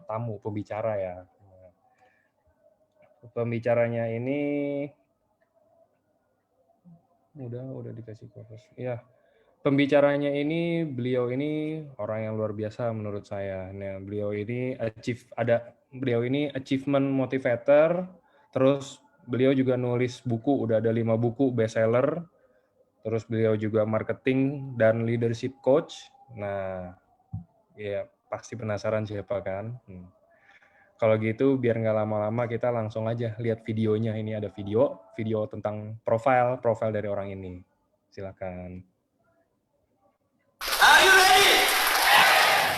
tamu, pembicara ya. Pembicaranya ini udah dikasih cover. Ya, pembicaranya ini beliau ini orang yang luar biasa menurut saya. Nah, beliau ini achievement motivator, terus beliau juga nulis buku, udah ada 5 buku bestseller. Terus beliau juga marketing dan leadership coach. Nah, ya pasti penasaran siapa kan. Kalau gitu biar nggak lama-lama kita langsung aja lihat videonya. Ini ada video tentang profil dari orang ini. Silakan. Are you ready?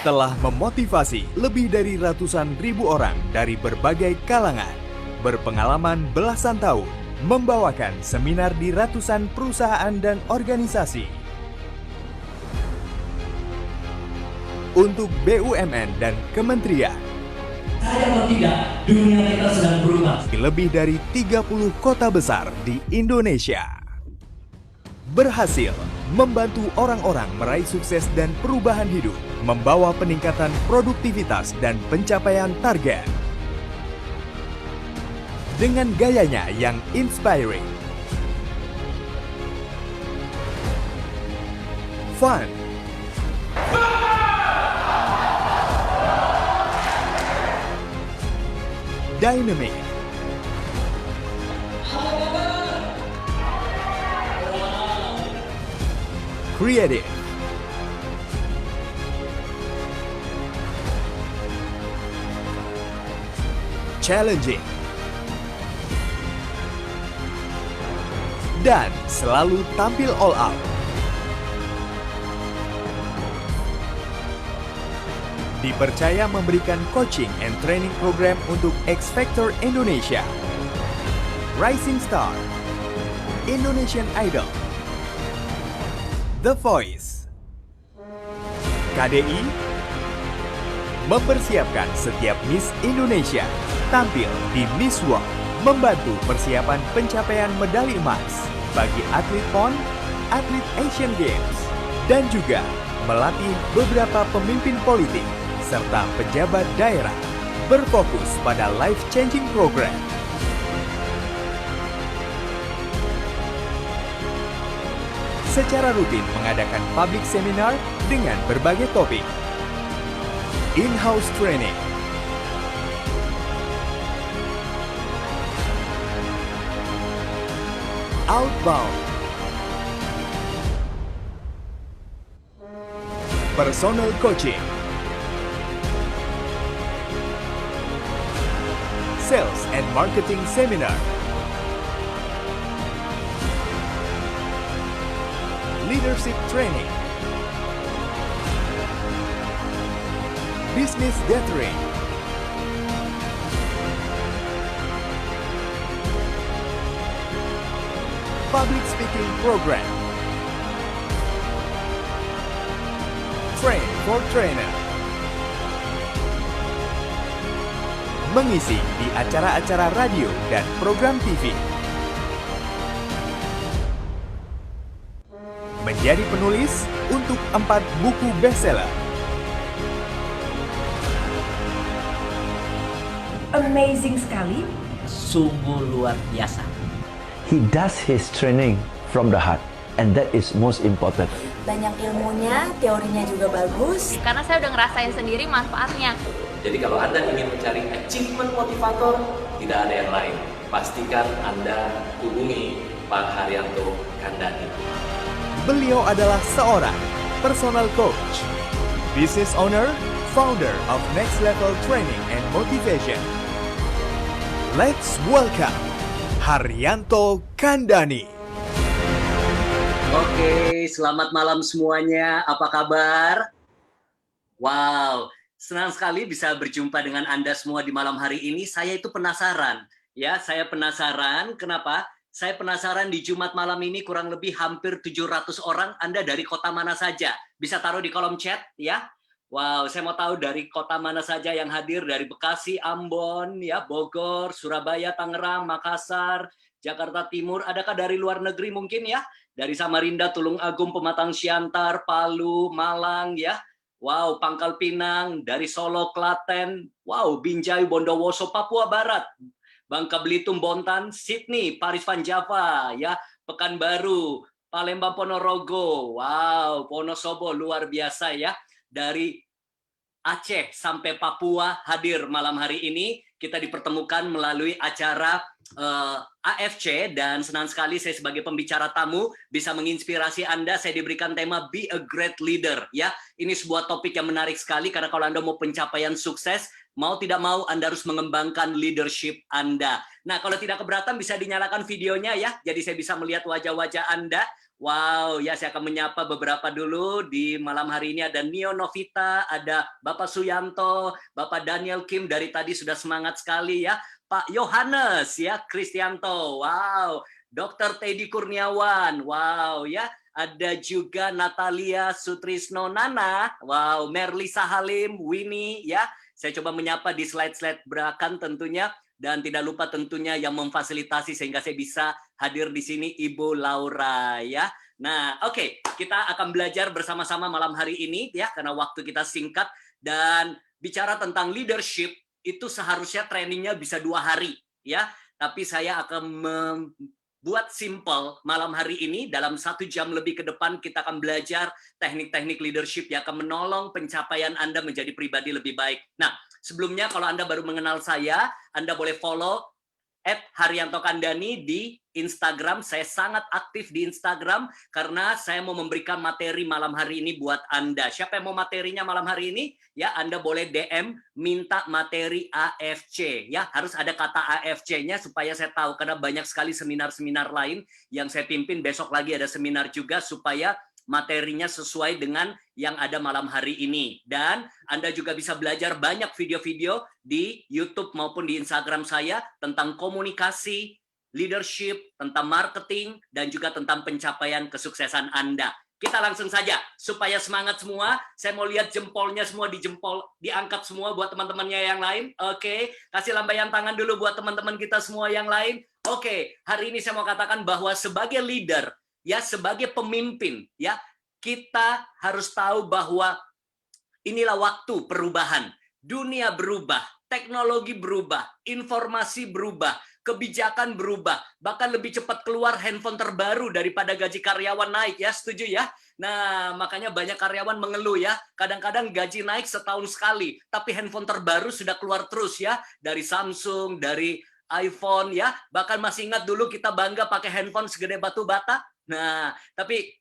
Telah memotivasi lebih dari ratusan ribu orang dari berbagai kalangan, berpengalaman belasan tahun, membawakan seminar di ratusan perusahaan dan organisasi. Untuk BUMN dan kementerian. Saya atau tidak, dunia kita sedang berubah. Di lebih dari 30 kota besar di Indonesia. Berhasil membantu orang-orang meraih sukses dan perubahan hidup, membawa peningkatan produktivitas dan pencapaian target. Dengan gayanya yang inspiring, fun, dynamic, creative, challenging, dan selalu tampil all out. Dipercaya memberikan coaching and training program untuk X Factor Indonesia, Rising Star, Indonesian Idol, The Voice. KDI mempersiapkan setiap Miss Indonesia tampil di Miss World, membantu persiapan pencapaian medali emas bagi atlet PON, atlet Asian Games, dan juga melatih beberapa pemimpin politik serta pejabat daerah berfokus pada life-changing program. Secara rutin mengadakan public seminar dengan berbagai topik. In-house training, outbound, personal coaching, sales and marketing seminar, leadership training, business gathering, public speaking program, train for trainer, mengisi di acara-acara radio dan program TV, menjadi penulis untuk 4 buku bestseller. Amazing sekali. Sungguh luar biasa. He does his training from the heart, and that is most important. Banyak ilmunya, teorinya juga bagus. Karena saya udah ngerasain sendiri manfaatnya. Jadi kalau Anda ingin mencari achievement motivator, tidak ada yang lain. Pastikan Anda hubungi Pak Haryanto Kandani. Beliau adalah seorang personal coach, business owner, founder of Next Level Training and Motivation. Let's welcome Haryanto Kandani. Oke, selamat malam semuanya. Apa kabar? Wow, senang sekali bisa berjumpa dengan Anda semua di malam hari ini. Saya itu penasaran. Ya, saya penasaran. Kenapa? Saya penasaran di Jumat malam ini kurang lebih hampir 700 orang. Anda dari kota mana saja? Bisa taruh di kolom chat, ya. Wow, saya mau tahu dari kota mana saja yang hadir, dari Bekasi, Ambon, ya, Bogor, Surabaya, Tangerang, Makassar, Jakarta Timur. Adakah dari luar negeri mungkin ya? Dari Samarinda, Tulung Agung, Pematang Siantar, Palu, Malang, ya. wow, Pangkal Pinang, dari Solo, Klaten, wow, Binjai, Bondowoso, Papua Barat, Bangka Belitung, Bontan, Sydney, Paris Van Java, ya, Pekanbaru, Palembang, Ponorogo, wow, Wonosobo, luar biasa ya. Dari Aceh sampai Papua hadir malam hari ini. Kita dipertemukan melalui acara AFC dan senang sekali saya sebagai pembicara tamu bisa menginspirasi Anda. Saya diberikan tema Be a Great Leader. Ya, ini sebuah topik yang menarik sekali karena kalau Anda mau pencapaian sukses, mau tidak mau Anda harus mengembangkan leadership Anda. Nah, kalau tidak keberatan bisa dinyalakan videonya ya. Jadi saya bisa melihat wajah-wajah Anda. Wow, ya saya akan menyapa beberapa dulu. Di malam hari ini ada Nio Novita, ada Bapak Suyanto, Bapak Daniel Kim dari tadi sudah semangat sekali ya. Pak Yohanes ya, Kristianto, wow. Dr. Teddy Kurniawan, wow ya. Ada juga Natalia Sutrisno Nana, wow. Merlisa Halim, Winnie ya. Saya coba menyapa di slide-slide belakang tentunya. Dan tidak lupa tentunya yang memfasilitasi sehingga saya bisa hadir di sini Ibu Laura ya. Nah, oke, kita akan belajar bersama-sama malam hari ini ya karena waktu kita singkat dan bicara tentang leadership itu seharusnya trainingnya bisa 2 hari ya. Tapi saya akan membuat simple malam hari ini dalam 1 jam lebih ke depan kita akan belajar teknik-teknik leadership yang akan menolong pencapaian Anda menjadi pribadi lebih baik. Nah, sebelumnya kalau Anda baru mengenal saya, Anda boleh follow @Haryanto_Kandhani di Instagram. Saya sangat aktif di Instagram karena saya mau memberikan materi malam hari ini buat Anda. Siapa yang mau materinya malam hari ini? Ya, Anda boleh DM minta materi AFC. Ya, harus ada kata AFC-nya supaya saya tahu karena banyak sekali seminar-seminar lain yang saya pimpin. Besok lagi ada seminar juga supaya materinya sesuai dengan yang ada malam hari ini. Dan Anda juga bisa belajar banyak video-video di YouTube maupun di Instagram saya tentang komunikasi, leadership, tentang marketing, dan juga tentang pencapaian kesuksesan Anda. Kita langsung saja, supaya semangat semua. Saya mau lihat jempolnya semua diangkat semua buat teman-temannya yang lain. Oke, kasih lambaian tangan dulu buat teman-teman kita semua yang lain. Oke, hari ini saya mau katakan bahwa sebagai leader, ya, sebagai pemimpin, ya, kita harus tahu bahwa inilah waktu perubahan. Dunia berubah, teknologi berubah, informasi berubah, kebijakan berubah, bahkan lebih cepat keluar handphone terbaru daripada gaji karyawan naik, ya, setuju ya? Nah, makanya banyak karyawan mengeluh ya, kadang-kadang gaji naik setahun sekali, tapi handphone terbaru sudah keluar terus ya, dari Samsung, dari iPhone ya, bahkan masih ingat dulu kita bangga pakai handphone segede batu bata. Nah, tapi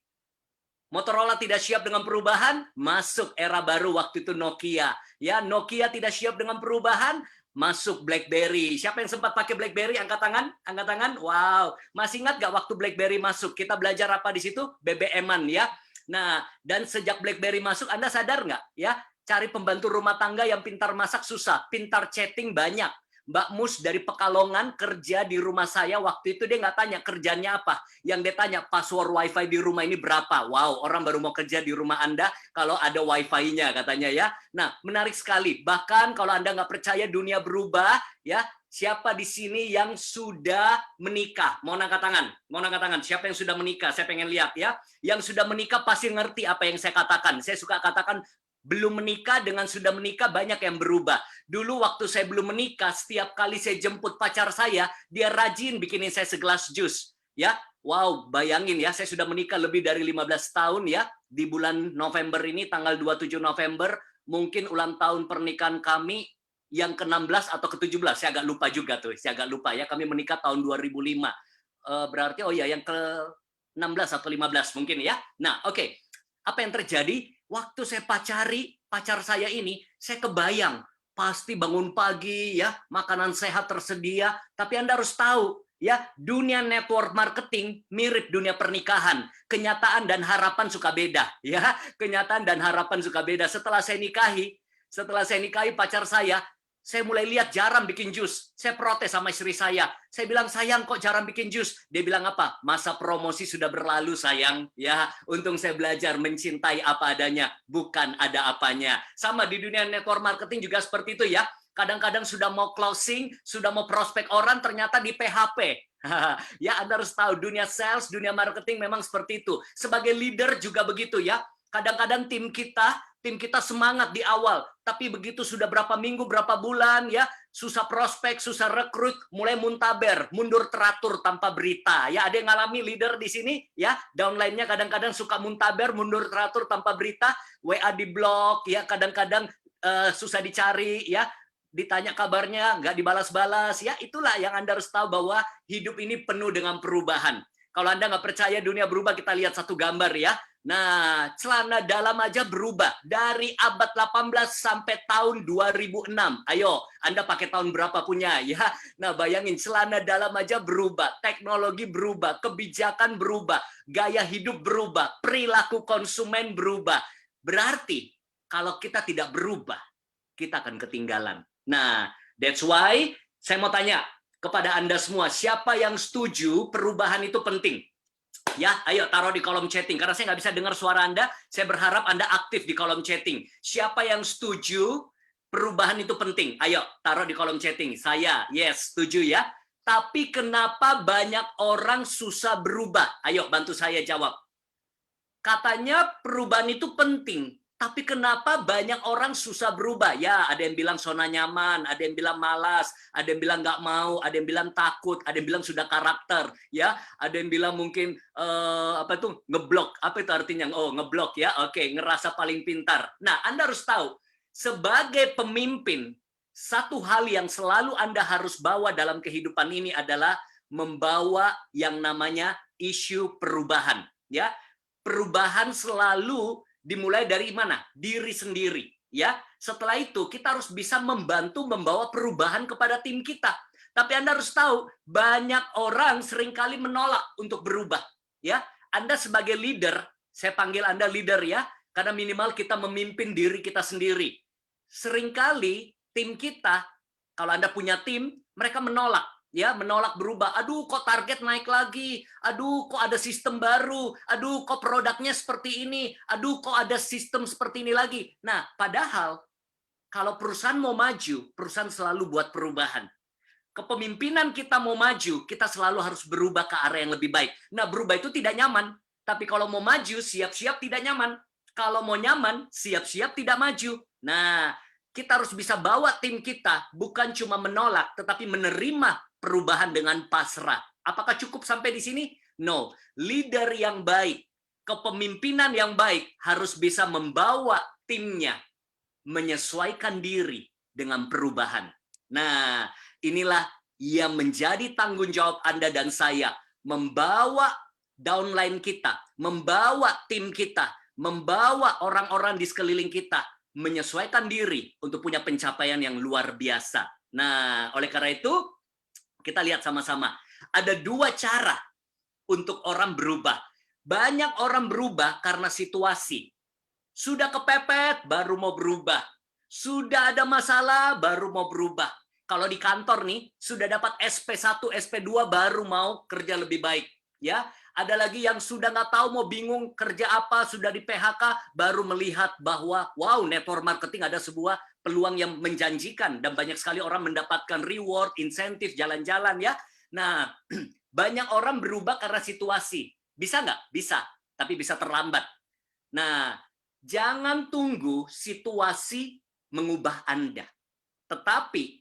Motorola tidak siap dengan perubahan, masuk era baru waktu itu Nokia. Ya, Nokia tidak siap dengan perubahan, masuk BlackBerry. Siapa yang sempat pakai BlackBerry? Angkat tangan, angkat tangan. Wow, masih ingat nggak waktu BlackBerry masuk? Kita belajar apa di situ? BBM-an ya. Nah, dan sejak BlackBerry masuk, Anda sadar nggak? Ya, cari pembantu rumah tangga yang pintar masak susah, pintar chatting banyak. Mbak Mus dari Pekalongan kerja di rumah saya, waktu itu dia nggak tanya kerjanya apa. Yang dia tanya password wifi di rumah ini berapa. Wow, orang baru mau kerja di rumah Anda kalau ada wifi-nya katanya ya. Nah, menarik sekali. Bahkan kalau Anda nggak percaya dunia berubah, ya, siapa di sini yang sudah menikah? Mau angkat tangan? Mau angkat tangan? Siapa yang sudah menikah? Saya pengen lihat ya. Yang sudah menikah pasti ngerti apa yang saya katakan. Saya suka katakan belum menikah dengan sudah menikah banyak yang berubah. Dulu waktu saya belum menikah, setiap kali saya jemput pacar saya, dia rajin bikinin saya segelas jus. Ya, wow, bayangin ya, saya sudah menikah lebih dari 15 tahun ya. Di bulan November ini, tanggal 27 November, mungkin ulang tahun pernikahan kami yang ke-16 atau ke-17. Saya agak lupa juga tuh, saya agak lupa ya. Kami menikah tahun 2005. Berarti, oh ya, yang ke-16 atau 15 mungkin ya. Nah, oke. Apa yang terjadi? Waktu saya pacari pacar saya ini, saya kebayang pasti bangun pagi ya, makanan sehat tersedia, tapi Anda harus tahu ya, dunia network marketing mirip dunia pernikahan. Kenyataan dan harapan suka beda ya. Kenyataan dan harapan suka beda. Setelah saya nikahi pacar saya mulai lihat jarang bikin jus. Saya protes sama istri saya. Saya bilang, sayang kok jarang bikin jus. Dia bilang apa? Masa promosi sudah berlalu sayang. Ya, untung saya belajar mencintai apa adanya, bukan ada apanya. Sama di dunia network marketing juga seperti itu ya. Kadang-kadang sudah mau closing, sudah mau prospek orang, ternyata di PHP. Ya, Anda harus tahu dunia sales, dunia marketing memang seperti itu. Sebagai leader juga begitu ya. Kadang-kadang tim kita tim kita semangat di awal, tapi begitu sudah berapa minggu, berapa bulan ya, susah prospek, susah rekrut, mulai muntaber, mundur teratur tanpa berita. Ya, ada yang ngalami leader di sini ya, downline-nya kadang-kadang suka muntaber, mundur teratur tanpa berita, WA di blok ya, kadang-kadang susah dicari ya, ditanya kabarnya nggak dibalas-balas ya. Itulah yang Anda harus tahu, bahwa hidup ini penuh dengan perubahan. Kalau Anda nggak percaya dunia berubah, kita lihat satu gambar ya. Nah, celana dalam aja berubah dari abad 18 sampai tahun 2006. Ayo, Anda pakai tahun berapa punya ya? Nah, bayangin, celana dalam aja berubah, teknologi berubah, kebijakan berubah, gaya hidup berubah, perilaku konsumen berubah. Berarti kalau kita tidak berubah, kita akan ketinggalan. Nah, that's why saya mau tanya kepada Anda semua, siapa yang setuju perubahan itu penting? Ya, ayo taruh di kolom chatting. Karena saya nggak bisa dengar suara Anda, saya berharap Anda aktif di kolom chatting. Siapa yang setuju perubahan itu penting? Ayo, taruh di kolom chatting. Saya, yes, setuju ya. Tapi kenapa banyak orang susah berubah? Ayo, bantu saya jawab. Katanya perubahan itu penting. Tapi kenapa banyak orang susah berubah? Ya, ada yang bilang zona nyaman, ada yang bilang malas, ada yang bilang nggak mau, ada yang bilang takut, ada yang bilang sudah karakter, ya, ada yang bilang mungkin apa itu ngeblok, apa itu artinya? Oh, ngeblok ya, oke, ngerasa paling pintar. Nah, Anda harus tahu, sebagai pemimpin, satu hal yang selalu Anda harus bawa dalam kehidupan ini adalah membawa yang namanya isu perubahan, ya. Perubahan selalu dimulai dari mana? Diri sendiri, ya. Setelah itu kita harus bisa membantu membawa perubahan kepada tim kita. Tapi Anda harus tahu, banyak orang seringkali menolak untuk berubah, ya. Anda sebagai leader, saya panggil Anda leader ya, karena minimal kita memimpin diri kita sendiri. Seringkali tim kita, kalau Anda punya tim, mereka menolak. Ya, menolak berubah. Aduh, kok target naik lagi? Aduh, kok ada sistem baru? Aduh, kok produknya seperti ini? Aduh, kok ada sistem seperti ini lagi? Nah, padahal kalau perusahaan mau maju, perusahaan selalu buat perubahan. Kepemimpinan kita mau maju, kita selalu harus berubah ke arah yang lebih baik. Nah, berubah itu tidak nyaman. Tapi kalau mau maju, siap-siap tidak nyaman. Kalau mau nyaman, siap-siap tidak maju. Nah, kita harus bisa bawa tim kita bukan cuma menolak, tetapi menerima perubahan dengan pasrah. Apakah cukup sampai di sini? No. Leader yang baik, kepemimpinan yang baik harus bisa membawa timnya menyesuaikan diri dengan perubahan. Nah, inilah yang menjadi tanggung jawab Anda dan saya, membawa downline kita, membawa tim kita, membawa orang-orang di sekeliling kita menyesuaikan diri untuk punya pencapaian yang luar biasa. Nah, oleh karena itu, kita lihat sama-sama. Ada dua cara untuk orang berubah. Banyak orang berubah karena situasi. Sudah kepepet, baru mau berubah. Sudah ada masalah, baru mau berubah. Kalau di kantor nih, sudah dapat SP1, SP2, baru mau kerja lebih baik. Ya, ada lagi yang sudah nggak tahu, mau bingung kerja apa, sudah di PHK, baru melihat bahwa, wow, network marketing ada sebuah peluang yang menjanjikan, dan banyak sekali orang mendapatkan reward, insentif, jalan-jalan ya. Nah, banyak orang berubah karena situasi. Bisa nggak? Bisa, tapi bisa terlambat. Nah, jangan tunggu situasi mengubah Anda. Tetapi,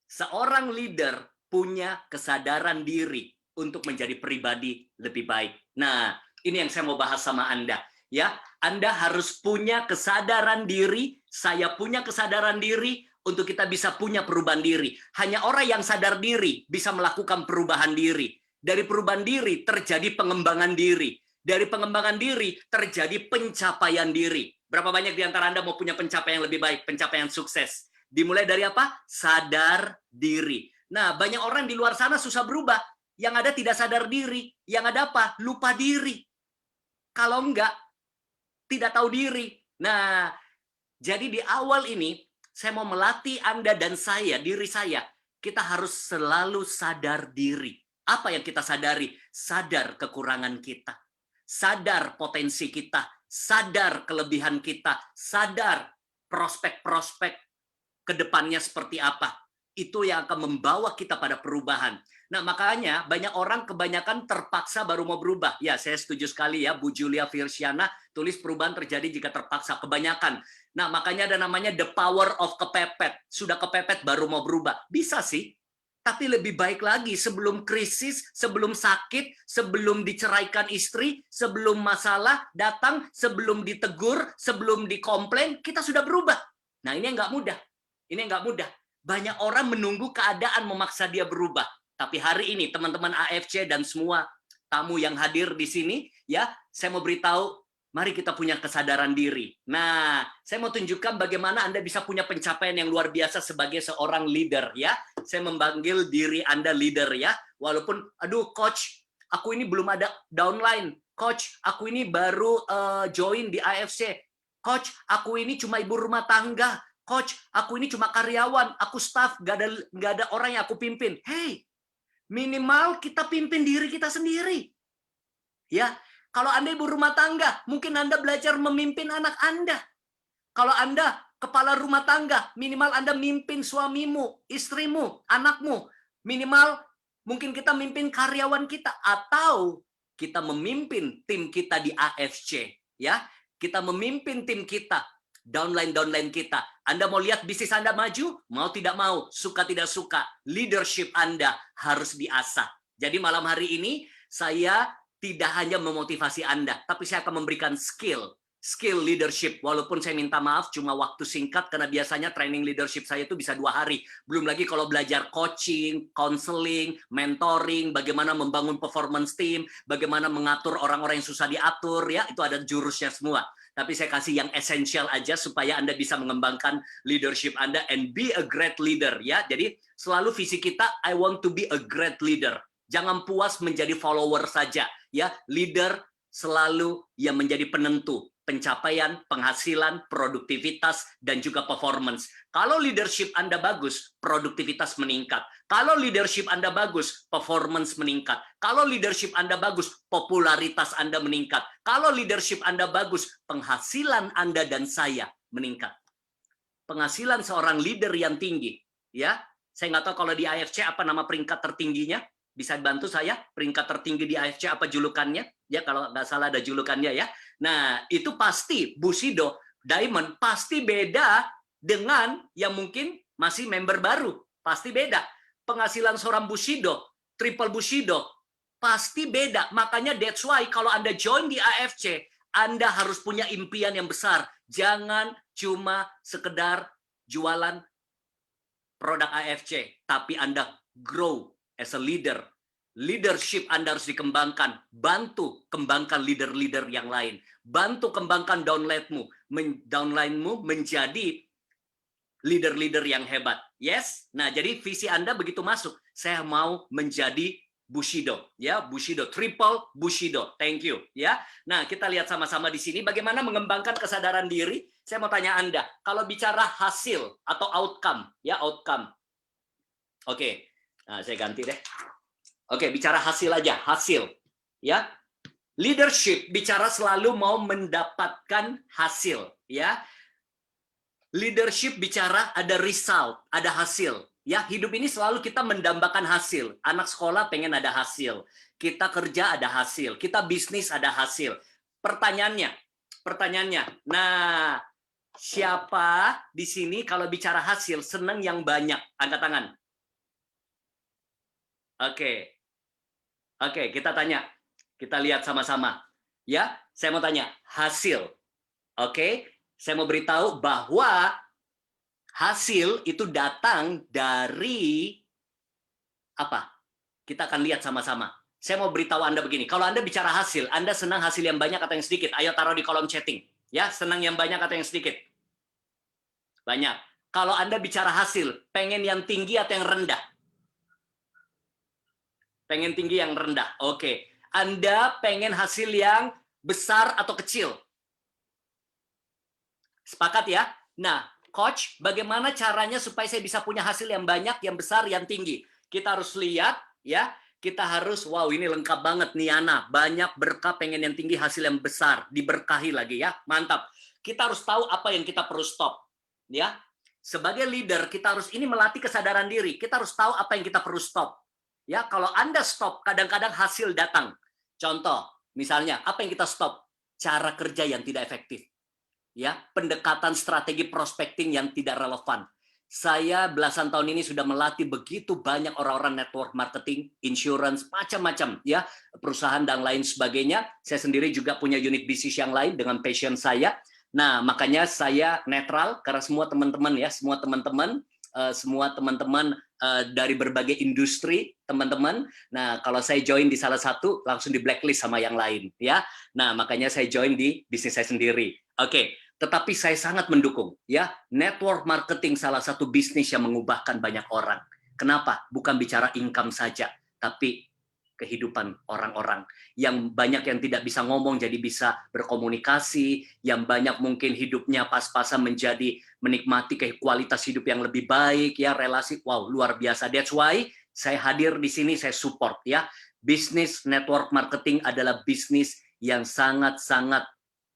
seorang leader punya kesadaran diri untuk menjadi pribadi lebih baik. Nah, ini yang saya mau bahas sama Anda. Ya, Anda harus punya kesadaran diri, saya punya kesadaran diri untuk kita bisa punya perubahan diri. Hanya orang yang sadar diri bisa melakukan perubahan diri. Dari perubahan diri terjadi pengembangan diri. Dari pengembangan diri terjadi pencapaian diri. Berapa banyak di antara Anda mau punya pencapaian lebih baik, pencapaian sukses? Dimulai dari apa? Sadar diri. Nah, banyak orang di luar sana susah berubah. Yang ada tidak sadar diri. Yang ada apa? Lupa diri. Kalau enggak, tidak tahu diri. Nah, jadi di awal ini, saya mau melatih Anda dan saya, diri saya, kita harus selalu sadar diri. Apa yang kita sadari? Sadar kekurangan kita. Sadar potensi kita. Sadar kelebihan kita. Sadar prospek-prospek ke depannya seperti apa. itu yang akan membawa kita pada perubahan. Nah, makanya banyak orang kebanyakan terpaksa baru mau berubah. Ya, saya setuju sekali ya, Bu Julia Virsiana tulis perubahan terjadi jika terpaksa, kebanyakan. Nah, makanya ada namanya the power of kepepet. Sudah kepepet baru mau berubah. Bisa sih, tapi lebih baik lagi sebelum krisis, sebelum sakit, sebelum diceraikan istri, sebelum masalah datang, sebelum ditegur, sebelum dikomplain, kita sudah berubah. Nah, ini yang nggak mudah. Ini yang nggak mudah. Banyak orang menunggu keadaan memaksa dia berubah. Tapi hari ini teman-teman AFC dan semua tamu yang hadir di sini, ya, saya mau beritahu, mari kita punya kesadaran diri. Nah, saya mau tunjukkan bagaimana Anda bisa punya pencapaian yang luar biasa sebagai seorang leader, ya. Saya memanggil diri Anda leader, ya. Walaupun, aduh coach, aku ini belum ada downline. Coach, aku ini baru join di AFC. Coach, aku ini cuma ibu rumah tangga. Coach, aku ini cuma karyawan, aku staff, gak ada orang yang aku pimpin. Hey, minimal kita pimpin diri kita sendiri. Ya, kalau Anda ibu rumah tangga, mungkin Anda belajar memimpin anak Anda. Kalau Anda kepala rumah tangga, minimal Anda mimpin suamimu, istrimu, anakmu. Minimal mungkin kita mimpin karyawan kita, atau kita memimpin tim kita di AFC. Ya, kita memimpin tim kita. Downline kita. Anda mau lihat bisnis Anda maju? Mau tidak mau, suka tidak suka, leadership Anda harus diasah. Jadi malam hari ini, saya tidak hanya memotivasi Anda, tapi saya akan memberikan skill leadership. Walaupun saya minta maaf, cuma waktu singkat, karena biasanya training leadership saya itu bisa 2 hari. Belum lagi kalau belajar coaching, counseling, mentoring, bagaimana membangun performance team, bagaimana mengatur orang-orang yang susah diatur, ya, itu ada jurusnya semua. Tapi saya kasih yang esensial aja supaya Anda bisa mengembangkan leadership Anda and be a great leader, ya. Jadi selalu visi kita, I want to be a great leader. Jangan puas menjadi follower saja, ya. Leader selalu yang menjadi penentu pencapaian, penghasilan, produktivitas, dan juga performance. Kalau leadership Anda bagus, produktivitas meningkat. Kalau leadership Anda bagus, performance meningkat. Kalau leadership Anda bagus, popularitas Anda meningkat. Kalau leadership Anda bagus, penghasilan Anda dan saya meningkat. Penghasilan seorang leader yang tinggi, ya. Saya nggak tahu kalau di AFC apa nama peringkat tertingginya. Bisa bantu saya, peringkat tertinggi di AFC apa julukannya? Ya, kalau nggak salah ada julukannya, ya. Nah, itu pasti Bushido, Diamond, pasti beda dengan yang mungkin masih member baru. Pasti beda. Penghasilan seorang Bushido, triple Bushido, pasti beda. Makanya that's why kalau Anda join di AFC, Anda harus punya impian yang besar. Jangan cuma sekedar jualan produk AFC, tapi Anda grow as a leader. Leadership Anda harus dikembangkan. Bantu kembangkan leader-leader yang lain. Bantu kembangkan downline-mu menjadi leader-leader yang hebat. Yes? Nah, jadi visi Anda begitu masuk. Saya mau menjadi Bushido, ya, Bushido, triple Bushido. Thank you, ya. Nah, kita lihat sama-sama di sini bagaimana mengembangkan kesadaran diri. Saya mau tanya Anda, kalau bicara hasil atau outcome, ya, outcome. Oke. Nah, saya ganti deh. Oke, bicara hasil aja, hasil. Ya. Leadership bicara selalu mau mendapatkan hasil, ya. Leadership bicara ada result, ada hasil. Ya, hidup ini selalu kita mendambakan hasil. Anak sekolah pengen ada hasil. Kita kerja ada hasil, kita bisnis ada hasil. Pertanyaannya. Nah, siapa di sini kalau bicara hasil senang yang banyak? Angkat tangan. Oke, kita tanya. Kita lihat sama-sama. Ya, saya mau tanya, hasil. Oke, saya mau beritahu bahwa hasil itu datang dari apa? Kita akan lihat sama-sama. Saya mau beritahu Anda begini, kalau Anda bicara hasil, Anda senang hasil yang banyak atau yang sedikit? Ayo taruh di kolom chatting. Ya, senang yang banyak atau yang sedikit? Banyak. Kalau Anda bicara hasil, pengen yang tinggi atau yang rendah? Pengen tinggi yang rendah. Oke. Anda pengen hasil yang besar atau kecil? Sepakat ya? Nah, coach, bagaimana caranya supaya saya bisa punya hasil yang banyak, yang besar, yang tinggi? Kita harus lihat, ya. Kita harus, wow, ini lengkap banget nih, Ana. Banyak berkah, pengen yang tinggi, hasil yang besar. Diberkahi lagi, ya. Mantap. Kita harus tahu apa yang kita perlu stop. Ya. sebagai leader kita harus ini melatih kesadaran diri. Kita harus tahu apa yang kita perlu stop. Ya, kalau Anda stop, kadang-kadang hasil datang. Contoh, misalnya apa yang kita stop? Cara kerja yang tidak efektif. Ya, pendekatan strategi prospecting yang tidak relevan. Saya belasan tahun ini sudah melatih begitu banyak orang-orang network marketing, insurance, macam-macam ya, perusahaan dan lain sebagainya. Saya sendiri juga punya unit bisnis yang lain dengan passion saya. Nah, makanya saya netral karena semua teman-teman dari berbagai industri, teman-teman. Nah, kalau saya join di salah satu langsung di blacklist sama yang lain ya. Nah, makanya saya join di bisnis saya sendiri. Oke. Tetapi saya sangat mendukung, ya, network marketing salah satu bisnis yang mengubahkan banyak orang. Kenapa? Bukan bicara income saja, tapi kehidupan orang-orang. Yang banyak yang tidak bisa ngomong jadi bisa berkomunikasi, yang banyak mungkin hidupnya pas-pasan menjadi menikmati kualitas hidup yang lebih baik, ya, relasi, wow, luar biasa. That's why saya hadir di sini, saya support, ya. Bisnis network marketing adalah bisnis yang sangat-sangat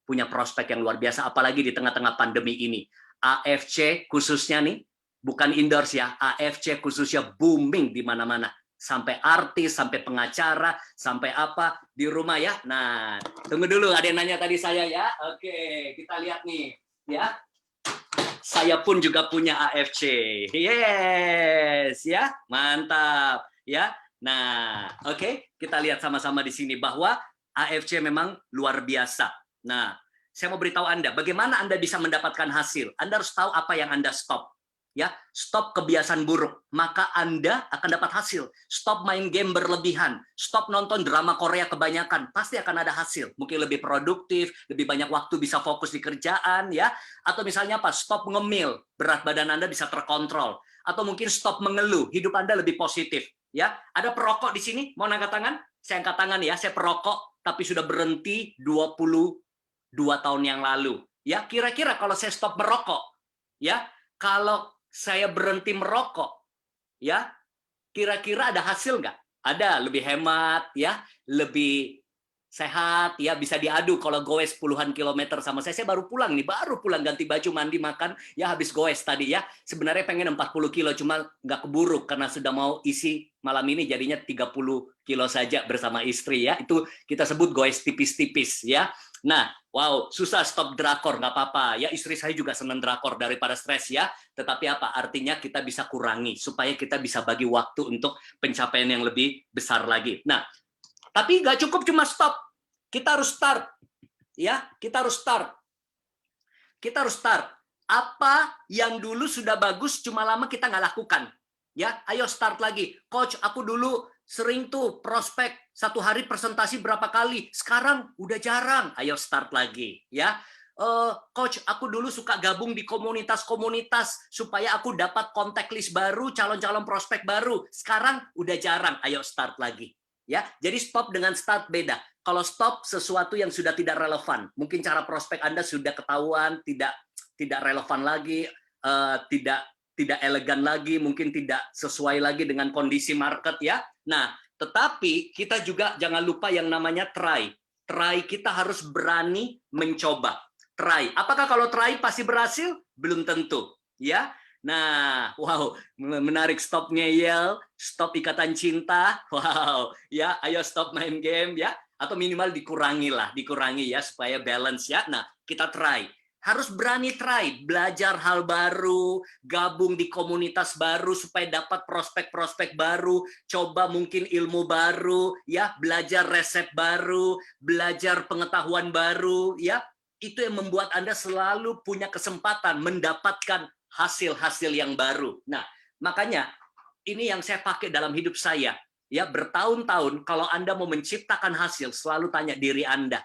punya prospek yang luar biasa, apalagi di tengah-tengah pandemi ini. AFC khususnya nih, bukan endorse ya, AFC khususnya booming di mana-mana. Sampai artis, sampai pengacara, sampai apa, di rumah ya. Nah, tunggu dulu, ada yang nanya tadi saya ya. Oke, kita lihat nih. Ya, saya pun juga punya AFC. Yes, ya, mantap. Ya, nah, oke, kita lihat sama-sama di sini bahwa AFC memang luar biasa. Nah, saya mau beritahu Anda, bagaimana Anda bisa mendapatkan hasil. Anda harus tahu apa yang Anda stop. Ya, stop kebiasaan buruk, maka Anda akan dapat hasil. Stop main game berlebihan, stop nonton drama Korea kebanyakan, pasti akan ada hasil. Mungkin lebih produktif, lebih banyak waktu bisa fokus di kerjaan, ya. Atau misalnya apa? Stop ngemil, berat badan Anda bisa terkontrol. Atau mungkin stop mengeluh, hidup Anda lebih positif. Ya, ada perokok di sini, mau angkat tangan? Saya angkat tangan ya, saya perokok, tapi sudah berhenti 22 tahun yang lalu. Ya, kira-kira kalau saya stop merokok, ya, kalau saya berhenti merokok, ya, kira-kira ada hasil nggak? Ada, lebih hemat, ya, lebih sehat, ya, bisa diadu kalau goes puluhan kilometer sama saya baru pulang nih, baru pulang ganti baju, mandi, makan, ya, habis goes tadi ya. Sebenarnya pengen 40 kilo, cuma nggak keburu karena sudah mau isi malam ini jadinya 30 kilo saja bersama istri ya. Itu kita sebut goes tipis-tipis ya. Nah, wow, susah stop drakor, nggak apa-apa. Ya, istri saya juga senang drakor daripada stres ya. Tetapi apa? Artinya kita bisa kurangi, supaya kita bisa bagi waktu untuk pencapaian yang lebih besar lagi. Nah, tapi nggak cukup cuma stop. Kita harus start. Ya, kita harus start. Kita harus start. Apa yang dulu sudah bagus, cuma lama kita nggak lakukan. Ya, ayo start lagi. Coach, aku dulu sering tuh prospek, satu hari presentasi berapa kali, sekarang udah jarang. Ayo start lagi, ya. Coach, aku dulu suka gabung di komunitas-komunitas supaya aku dapat kontak list baru, calon-calon prospek baru. Sekarang udah jarang. Ayo start lagi, ya. Jadi stop dengan start beda. Kalau stop sesuatu yang sudah tidak relevan, mungkin cara prospek Anda sudah ketahuan tidak relevan lagi, tidak elegan lagi, mungkin tidak sesuai lagi dengan kondisi market ya. Nah, tetapi kita juga jangan lupa yang namanya try. Try, kita harus berani mencoba. Try. Apakah kalau try pasti berhasil? Belum tentu, ya. Nah, wow, menarik, stop ngeyel, stop ikatan cinta. Wow, ya, ayo stop main game ya, atau minimal dikurangi ya supaya balance ya. Nah, kita try. Harus berani try, belajar hal baru, gabung di komunitas baru supaya dapat prospek-prospek baru, coba mungkin ilmu baru, ya, belajar resep baru, belajar pengetahuan baru, ya. Itu yang membuat Anda selalu punya kesempatan mendapatkan hasil-hasil yang baru. Nah, makanya ini yang saya pakai dalam hidup saya, ya, bertahun-tahun. Kalau Anda mau menciptakan hasil, selalu tanya diri Anda,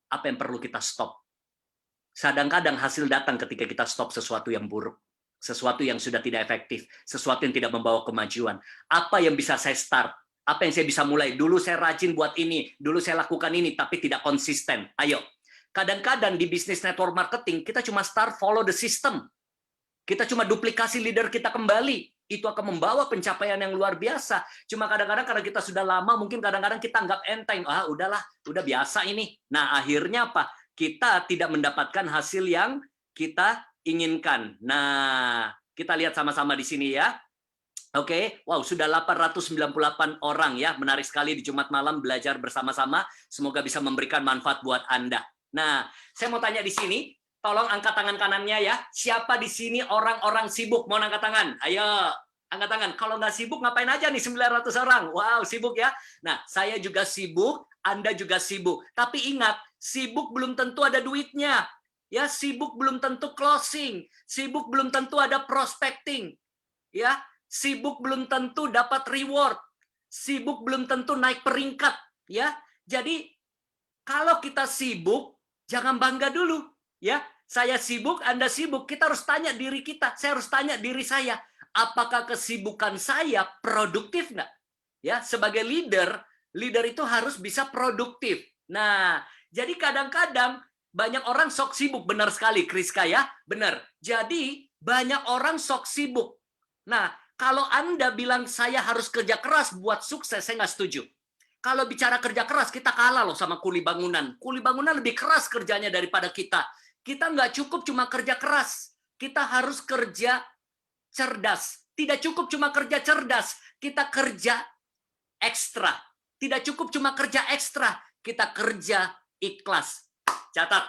apa yang perlu kita stop? Kadang-kadang hasil datang ketika kita stop sesuatu yang buruk, sesuatu yang sudah tidak efektif, sesuatu yang tidak membawa kemajuan. Apa yang bisa saya start? Apa yang saya bisa mulai? Dulu saya rajin buat ini, dulu saya lakukan ini, tapi tidak konsisten. Ayo. Kadang-kadang di bisnis network marketing, kita cuma start follow the system. Kita cuma duplikasi leader kita kembali. Itu akan membawa pencapaian yang luar biasa. Cuma kadang-kadang karena kita sudah lama, mungkin kadang-kadang kita anggap enteng. Ah, udahlah, udah biasa ini. Nah, akhirnya apa? Kita tidak mendapatkan hasil yang kita inginkan. Nah, Kita lihat sama-sama di sini ya. Oke, wow, sudah 898 orang ya. Menarik sekali di Jumat malam belajar bersama-sama. Semoga bisa memberikan manfaat buat Anda. Nah, saya mau tanya di sini, tolong angkat tangan kanannya ya. Siapa di sini orang-orang sibuk? Mau angkat tangan? Ayo, angkat tangan. Kalau nggak sibuk, ngapain aja nih 900 orang? Wow, sibuk ya. Nah, saya juga sibuk, Anda juga sibuk. Tapi ingat, sibuk belum tentu ada duitnya. Ya, sibuk belum tentu closing. Sibuk belum tentu ada prospecting. Ya, sibuk belum tentu dapat reward. Sibuk belum tentu naik peringkat. Ya, jadi kalau kita sibuk, jangan bangga dulu. Ya, saya sibuk, Anda sibuk. Kita harus tanya diri kita. Saya harus tanya diri saya. Apakah kesibukan saya produktif nggak? Ya, sebagai leader itu harus bisa produktif. Nah, jadi kadang-kadang banyak orang sok sibuk. Benar sekali, Kriska ya. Benar. Jadi banyak orang sok sibuk. Nah, kalau Anda bilang saya harus kerja keras buat sukses, saya nggak setuju. Kalau bicara kerja keras, kita kalah loh sama kuli bangunan. Kuli bangunan lebih keras kerjanya daripada kita. Kita nggak cukup cuma kerja keras. Kita harus kerja cerdas. Tidak cukup cuma kerja cerdas. Kita kerja ekstra. Tidak cukup cuma kerja ekstra. Kita kerja ikhlas. Catat.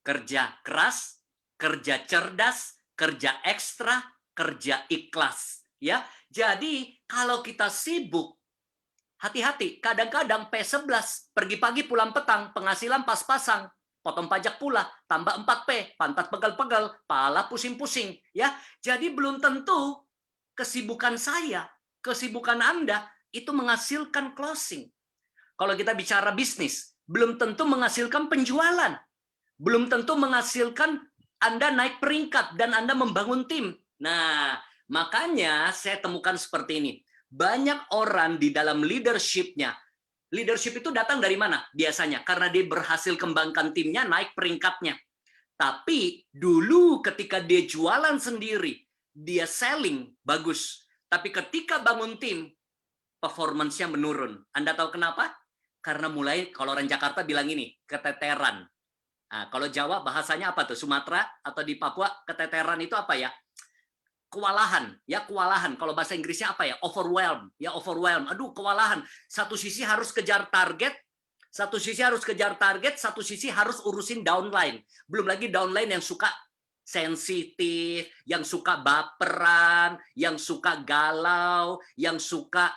Kerja keras, kerja cerdas, kerja ekstra, kerja ikhlas, ya. Jadi kalau kita sibuk, hati-hati. Kadang-kadang P11, pergi pagi pulang petang, penghasilan pas-pasang, potong pajak pula, tambah 4P, pantat pegel-pegel, pala pusing-pusing, ya. Jadi belum tentu kesibukan saya, kesibukan Anda itu menghasilkan closing. Kalau kita bicara bisnis, belum tentu menghasilkan penjualan, belum tentu menghasilkan Anda naik peringkat dan Anda membangun tim. Nah, makanya saya temukan seperti ini. Banyak orang di dalam leadership-nya. Leadership itu datang dari mana? Biasanya karena dia berhasil kembangkan timnya, naik peringkatnya. Tapi dulu ketika dia jualan sendiri, dia selling bagus. Tapi ketika bangun tim, performance-nya menurun. Anda tahu kenapa? Karena mulai, kalau orang Jakarta bilang ini, keteteran. Nah, kalau Jawa bahasanya apa tuh? Sumatera atau di Papua, keteteran itu apa ya? Kewalahan, ya kewalahan. Kalau bahasa Inggrisnya apa ya? Overwhelm, ya overwhelm. Aduh, kewalahan. Satu sisi harus kejar target, satu sisi harus urusin downline. Belum lagi downline yang suka sensitif, yang suka baperan, yang suka galau, yang suka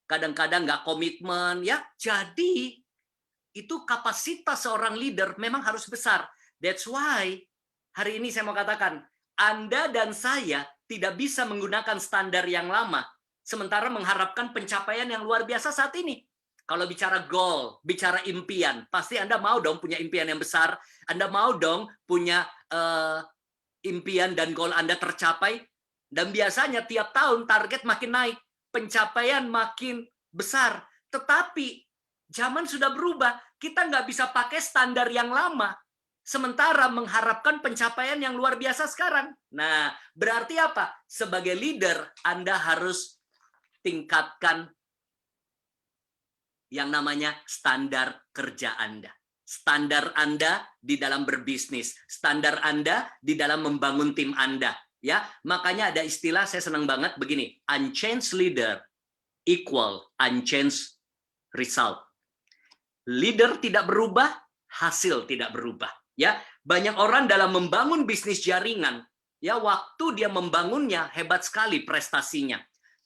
kadang-kadang nggak komitmen, ya. Jadi itu kapasitas seorang leader memang harus besar. That's why hari ini saya mau katakan, Anda dan saya tidak bisa menggunakan standar yang lama, sementara mengharapkan pencapaian yang luar biasa saat ini. Kalau bicara goal, bicara impian, pasti Anda mau dong punya impian yang besar, Anda mau dong punya impian dan goal Anda tercapai, dan biasanya tiap tahun target makin naik, pencapaian makin besar. Tetapi zaman sudah berubah, kita nggak bisa pakai standar yang lama, sementara mengharapkan pencapaian yang luar biasa sekarang. Nah, berarti apa? Sebagai leader, Anda harus tingkatkan yang namanya standar kerja Anda. Standar Anda di dalam berbisnis, standar Anda di dalam membangun tim Anda. Ya, makanya ada istilah saya senang banget begini, unchanged leader equal unchanged result. Leader tidak berubah, hasil tidak berubah. Ya, banyak orang dalam membangun bisnis jaringan, ya waktu dia membangunnya hebat sekali prestasinya.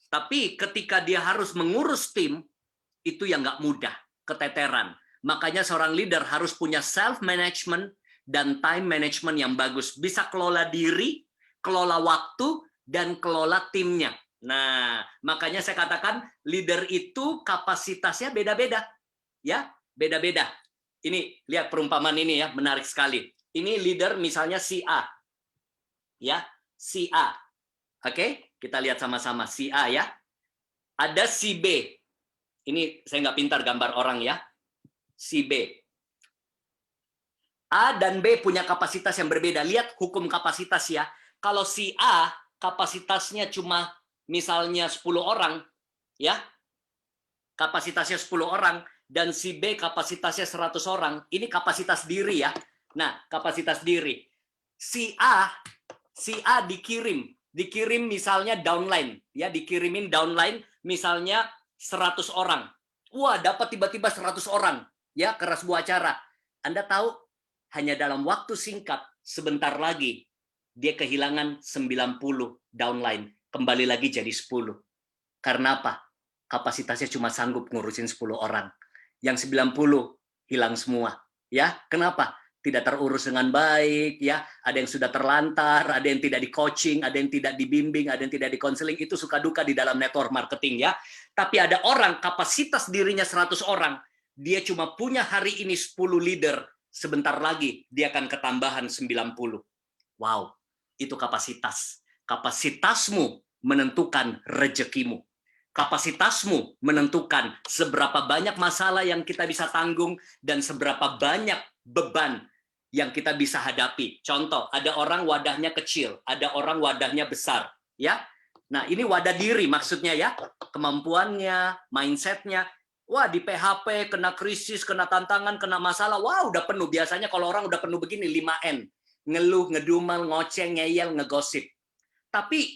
Tapi ketika dia harus mengurus tim, itu yang nggak mudah, keteteran. Makanya seorang leader harus punya self-management dan time management yang bagus. Bisa kelola diri, kelola waktu, dan kelola timnya. Nah, makanya saya katakan leader itu kapasitasnya beda-beda. Ya, beda-beda. Ini, lihat perumpamaan ini ya, menarik sekali. Ini leader misalnya si A. Ya, si A. Oke, kita lihat sama-sama si A ya. Ada si B. Ini saya nggak pintar gambar orang ya. Si B. A dan B punya kapasitas yang berbeda. Lihat hukum kapasitas ya. Kalau si A kapasitasnya cuma misalnya 10 orang, ya. Kapasitasnya 10 orang dan si B kapasitasnya 100 orang. Ini kapasitas diri ya. Nah, kapasitas diri. Si A Si A dikirim misalnya downline, ya dikirimin downline misalnya 100 orang. Wah, dapat tiba-tiba 100 orang ya ke sebuah acara. Anda tahu hanya dalam waktu singkat sebentar lagi dia kehilangan 90 downline, kembali lagi jadi 10. Karena apa? Kapasitasnya cuma sanggup ngurusin 10 orang. Yang 90 hilang semua. Ya, kenapa? Tidak terurus dengan baik, ya. Ada yang sudah terlantar, ada yang tidak di coaching, ada yang tidak dibimbing, ada yang tidak di konseling. Itu suka duka di dalam network marketing, ya. Tapi ada orang kapasitas dirinya 100 orang, dia cuma punya hari ini 10 leader, sebentar lagi dia akan ketambahan 90. Wow, itu kapasitas. Kapasitasmu menentukan rezekimu. Kapasitasmu menentukan seberapa banyak masalah yang kita bisa tanggung dan seberapa banyak beban yang kita bisa hadapi. Contoh, ada orang wadahnya kecil, ada orang wadahnya besar, ya. Nah, ini wadah diri maksudnya ya, kemampuannya, mindsetnya. Wah, di PHP kena krisis, kena tantangan, kena masalah, wah udah penuh. Biasanya kalau orang udah penuh begini 5N, ngeluh, ngedumel, ngoceh, ngeyel, ngegosip. Tapi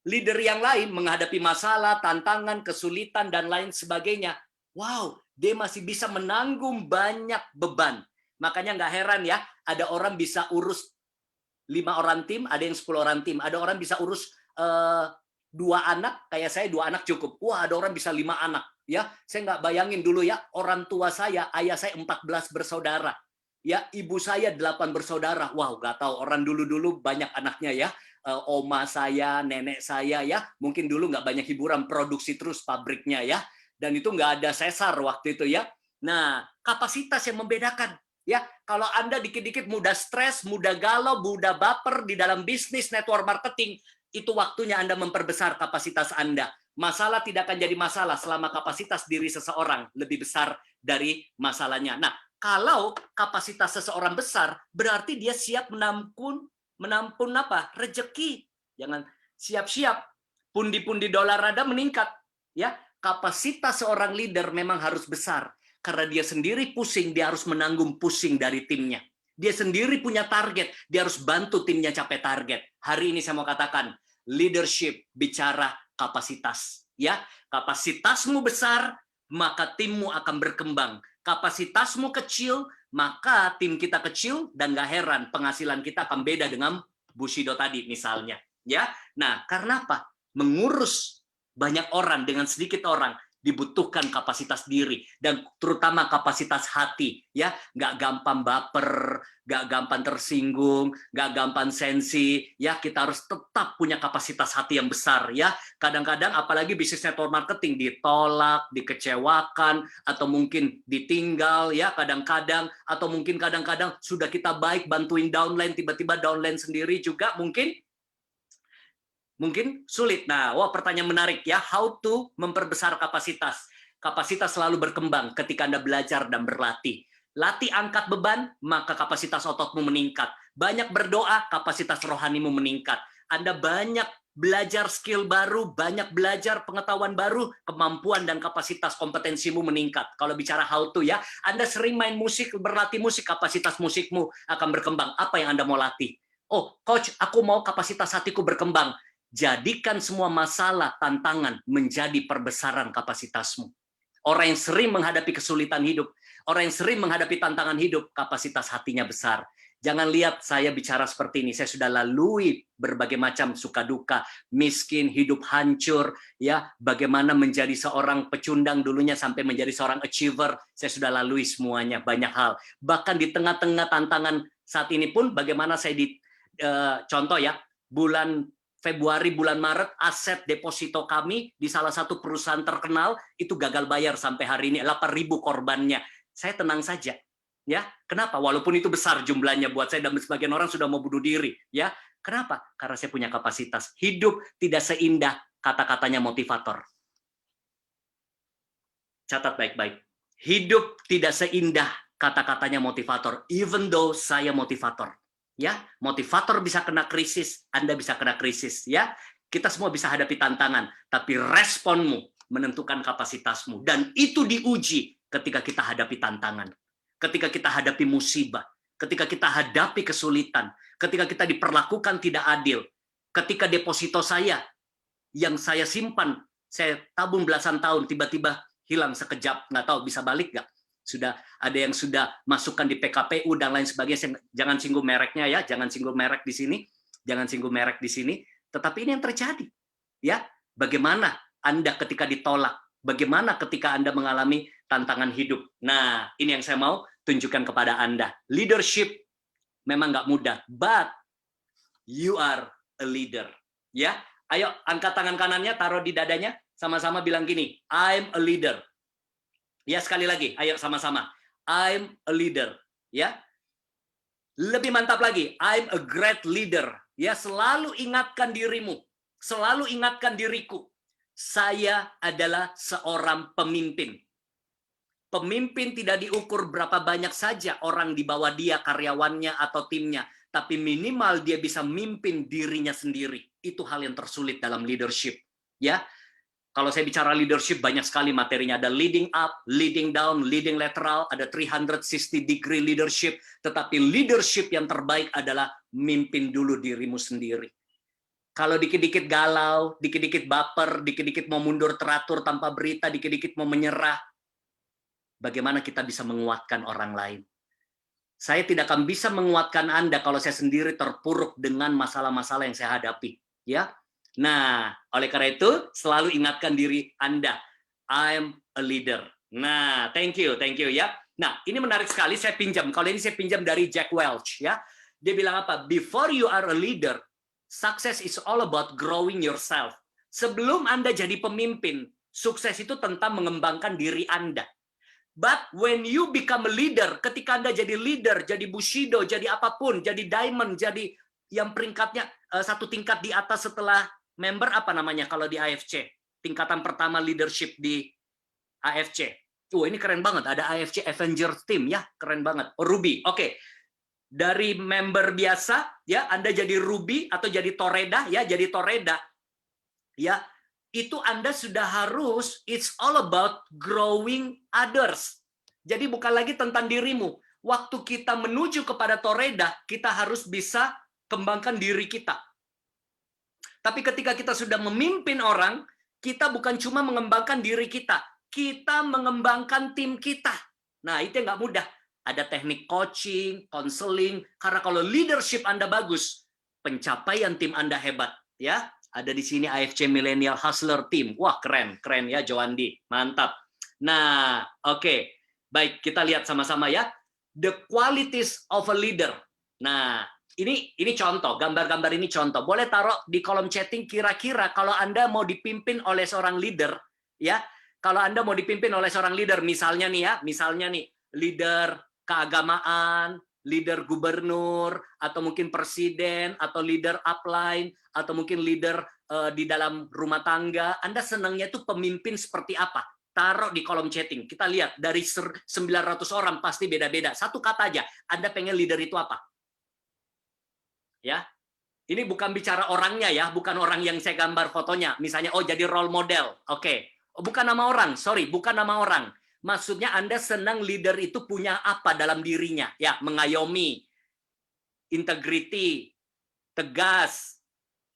leader yang lain menghadapi masalah, tantangan, kesulitan, dan lain sebagainya. Wow, dia masih bisa menanggung banyak beban. Makanya nggak heran ya, ada orang bisa urus 5 orang tim, ada yang 10 orang tim. Ada orang bisa urus 2 anak, kayak saya 2 anak cukup. Wah, ada orang bisa 5 anak. Ya, saya nggak bayangin dulu ya, orang tua saya, ayah saya 14 bersaudara. Ya, ibu saya 8 bersaudara. Wow, nggak tahu orang dulu-dulu banyak anaknya ya. Oma saya, nenek saya ya, mungkin dulu nggak banyak hiburan, produksi terus pabriknya ya, dan itu nggak ada sesar waktu itu ya. Nah, kapasitas yang membedakan ya. Kalau Anda dikit-dikit mudah stres, mudah galau, mudah baper di dalam bisnis network marketing, itu waktunya Anda memperbesar kapasitas Anda. Masalah tidak akan jadi masalah selama kapasitas diri seseorang lebih besar dari masalahnya. Nah, kalau kapasitas seseorang besar, berarti dia siap menampung apa? Rezeki. Jangan siap-siap. Pundi-pundi dolar Anda meningkat. Ya, kapasitas seorang leader memang harus besar. Karena dia sendiri pusing, dia harus menanggung pusing dari timnya. Dia sendiri punya target, dia harus bantu timnya capai target. Hari ini saya mau katakan, leadership bicara kapasitas. Ya, kapasitasmu besar, maka timmu akan berkembang. Kapasitasmu kecil, maka tim kita kecil, dan gak heran penghasilan kita akan beda dengan Bushido tadi misalnya. Ya, nah karena apa? Mengurus banyak orang dengan sedikit orang dibutuhkan kapasitas diri dan terutama kapasitas hati. Ya, nggak gampang baper, nggak gampang tersinggung, nggak gampang sensi. Ya, kita harus tetap punya kapasitas hati yang besar. Ya, kadang-kadang apalagi bisnis network marketing ditolak, dikecewakan, atau mungkin ditinggal. Ya, kadang-kadang atau mungkin kadang-kadang sudah kita baik bantuin downline, tiba-tiba downline sendiri juga mungkin sulit. Nah, wah pertanyaan menarik ya. How to memperbesar kapasitas. Kapasitas selalu berkembang ketika Anda belajar dan berlatih. Latih angkat beban, maka kapasitas ototmu meningkat. Banyak berdoa, kapasitas rohanimu meningkat. Anda banyak belajar skill baru, banyak belajar pengetahuan baru, kemampuan dan kapasitas kompetensimu meningkat. Kalau bicara how to ya, Anda sering main musik, berlatih musik, kapasitas musikmu akan berkembang. Apa yang Anda mau latih? Oh, coach, aku mau kapasitas hatiku berkembang. Jadikan semua masalah, tantangan menjadi perbesaran kapasitasmu. Orang yang sering menghadapi kesulitan hidup, orang yang sering menghadapi tantangan hidup, kapasitas hatinya besar. Jangan lihat saya bicara seperti ini, saya sudah lalui berbagai macam suka duka, miskin, hidup hancur, ya, bagaimana menjadi seorang pecundang dulunya sampai menjadi seorang achiever, saya sudah lalui semuanya, banyak hal. Bahkan di tengah-tengah tantangan saat ini pun, bagaimana saya contoh ya, bulan Februari, bulan Maret, aset deposito kami di salah satu perusahaan terkenal itu gagal bayar sampai hari ini, 8.000 korbannya. Saya tenang saja. Ya, kenapa? Walaupun itu besar jumlahnya buat saya dan sebagian orang sudah mau bunuh diri, ya. Kenapa? Karena saya punya kapasitas. Hidup tidak seindah kata-katanya motivator. Catat baik-baik. Hidup tidak seindah kata-katanya motivator, even though saya motivator. Ya, motivator bisa kena krisis, Anda bisa kena krisis, ya. Kita semua bisa hadapi tantangan, tapi responmu menentukan kapasitasmu dan itu diuji ketika kita hadapi tantangan. Ketika kita hadapi musibah, ketika kita hadapi kesulitan, ketika kita diperlakukan tidak adil, ketika deposito saya yang saya simpan, saya tabung belasan tahun, tiba-tiba hilang sekejap, nggak tahu bisa balik nggak? Sudah ada yang sudah masukkan di PKPU dan lain sebagainya. Jangan singgung mereknya ya, jangan singgung merek di sini, jangan singgung merek di sini. Tetapi ini yang terjadi, ya. Bagaimana Anda ketika ditolak? Bagaimana ketika Anda mengalami tantangan hidup? Nah, ini yang saya mau tunjukkan kepada Anda. Leadership memang nggak mudah, but you are a leader. Ya, ayo angkat tangan kanannya, taruh di dadanya, sama-sama bilang gini, I'm a leader. Ya, sekali lagi, ayo sama-sama. I'm a leader. Ya, lebih mantap lagi, I'm a great leader. Ya, selalu ingatkan dirimu, selalu ingatkan diriku, saya adalah seorang pemimpin. Pemimpin tidak diukur berapa banyak saja orang di bawah dia, karyawannya atau timnya, tapi minimal dia bisa mimpin dirinya sendiri. Itu hal yang tersulit dalam leadership. Ya, kalau saya bicara leadership banyak sekali materinya. Ada leading up, leading down, leading lateral, ada 360 degree leadership. Tetapi leadership yang terbaik adalah mimpin dulu dirimu sendiri. Kalau dikit-dikit galau, dikit-dikit baper, dikit-dikit mau mundur teratur tanpa berita, dikit-dikit mau menyerah, bagaimana kita bisa menguatkan orang lain? Saya tidak akan bisa menguatkan Anda kalau saya sendiri terpuruk dengan masalah-masalah yang saya hadapi. Ya, nah, oleh karena itu selalu ingatkan diri Anda, I'm a leader. Nah, thank you ya. Nah, ini menarik sekali. Saya pinjam. Kalau ini saya pinjam dari Jack Welch. Ya, dia bilang apa? Before you are a leader, success is all about growing yourself. Sebelum Anda jadi pemimpin, sukses itu tentang mengembangkan diri Anda. But when you become a leader, ketika Anda jadi leader, jadi Bushido, jadi apapun, jadi diamond, jadi yang peringkatnya satu tingkat di atas setelah member, apa namanya kalau di AFC? Tingkatan pertama leadership di AFC. Ini keren banget, ada AFC Avengers Team, ya keren banget. Oh, Ruby, oke. Dari member biasa, ya Anda jadi Ruby atau jadi Toreda, ya jadi Toreda, ya itu Anda sudah harus, it's all about growing others. Jadi bukan lagi tentang dirimu. Waktu kita menuju kepada Toreda, kita harus bisa kembangkan diri kita. Tapi ketika kita sudah memimpin orang, kita bukan cuma mengembangkan diri kita, kita mengembangkan tim kita. Nah, itu yang nggak mudah. Ada teknik coaching, counseling, karena kalau leadership Anda bagus, pencapaian tim Anda hebat. Ya, ada di sini AFC Millennial Hustler Team. Wah, keren ya Joandi, mantap. Nah, oke. Baik, kita lihat sama-sama ya. The qualities of a leader. Nah, ini contoh, gambar-gambar ini contoh. Boleh taruh di kolom chatting kira-kira kalau Anda mau dipimpin oleh seorang leader, ya. Kalau Anda mau dipimpin oleh seorang leader, misalnya nih, leader keagamaan, leader gubernur, atau mungkin presiden, atau leader upline, atau mungkin leader di dalam rumah tangga. Anda senangnya itu pemimpin seperti apa? Taruh di kolom chatting. Kita lihat dari 900 orang pasti beda-beda. Satu kata aja, Anda pengen leader itu apa? Ya, ini bukan bicara orangnya ya, bukan orang yang saya gambar fotonya. Misalnya, oh jadi role model. Oke. Bukan nama orang, bukan nama orang. Maksudnya Anda senang leader itu punya apa dalam dirinya? Ya, mengayomi, integrity, tegas,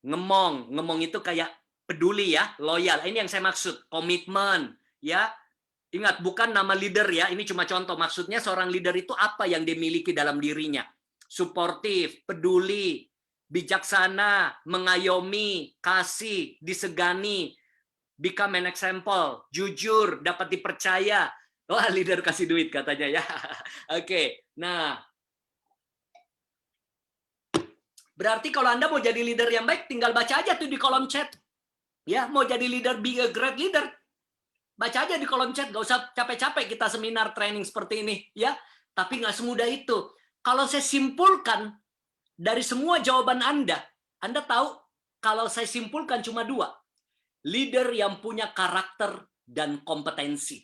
ngemong itu kayak peduli ya, loyal. Ini yang saya maksud, komitmen, ya. Ingat, bukan nama leader ya, ini cuma contoh. Maksudnya seorang leader itu apa yang dimiliki dalam dirinya? Suportif, peduli, bijaksana, mengayomi, kasih, disegani, become an example, jujur, dapat dipercaya. Wah, leader kasih duit katanya ya. Oke, nah. Berarti kalau Anda mau jadi leader yang baik, tinggal baca aja tuh di kolom chat. Ya, mau jadi leader, be a great leader. Baca aja di kolom chat, nggak usah capek-capek kita seminar training seperti ini. Ya, tapi nggak semudah itu. Kalau saya simpulkan dari semua jawaban Anda tahu kalau saya simpulkan cuma 2. Leader yang punya karakter dan kompetensi.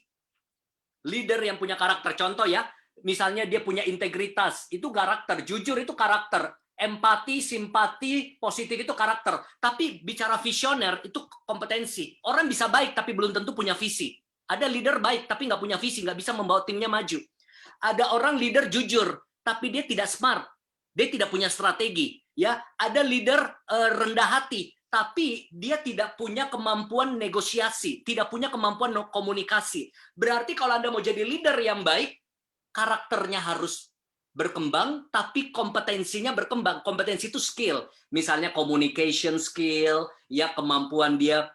Leader yang punya karakter, contoh ya, misalnya dia punya integritas, itu karakter, jujur itu karakter, empati, simpati, positif itu karakter. Tapi bicara visioner itu kompetensi. Orang bisa baik tapi belum tentu punya visi. Ada leader baik tapi nggak punya visi, nggak bisa membawa timnya maju. Ada orang leader jujur tapi dia tidak smart. dia tidak punya strategi. Ya, ada leader rendah hati, tapi dia tidak punya kemampuan negosiasi, tidak punya kemampuan komunikasi. Berarti kalau Anda mau jadi leader yang baik, karakternya harus berkembang, tapi kompetensinya berkembang. Kompetensi itu skill. Misalnya communication skill, ya kemampuan dia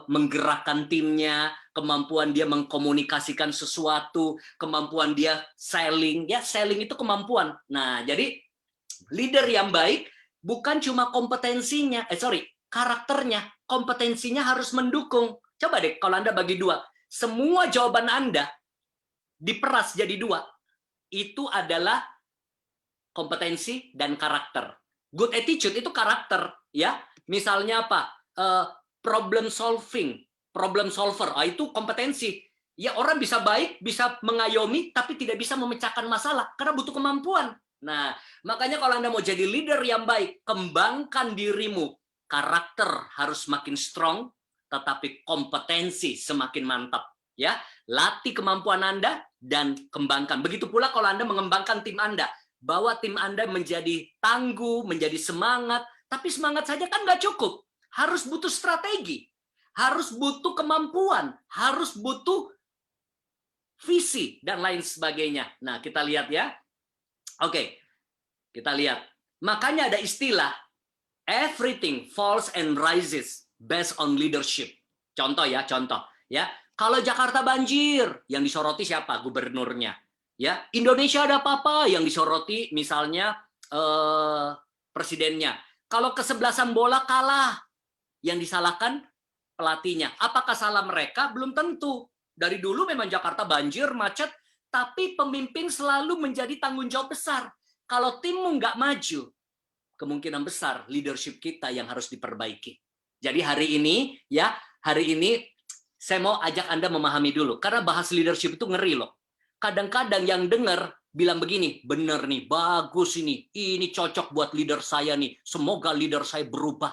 menggerakkan timnya, kemampuan dia mengkomunikasikan sesuatu, kemampuan dia selling. Ya, selling itu kemampuan. Nah, jadi leader yang baik bukan cuma kompetensinya, karakternya, kompetensinya harus mendukung. Coba deh kalau Anda bagi dua, semua jawaban Anda diperas jadi dua. Itu adalah kompetensi dan karakter. Good attitude itu karakter, ya. Misalnya apa? Problem solving, problem solver. Itu kompetensi. Ya, orang bisa baik, bisa mengayomi, tapi tidak bisa memecahkan masalah karena butuh kemampuan. Nah, makanya kalau Anda mau jadi leader yang baik, kembangkan dirimu. Karakter harus makin strong, tetapi kompetensi semakin mantap. Ya, latih kemampuan Anda dan kembangkan. Begitu pula kalau Anda mengembangkan tim Anda. Bawa tim Anda menjadi tangguh, menjadi semangat. Tapi semangat saja kan nggak cukup. Harus butuh strategi. Harus butuh kemampuan. Harus butuh visi, dan lain sebagainya. Nah, kita lihat ya. Oke, kita lihat. Makanya ada istilah, everything falls and rises based on leadership. Contoh ya, contoh. Ya, kalau Jakarta banjir, yang disoroti siapa? Gubernurnya. Ya, Indonesia ada apa-apa, yang disoroti misalnya presidennya. Kalau kesebelasan bola kalah, yang disalahkan pelatihnya. Apakah salah mereka? Belum tentu. Dari dulu memang Jakarta banjir, macet, tapi pemimpin selalu menjadi tanggung jawab besar. Kalau timmu nggak maju, kemungkinan besar leadership kita yang harus diperbaiki. Jadi hari ini, ya, hari ini saya mau ajak Anda memahami dulu, karena bahas leadership itu ngeri loh. Kadang-kadang yang dengar bilang begini, bener nih, bagus ini cocok buat leader saya nih, semoga leader saya berubah.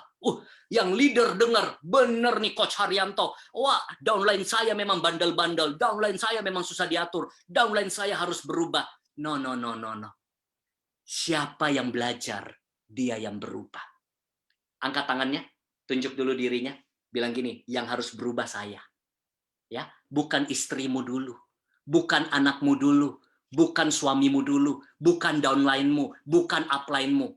Yang leader dengar, bener nih Coach Haryanto, wah downline saya memang bandel-bandel, downline saya memang susah diatur, downline saya harus berubah. No. Siapa yang belajar, dia yang berubah. Angkat tangannya, tunjuk dulu dirinya, bilang gini, yang harus berubah saya. Ya, bukan istrimu dulu, bukan anakmu dulu, bukan suamimu dulu, bukan downline-mu, bukan upline-mu.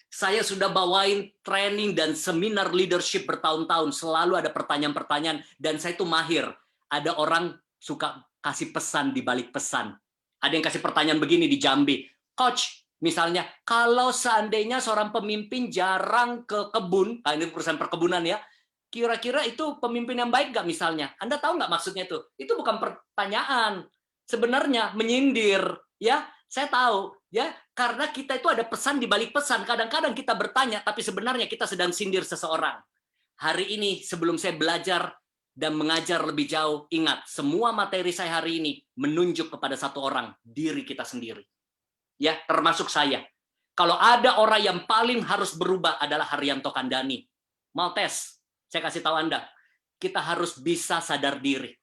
Saya sudah bawain training dan seminar leadership bertahun-tahun, selalu ada pertanyaan-pertanyaan, dan saya itu mahir. Ada orang suka kasih pesan di balik pesan. Ada yang kasih pertanyaan begini di Jambi, Coach, misalnya, kalau seandainya seorang pemimpin jarang ke kebun, ini perusahaan perkebunan ya, kira-kira itu pemimpin yang baik nggak misalnya? Anda tahu nggak maksudnya itu? Itu bukan pertanyaan. Sebenarnya menyindir, ya. Saya tahu, ya, karena kita itu ada pesan di balik pesan. Kadang-kadang kita bertanya, tapi sebenarnya kita sedang sindir seseorang. Hari ini, sebelum saya belajar dan mengajar lebih jauh, ingat, semua materi saya hari ini menunjuk kepada satu orang, diri kita sendiri. Ya, termasuk saya. Kalau ada orang yang paling harus berubah adalah Haryanto Kandani. Mau tes? Saya kasih tahu Anda, kita harus bisa sadar diri.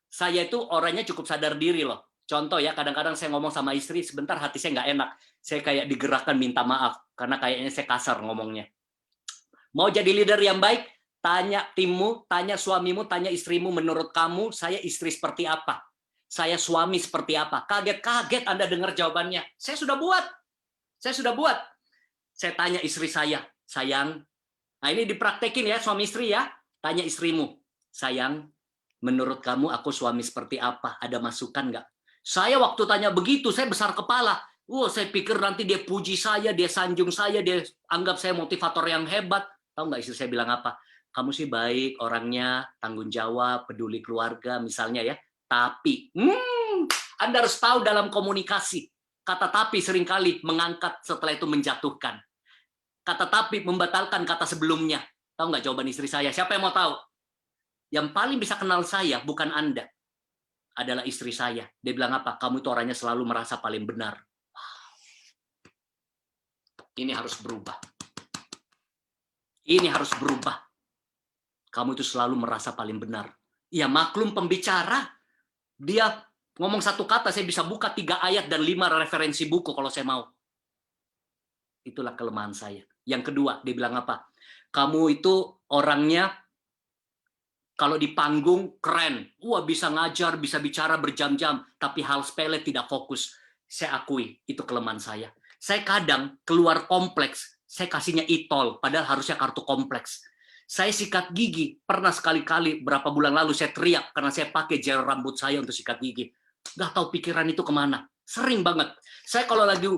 Saya itu orangnya cukup sadar diri loh. Contoh ya, kadang-kadang saya ngomong sama istri, sebentar hati saya nggak enak. Saya kayak digerakkan minta maaf, karena kayaknya saya kasar ngomongnya. Mau jadi leader yang baik, tanya timmu, tanya suamimu, tanya istrimu, menurut kamu, saya istri seperti apa? Saya suami seperti apa? Kaget-kaget Anda dengar jawabannya. Saya sudah buat. Saya tanya istri saya, sayang, nah ini dipraktekin ya, suami istri ya. Tanya istrimu, sayang, menurut kamu aku suami seperti apa? Ada masukan nggak? Saya waktu tanya begitu, saya besar kepala. Saya pikir nanti dia puji saya, dia sanjung saya, dia anggap saya motivator yang hebat. Tahu nggak istri saya bilang apa? Kamu sih baik orangnya, tanggung jawab, peduli keluarga misalnya ya. Tapi, Anda harus tahu dalam komunikasi, kata tapi seringkali mengangkat setelah itu menjatuhkan. Kata tapi membatalkan kata sebelumnya. Tahu nggak jawaban istri saya? Siapa yang mau tahu? Yang paling bisa kenal saya bukan Anda, adalah istri saya. Dia bilang apa? Kamu itu orangnya selalu merasa paling benar. Ini harus berubah. Ini harus berubah. Kamu itu selalu merasa paling benar. Ya maklum pembicara. Dia ngomong satu kata, saya bisa buka 3 ayat dan 5 referensi buku kalau saya mau. Itulah kelemahan saya. Yang kedua, dia bilang apa? Kamu itu orangnya kalau di panggung keren, wah bisa ngajar, bisa bicara berjam-jam, tapi hal sepele tidak fokus. Saya akui, itu kelemahan saya. Saya kadang keluar kompleks, saya kasihnya e-tol, padahal harusnya kartu kompleks. Saya sikat gigi, pernah sekali-kali berapa bulan lalu saya teriak karena saya pakai gel rambut saya untuk sikat gigi. Nggak tahu pikiran itu kemana. Sering banget. Saya kalau lagi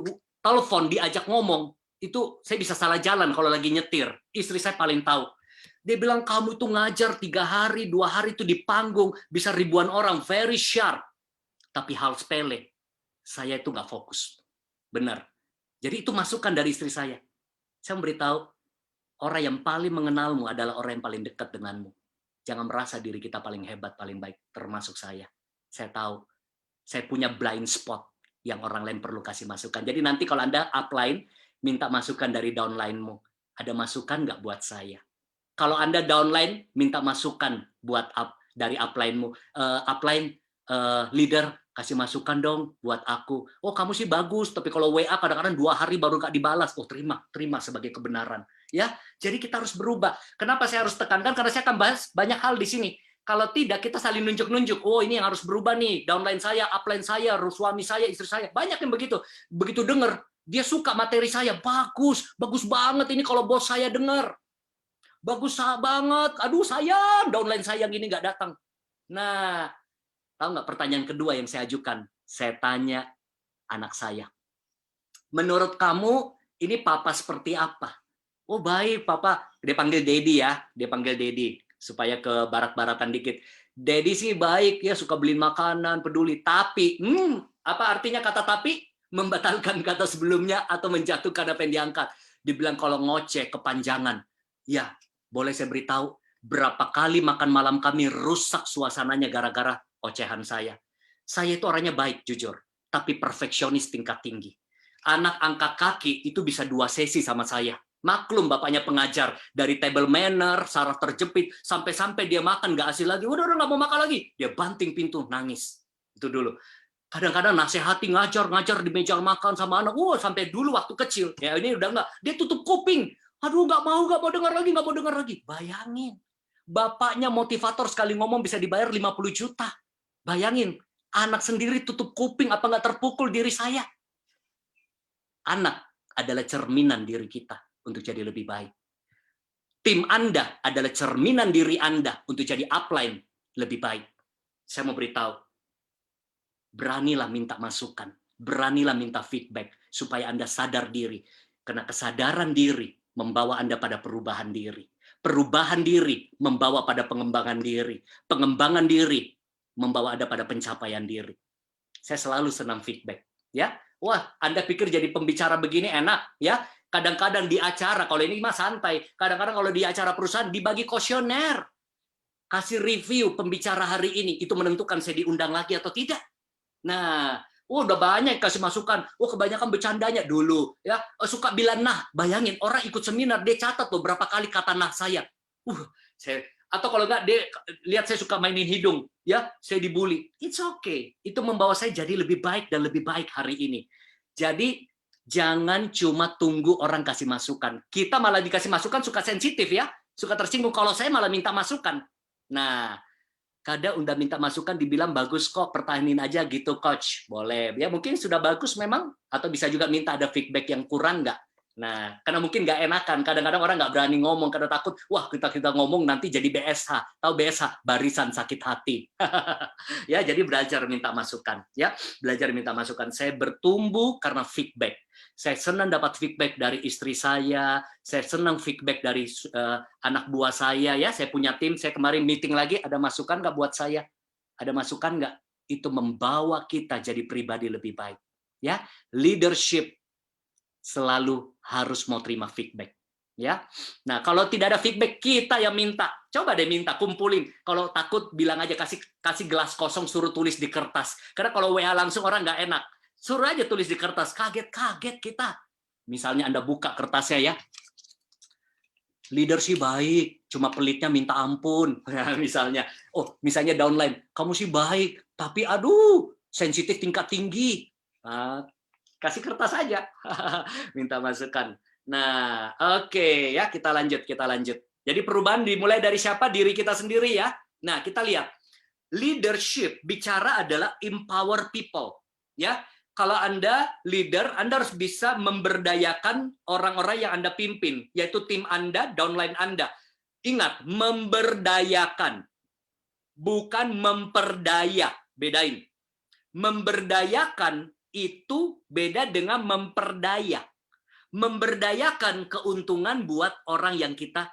telepon, diajak ngomong, itu saya bisa salah jalan kalau lagi nyetir. Istri saya paling tahu. Dia bilang, kamu itu ngajar 3 hari, 2 hari itu di panggung, bisa ribuan orang, very sharp. Tapi hal sepele, saya itu nggak fokus. Benar. Jadi itu masukan dari istri saya. Saya memberitahu, orang yang paling mengenalmu adalah orang yang paling dekat denganmu. Jangan merasa diri kita paling hebat, paling baik, termasuk saya. Saya tahu, saya punya blind spot yang orang lain perlu kasih masukan. Jadi nanti kalau Anda upline, minta masukan dari downline-mu. Ada masukan nggak buat saya? Kalau Anda downline, minta masukan buat dari upline-mu. Upline, leader, kasih masukan dong buat aku. Oh, kamu sih bagus, tapi kalau WA kadang-kadang 2 hari baru nggak dibalas. Oh, terima sebagai kebenaran. Ya, jadi kita harus berubah. Kenapa saya harus tekankan? Karena saya akan bahas banyak hal di sini. Kalau tidak, kita saling nunjuk-nunjuk. Oh, ini yang harus berubah nih. Downline saya, upline saya, suami saya, istri saya. Banyak yang begitu. Begitu dengar, dia suka materi saya. Bagus banget ini kalau bos saya dengar. Bagus banget. Aduh, sayang. Downline saya yang ini nggak datang. Nah, tahu nggak pertanyaan kedua yang saya ajukan? Saya tanya anak saya. Menurut kamu, ini papa seperti apa? Oh, baik, papa. Dia panggil Daddy ya. Dia panggil Daddy. Supaya ke barat-baratan dikit. Daddy sih baik, ya suka beliin makanan, peduli. Tapi, apa artinya kata tapi? Membatalkan kata sebelumnya atau menjatuhkan apa yang diangkat. Dibilang kalau ngoceh, kepanjangan. Ya, boleh saya beritahu, berapa kali makan malam kami rusak suasananya gara-gara ocehan saya. Saya itu orangnya baik, jujur. Tapi perfeksionis tingkat tinggi. Anak angkat kaki itu bisa 2 sesi sama saya. Maklum bapaknya pengajar. Dari table manner, saraf terjepit, sampai-sampai dia makan nggak hasil lagi. Udah nggak mau makan lagi. Dia banting pintu, nangis. Itu dulu. Kadang-kadang nasihati ngajar di meja makan sama anak. Sampai dulu waktu kecil. Ya ini udah nggak. Dia tutup kuping. Aduh, nggak mau dengar lagi. Bayangin. Bapaknya motivator sekali ngomong bisa dibayar 50 juta. Bayangin. Anak sendiri tutup kuping, apa nggak terpukul diri saya? Anak adalah cerminan diri kita untuk jadi lebih baik. Tim Anda adalah cerminan diri Anda untuk jadi upline lebih baik. Saya mau beritahu, beranilah minta masukan, beranilah minta feedback, supaya Anda sadar diri. Karena kesadaran diri membawa Anda pada perubahan diri. Perubahan diri membawa pada pengembangan diri. Pengembangan diri membawa Anda pada pencapaian diri. Saya selalu senang feedback. Ya, wah, Anda pikir jadi pembicara begini enak, ya? Kadang-kadang di acara, kalau ini mah santai. Kadang-kadang kalau di acara perusahaan dibagi kuesioner. Kasih review pembicara hari ini, itu menentukan saya diundang lagi atau tidak. Nah, udah banyak kasih masukan. Kebanyakan bercandanya dulu, ya. Suka bilang nah, bayangin orang ikut seminar dia catat loh berapa kali kata nah saya. Atau kalau enggak dia lihat saya suka mainin hidung, ya, saya dibully. It's okay. Itu membawa saya jadi lebih baik dan lebih baik hari ini. Jadi jangan cuma tunggu orang kasih masukan. Kita malah dikasih masukan suka sensitif ya, suka tersinggung. Kalau saya malah minta masukan. Nah, kadang udah minta masukan dibilang bagus kok, pertahanin aja gitu coach. Boleh. Ya mungkin sudah bagus memang, atau bisa juga minta ada feedback yang kurang nggak. Nah, karena mungkin nggak enakan. Kadang-kadang orang nggak berani ngomong karena takut, wah kita ngomong nanti jadi BSH. Tahu BSH? Barisan sakit hati. Ya, jadi belajar minta masukan. Ya, belajar minta masukan. Saya bertumbuh karena feedback. Saya senang dapat feedback dari istri saya senang feedback dari anak buah saya. Ya, saya punya tim. Saya kemarin meeting lagi. Ada masukan nggak buat saya? Ada masukan nggak? Itu membawa kita jadi pribadi lebih baik. Ya, leadership selalu harus mau terima feedback, ya. Nah, kalau tidak ada feedback, kita yang minta. Coba deh minta, kumpulin. Kalau takut bilang aja, kasih gelas kosong, suruh tulis di kertas. Karena kalau WA langsung orang nggak enak. Suruh aja tulis di kertas, kaget kita. Misalnya Anda buka kertasnya ya. Leader sih baik, cuma pelitnya minta ampun. Misalnya, misalnya downline, kamu sih baik, tapi aduh, sensitif tingkat tinggi. Kasih kertas aja. Minta masukan. Nah, oke ya, kita lanjut. Jadi perubahan dimulai dari siapa? Diri kita sendiri ya. Nah, kita lihat. Leadership bicara adalah empower people. Ya, kalau Anda leader, Anda harus bisa memberdayakan orang-orang yang Anda pimpin, yaitu tim Anda, downline Anda. Ingat, memberdayakan, bukan memperdaya. Bedain. Memberdayakan itu beda dengan memperdaya. Memberdayakan keuntungan buat orang yang kita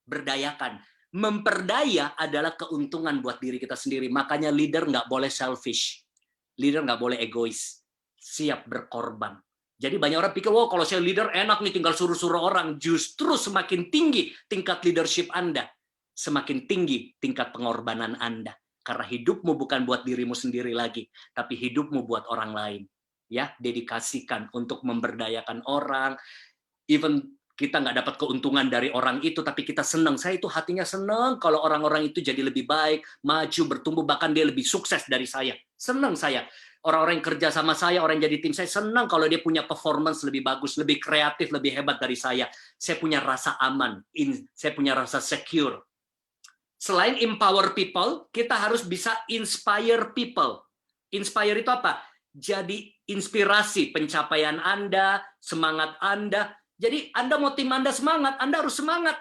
berdayakan. Memperdaya adalah keuntungan buat diri kita sendiri. Makanya leader nggak boleh selfish. Leader nggak boleh egois. Siap berkorban. Jadi banyak orang pikir, wah kalau saya leader enak nih tinggal suruh-suruh orang. Justru semakin tinggi tingkat leadership Anda, semakin tinggi tingkat pengorbanan Anda. Karena hidupmu bukan buat dirimu sendiri lagi, tapi hidupmu buat orang lain. Ya, dedikasikan untuk memberdayakan orang. Even kita nggak dapat keuntungan dari orang itu, tapi kita senang. Saya itu hatinya senang kalau orang-orang itu jadi lebih baik, maju, bertumbuh, bahkan dia lebih sukses dari saya. Senang saya. Orang-orang yang kerja sama saya, orang yang jadi tim saya, senang kalau dia punya performance lebih bagus, lebih kreatif, lebih hebat dari saya. Saya punya rasa aman, saya punya rasa secure. Selain empower people, kita harus bisa inspire people. Inspire itu apa? Jadi inspirasi pencapaian Anda, semangat Anda. Jadi Anda mau tim Anda semangat, Anda harus semangat.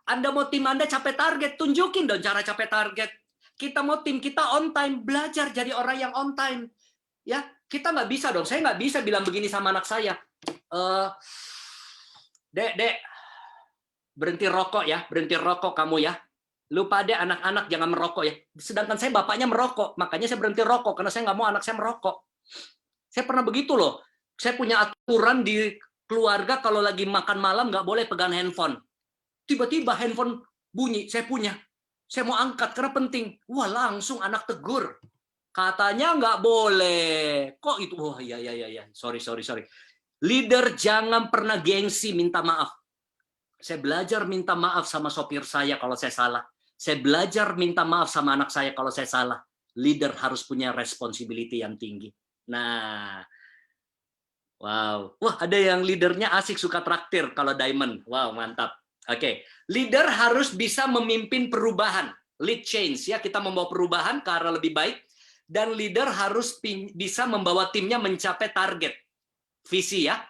Anda mau tim Anda capai target, tunjukin dong cara capai target. Kita mau tim kita on time, belajar jadi orang yang on time. Ya, kita nggak bisa dong. Saya nggak bisa bilang begini sama anak saya. Dek, berhenti rokok ya, berhenti rokok kamu ya. Lupa deh anak-anak jangan merokok ya. Sedangkan saya bapaknya merokok, makanya saya berhenti rokok karena saya nggak mau anak saya merokok. Saya pernah begitu loh. Saya punya aturan di keluarga kalau lagi makan malam nggak boleh pegang handphone. Tiba-tiba handphone bunyi, saya punya. Saya mau angkat karena penting. Wah, langsung anak tegur. Katanya nggak boleh. Kok itu? Wah, ya. Sorry. Leader jangan pernah gengsi minta maaf. Saya belajar minta maaf sama sopir saya kalau saya salah. Saya belajar minta maaf sama anak saya kalau saya salah. Leader harus punya responsibility yang tinggi. Nah, wow. Wah, ada yang leadernya asik suka traktir kalau Diamond. Wow, mantap. Oke. Leader harus bisa memimpin perubahan. Lead change ya, kita membawa perubahan ke arah lebih baik. Dan leader harus bisa membawa timnya mencapai target. Visi ya.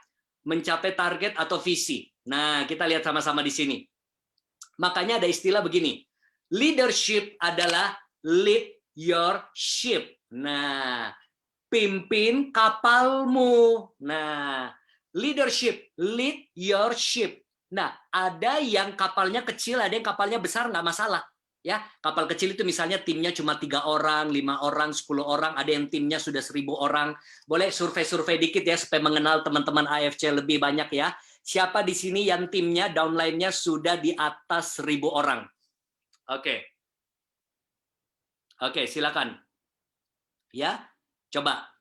Mencapai target atau visi. Nah, kita lihat sama-sama di sini. Makanya ada istilah begini. Leadership adalah lead your ship. Nah, pimpin kapalmu. Nah, leadership, lead your ship. Nah, ada yang kapalnya kecil, ada yang kapalnya besar, nggak masalah. Ya, kapal kecil itu misalnya timnya cuma 3 orang, 5 orang, 10 orang, ada yang timnya sudah 1000 orang. Boleh survei-survei dikit ya, supaya mengenal teman-teman AFC lebih banyak ya. Siapa di sini yang timnya, downline-nya sudah di atas 1000 orang? Oke, silakan. Ya, coba.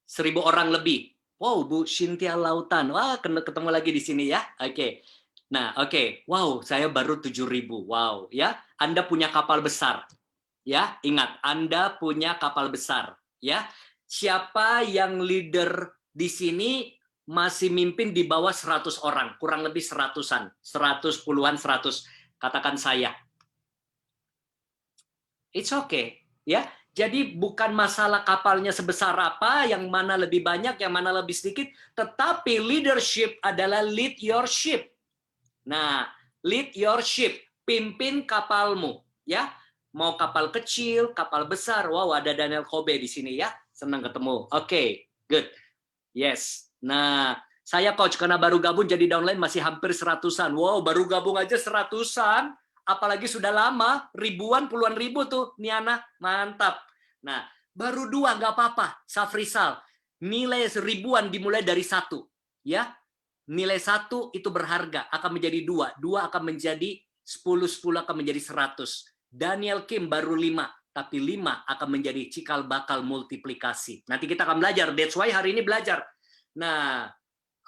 1000 orang lebih. Wow, Bu Cynthia Lautan. Wah, ketemu lagi di sini ya. Oke. Nah, oke. Wow, saya baru 7.000. Wow, ya. Anda punya kapal besar. Ya, ingat, Anda punya kapal besar, ya. Siapa yang leader di sini masih mimpin di bawah 100 orang, kurang lebih 100-an, 100 puluhan 100, katakan saya. It's okay, ya. Jadi bukan masalah kapalnya sebesar apa, yang mana lebih banyak, yang mana lebih sedikit, tetapi leadership adalah lead your ship. Nah, lead your ship, pimpin kapalmu, ya. Mau kapal kecil, kapal besar. Wow, ada Daniel Kobe di sini ya. Senang ketemu. Oke, good. Yes. Nah, saya coach karena baru gabung jadi downline masih hampir 100-an. Wow, baru gabung aja 100-an. Apalagi sudah lama, ribuan, puluhan ribu tuh, Niana. Mantap. Nah, baru 2 nggak apa-apa. Safrisal, nilai ribuan dimulai dari 1. Ya, nilai 1 itu berharga, akan menjadi 2. 2 akan menjadi 10, 10 akan menjadi 100. Daniel Kim baru 5, tapi 5 akan menjadi cikal bakal multiplikasi. Nanti kita akan belajar. That's why hari ini belajar. Nah,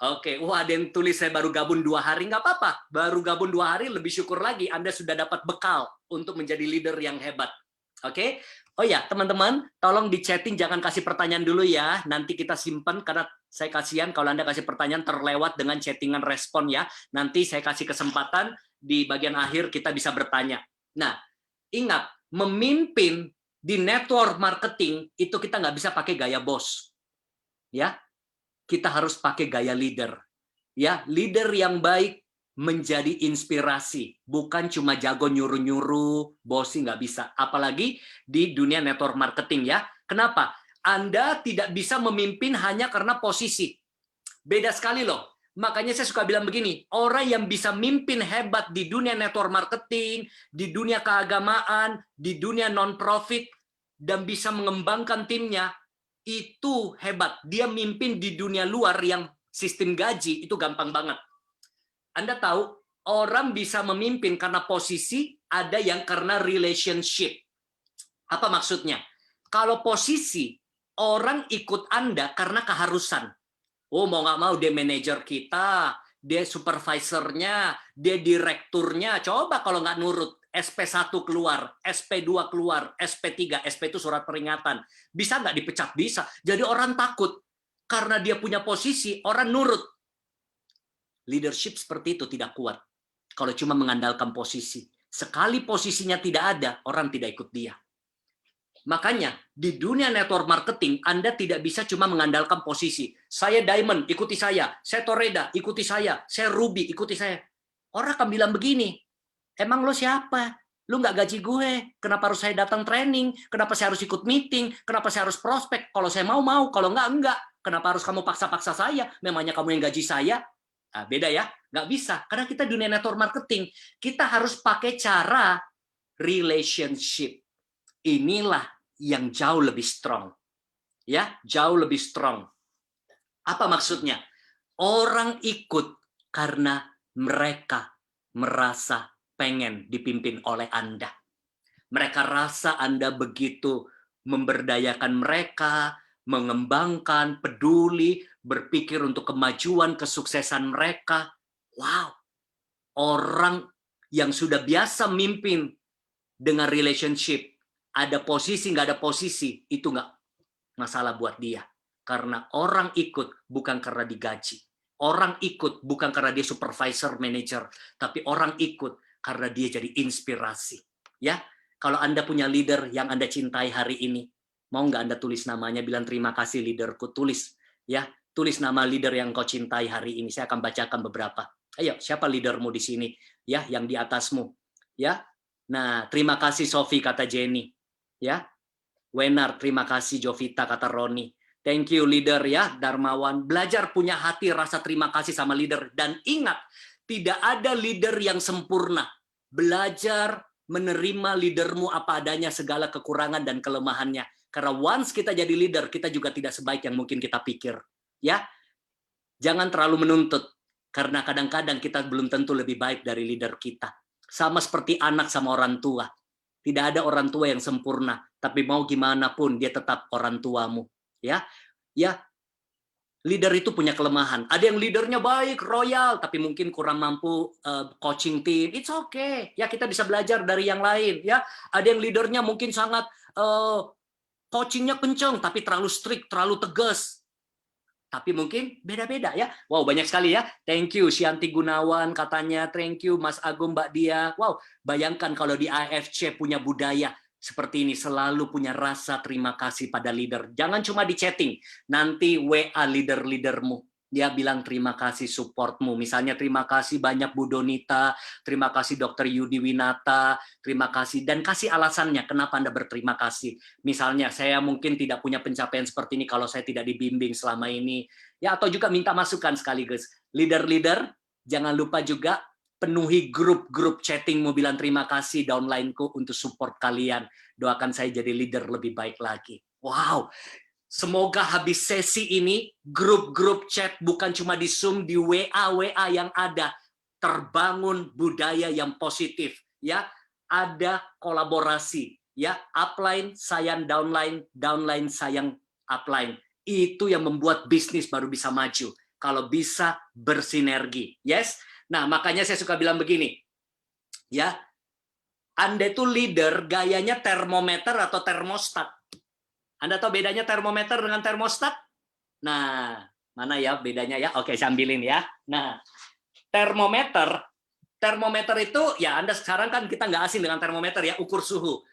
oke. Wah, ada yang tulis saya baru gabung 2 hari. Nggak apa-apa. Baru gabung 2 hari, lebih syukur lagi. Anda sudah dapat bekal untuk menjadi leader yang hebat. Oke. Oh ya, teman-teman, tolong di chatting, jangan kasih pertanyaan dulu ya. Nanti kita simpan karena saya kasihan kalau Anda kasih pertanyaan terlewat dengan chattingan respon ya. Nanti saya kasih kesempatan di bagian akhir kita bisa bertanya. Nah, ingat, memimpin di network marketing itu kita nggak bisa pakai gaya bos. Ya, kita harus pakai gaya leader. Ya, leader yang baik menjadi inspirasi, bukan cuma jago nyuruh-nyuruh, bosi nggak bisa. Apalagi di dunia network marketing ya. Kenapa? Anda tidak bisa memimpin hanya karena posisi. Beda sekali loh. Makanya saya suka bilang begini, orang yang bisa mimpin hebat di dunia network marketing, di dunia keagamaan, di dunia non-profit, dan bisa mengembangkan timnya, itu hebat. Dia mimpin di dunia luar yang sistem gaji, itu gampang banget. Anda tahu, orang bisa memimpin karena posisi, ada yang karena relationship. Apa maksudnya? Kalau posisi, orang ikut Anda karena keharusan. Oh, mau nggak mau dia manajer kita, dia supervisornya, dia direkturnya. Coba kalau nggak nurut, SP1 keluar, SP2 keluar, SP3, SP itu surat peringatan. Bisa nggak dipecat? Bisa. Jadi orang takut. Karena dia punya posisi, orang nurut. Leadership seperti itu tidak kuat. Kalau cuma mengandalkan posisi. Sekali posisinya tidak ada, orang tidak ikut dia. Makanya di dunia network marketing, Anda tidak bisa cuma mengandalkan posisi. Saya Diamond, ikuti saya. Saya Toreda, ikuti saya. Saya Ruby, ikuti saya. Orang akan bilang begini, emang lo siapa? Lo nggak gaji gue. Kenapa harus saya datang training? Kenapa saya harus ikut meeting? Kenapa saya harus prospek? Kalau saya mau, kalau enggak. Kenapa harus kamu paksa-paksa saya? Memangnya kamu yang gaji saya? Nah, beda ya, nggak bisa. Karena kita dunia network marketing, kita harus pakai cara relationship. Inilah yang jauh lebih strong. Ya, jauh lebih strong. Apa maksudnya? Orang ikut karena mereka merasa pengen dipimpin oleh Anda. Mereka rasa Anda begitu memberdayakan mereka, mengembangkan, peduli, berpikir untuk kemajuan, kesuksesan mereka. Wow, orang yang sudah biasa mimpin dengan relationship, ada posisi, nggak ada posisi, itu nggak masalah buat dia. Karena orang ikut bukan karena digaji. Orang ikut bukan karena dia supervisor, manager, tapi orang ikut karena dia jadi inspirasi. Ya, kalau Anda punya leader yang Anda cintai hari ini, mau nggak Anda tulis namanya, bilang terima kasih leaderku, tulis. Ya, tulis nama leader yang kau cintai hari ini. Saya akan bacakan beberapa. Ayo, siapa leadermu di sini? Ya, yang di atasmu. Ya, nah, terima kasih Sophie, kata Jenny. Ya, Wenar, terima kasih Jovita, kata Roni. Thank you leader ya, Darmawan. Belajar punya hati rasa terima kasih sama leader. Dan ingat, tidak ada leader yang sempurna. Belajar menerima leadermu apa adanya, segala kekurangan dan kelemahannya. Karena once kita jadi leader, kita juga tidak sebaik yang mungkin kita pikir. Ya, jangan terlalu menuntut. Karena kadang-kadang kita belum tentu lebih baik dari leader kita. Sama seperti anak sama orang tua. Tidak ada orang tua yang sempurna. Tapi mau gimana pun, dia tetap orang tuamu. Ya, leader itu punya kelemahan. Ada yang leadernya baik, royal, tapi mungkin kurang mampu coaching tim. It's okay. Ya, kita bisa belajar dari yang lain. Ya, ada yang leadernya mungkin sangat coachingnya kenceng, tapi terlalu strict, terlalu tegas. Tapi mungkin beda-beda ya. Wow, banyak sekali ya. Thank you Syanti Gunawan katanya. Thank you Mas Agung, Mbak Dia. Wow, bayangkan kalau di AFC punya budaya seperti ini, selalu punya rasa terima kasih pada leader. Jangan cuma di chatting, nanti WA leader-leadermu. Dia bilang terima kasih supportmu. Misalnya terima kasih banyak Bu Donita, terima kasih Dr. Yudi Winata, terima kasih. Dan kasih alasannya kenapa Anda berterima kasih. Misalnya saya mungkin tidak punya pencapaian seperti ini kalau saya tidak dibimbing selama ini. Ya, atau juga minta masukan sekaligus. Leader-leader, jangan lupa juga penuhi grup-grup chattingmu, bilang terima kasih downline-ku untuk support kalian. Doakan saya jadi leader lebih baik lagi. Wow, semoga habis sesi ini grup-grup chat bukan cuma di Zoom, di WA yang ada, terbangun budaya yang positif. Ya, ada kolaborasi. Ya, upline sayang downline, downline sayang upline. Itu yang membuat bisnis baru bisa maju. Kalau bisa bersinergi. Yes. Nah, makanya saya suka bilang begini, ya, Anda itu leader, gayanya termometer atau termostat. Anda tahu bedanya termometer dengan termostat? Nah, mana ya bedanya ya? Oke, saya ambilin ya. Nah, termometer itu, ya Anda sekarang kan kita nggak asing dengan termometer ya, ukur suhu.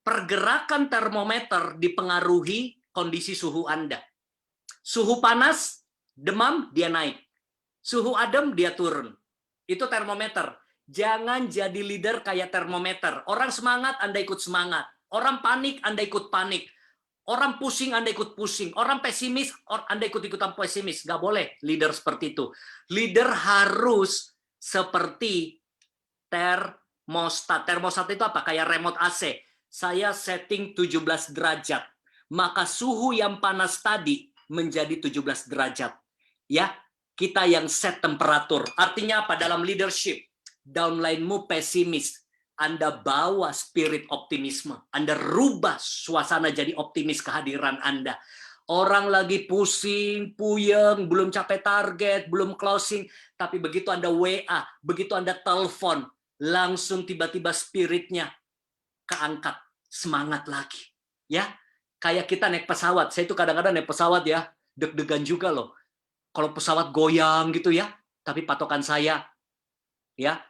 Pergerakan termometer dipengaruhi kondisi suhu Anda. Suhu panas, demam, dia naik. Suhu adem, dia turun. Itu termometer. Jangan jadi leader kayak termometer. Orang semangat, Anda ikut semangat. Orang panik, Anda ikut panik. Orang pusing, Anda ikut pusing. Orang pesimis, Anda ikut-ikutan pesimis. Nggak boleh leader seperti itu. Leader harus seperti termostat. Termostat itu apa? Kayak remote AC. Saya setting 17 derajat. Maka suhu yang panas tadi menjadi 17 derajat. Ya, kita yang set temperatur. Artinya apa? Dalam leadership, downline-mu pesimis. Anda bawa spirit optimisme. Anda rubah suasana jadi optimis kehadiran Anda. Orang lagi pusing, puyeng, belum capai target, belum closing. Tapi begitu Anda WA, begitu Anda telepon, langsung tiba-tiba spiritnya keangkat. Semangat lagi. Ya, kayak kita naik pesawat. Saya itu kadang-kadang naik pesawat ya, deg-degan juga loh. Kalau pesawat goyang gitu ya. Tapi patokan saya, ya,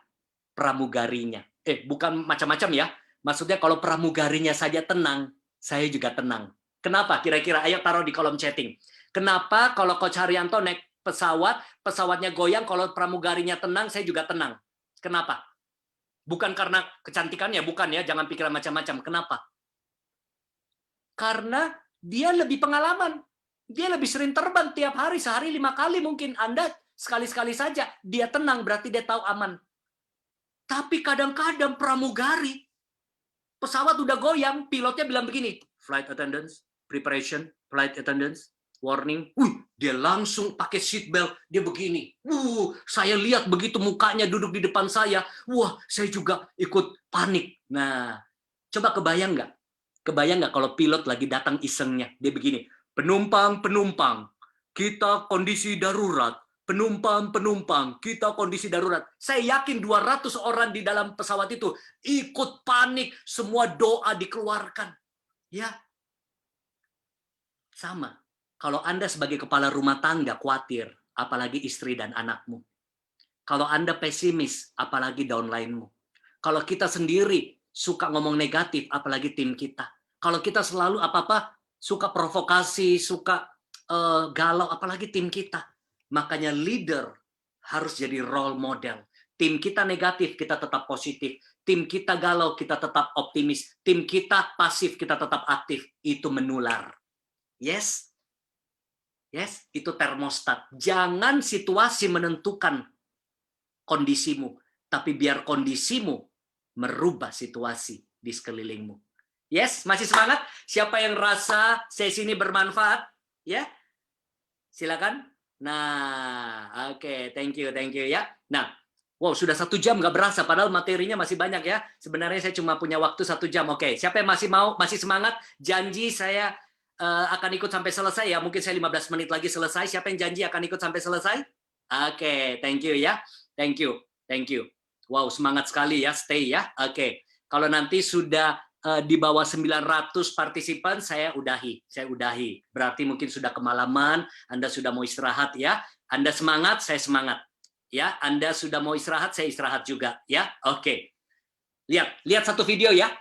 pramugarinya. Bukan macam-macam ya. Maksudnya kalau pramugarinya saja tenang, saya juga tenang. Kenapa? Kira-kira ayo taruh di kolom chatting. Kenapa kalau Coach Haryanto naik pesawat, pesawatnya goyang, kalau pramugarinya tenang, saya juga tenang. Kenapa? Bukan karena kecantikannya, bukan ya. Jangan pikiran macam-macam. Kenapa? Karena dia lebih pengalaman. Dia lebih sering terbang tiap hari, sehari 5 kali mungkin. Anda sekali-sekali saja. Dia tenang, berarti dia tahu aman. Tapi kadang-kadang pramugari, pesawat udah goyang, pilotnya bilang begini, flight attendants, preparation, flight attendants, warning. Dia langsung pakai seat belt, dia begini. Saya lihat begitu mukanya duduk di depan saya, saya juga ikut panik. Nah, coba kebayang nggak? Kebayang nggak kalau pilot lagi datang isengnya, dia begini, penumpang, kita kondisi darurat. Penumpang, kita kondisi darurat. Saya yakin 200 orang di dalam pesawat itu ikut panik, semua doa dikeluarkan. Ya. Sama. Kalau Anda sebagai kepala rumah tangga khawatir, apalagi istri dan anakmu. Kalau Anda pesimis, apalagi downline-mu. Kalau kita sendiri suka ngomong negatif, apalagi tim kita. Kalau kita selalu apa-apa suka provokasi, suka galau, apalagi tim kita. Makanya leader harus jadi role model. Tim kita negatif, kita tetap positif. Tim kita galau, kita tetap optimis. Tim kita pasif, kita tetap aktif. Itu menular. Yes? Yes, itu termostat. Jangan situasi menentukan kondisimu, tapi biar kondisimu merubah situasi di sekelilingmu. Yes, masih semangat? Siapa yang rasa sesi ini bermanfaat? Ya, silakan. Nah, oke, thank you ya. Nah, wow, sudah 1 jam nggak berasa, padahal materinya masih banyak ya. Sebenarnya saya cuma punya waktu 1 jam. Oke, siapa yang masih semangat? Janji saya akan ikut sampai selesai ya. Mungkin saya 15 menit lagi selesai. Siapa yang janji akan ikut sampai selesai? Oke, thank you ya. Thank you. Wow, semangat sekali ya, stay ya. Oke, kalau nanti sudah di bawah 900 partisipan, saya udahi. Berarti mungkin sudah kemalaman, Anda sudah mau istirahat ya. Anda semangat, saya semangat. Ya, Anda sudah mau istirahat, saya istirahat juga ya. Oke. Lihat satu video ya.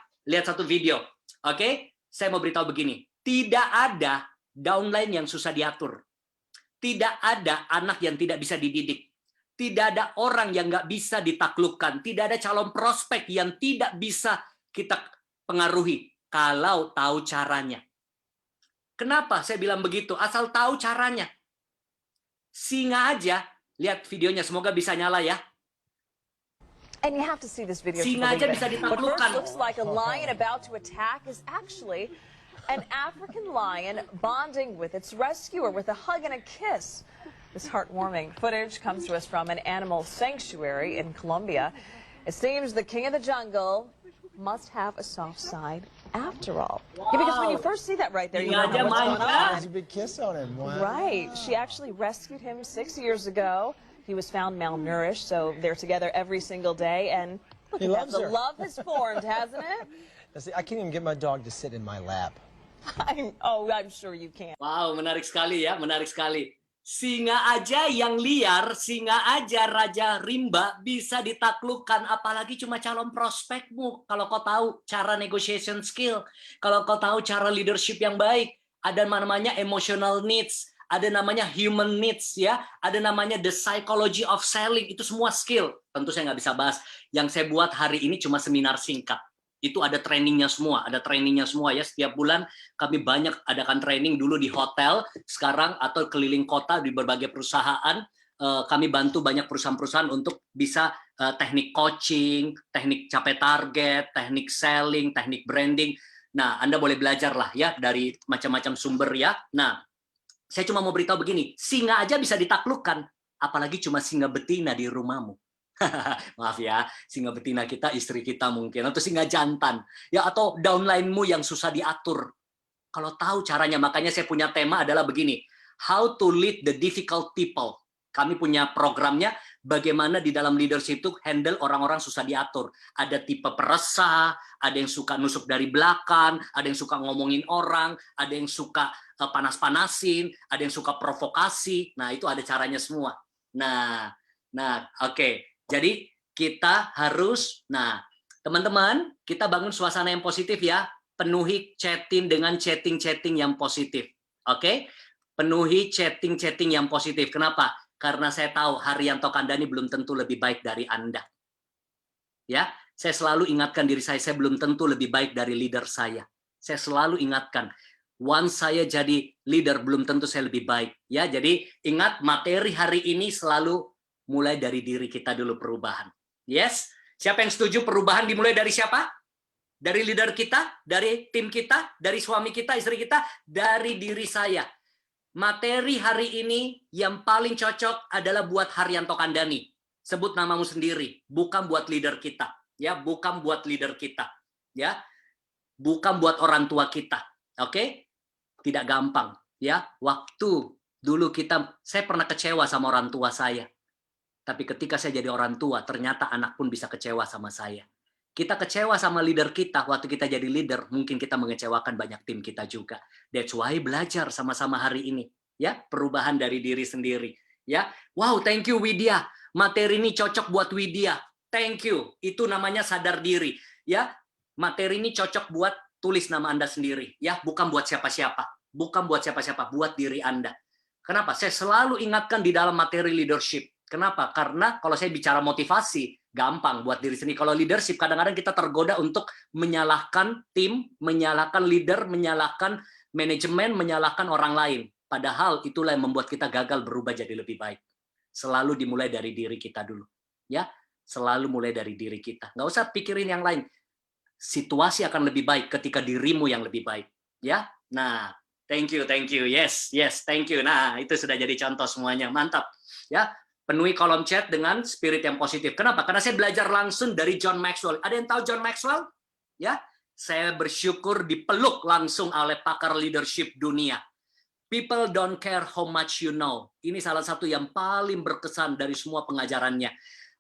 Oke, saya mau beritahu begini. Tidak ada downline yang susah diatur. Tidak ada anak yang tidak bisa dididik. Tidak ada orang yang nggak bisa ditaklukkan. Tidak ada calon prospek yang tidak bisa kita pengaruhi kalau tahu caranya. Kenapa saya bilang begitu? Asal tahu caranya. Singa aja, lihat videonya, semoga bisa nyala ya. And you have to see this video. Singa aja bisa ditaklukkan. What first looks like a lion about to attack is actually an African lion bonding with its rescuer with a hug and a kiss. This heartwarming footage comes to us from an animal sanctuary in Colombia. It seems the king of the jungle must have a soft side after all. Wow. Yeah, because when you first see that right there, you don't know what's going on. There's a big kiss on him. Wow. Right. She actually rescued him 6 years ago. He was found malnourished, so they're together every single day, and He loves The her. love has formed, hasn't it? See, I can't even get my dog to sit in my lap. I'm sure you can. Wow, menarik sekali ya, menarik sekali. Singa aja yang liar, singa aja Raja Rimba bisa ditaklukkan, apalagi cuma calon prospekmu. Kalau kau tahu cara negotiation skill, kalau kau tahu cara leadership yang baik, ada namanya emotional needs, ada namanya human needs, ya, ada namanya the psychology of selling, itu semua skill. Tentu saya nggak bisa bahas. Yang saya buat hari ini cuma seminar singkat. Itu ada trainingnya semua, ya. Setiap bulan kami banyak adakan training, dulu di hotel, sekarang atau keliling kota di berbagai perusahaan. Kami bantu banyak perusahaan-perusahaan untuk bisa teknik coaching, teknik capai target, teknik selling, teknik branding. Nah, Anda boleh belajar lah ya dari macam-macam sumber ya. Nah, saya cuma mau beritahu begini, singa aja bisa ditaklukkan, apalagi cuma singa betina di rumahmu. Maaf ya, singa betina kita, istri kita mungkin, atau singa jantan, ya, atau downline-mu yang susah diatur. Kalau tahu caranya, makanya saya punya tema adalah begini, how to lead the difficult people. Kami punya programnya, bagaimana di dalam leadership itu handle orang-orang susah diatur. Ada tipe peresah, ada yang suka nusuk dari belakang, ada yang suka ngomongin orang, ada yang suka panas-panasin, ada yang suka provokasi. Nah, itu ada caranya semua. Nah, oke. Jadi kita harus, teman-teman, kita bangun suasana yang positif ya. Penuhi chatting dengan chatting yang positif. Oke? Penuhi chatting yang positif. Kenapa? Karena saya tahu Haryanto Kandani belum tentu lebih baik dari Anda. Ya, saya selalu ingatkan diri saya belum tentu lebih baik dari leader saya. Saya selalu ingatkan, once saya jadi leader belum tentu saya lebih baik. Ya, jadi ingat materi hari ini selalu mulai dari diri kita dulu perubahan. Yes? Siapa yang setuju perubahan dimulai dari siapa? Dari leader kita, dari tim kita, dari suami kita, istri kita, dari diri saya. Materi hari ini yang paling cocok adalah buat Haryanto Kandani. Sebut namamu sendiri, bukan buat leader kita, ya, bukan buat leader kita, ya. Bukan buat orang tua kita. Oke? Tidak gampang, ya. Waktu dulu saya pernah kecewa sama orang tua saya. Tapi ketika saya jadi orang tua, ternyata anak pun bisa kecewa sama saya. Kita kecewa sama leader kita, waktu kita jadi leader, mungkin kita mengecewakan banyak tim kita juga. That's why belajar sama-sama hari ini. Ya, perubahan dari diri sendiri. Ya, wow, thank you Widya. Materi ini cocok buat Widya. Thank you. Itu namanya sadar diri. Ya, materi ini cocok buat tulis nama Anda sendiri. Ya, bukan buat siapa-siapa. Bukan buat siapa-siapa, buat diri Anda. Kenapa? Saya selalu ingatkan di dalam materi leadership. Kenapa? Karena kalau saya bicara motivasi, gampang buat diri sendiri. Kalau leadership, kadang-kadang kita tergoda untuk menyalahkan tim, menyalahkan leader, menyalahkan manajemen, menyalahkan orang lain. Padahal itulah yang membuat kita gagal berubah jadi lebih baik. Selalu dimulai dari diri kita dulu. Ya, selalu mulai dari diri kita. Nggak usah pikirin yang lain. Situasi akan lebih baik ketika dirimu yang lebih baik. Ya, nah, thank you. Yes, thank you. Nah, itu sudah jadi contoh semuanya. Mantap. Ya, penuhi kolom chat dengan spirit yang positif. Kenapa? Karena saya belajar langsung dari John Maxwell. Ada yang tahu John Maxwell? Ya, saya bersyukur dipeluk langsung oleh pakar leadership dunia. People don't care how much you know. Ini salah satu yang paling berkesan dari semua pengajarannya.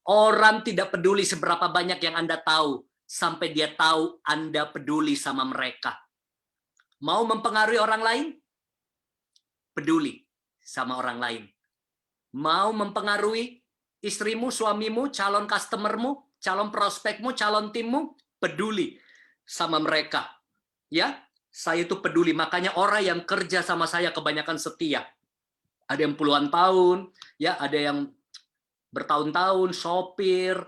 Orang tidak peduli seberapa banyak yang Anda tahu, sampai dia tahu Anda peduli sama mereka. Mau mempengaruhi orang lain? Peduli sama orang lain. Mau mempengaruhi istrimu, suamimu, calon customermu, calon prospekmu, calon timmu, peduli sama mereka. Ya, saya itu peduli. Makanya orang yang kerja sama saya kebanyakan setia. Ada yang puluhan tahun, ya, ada yang bertahun-tahun, sopir,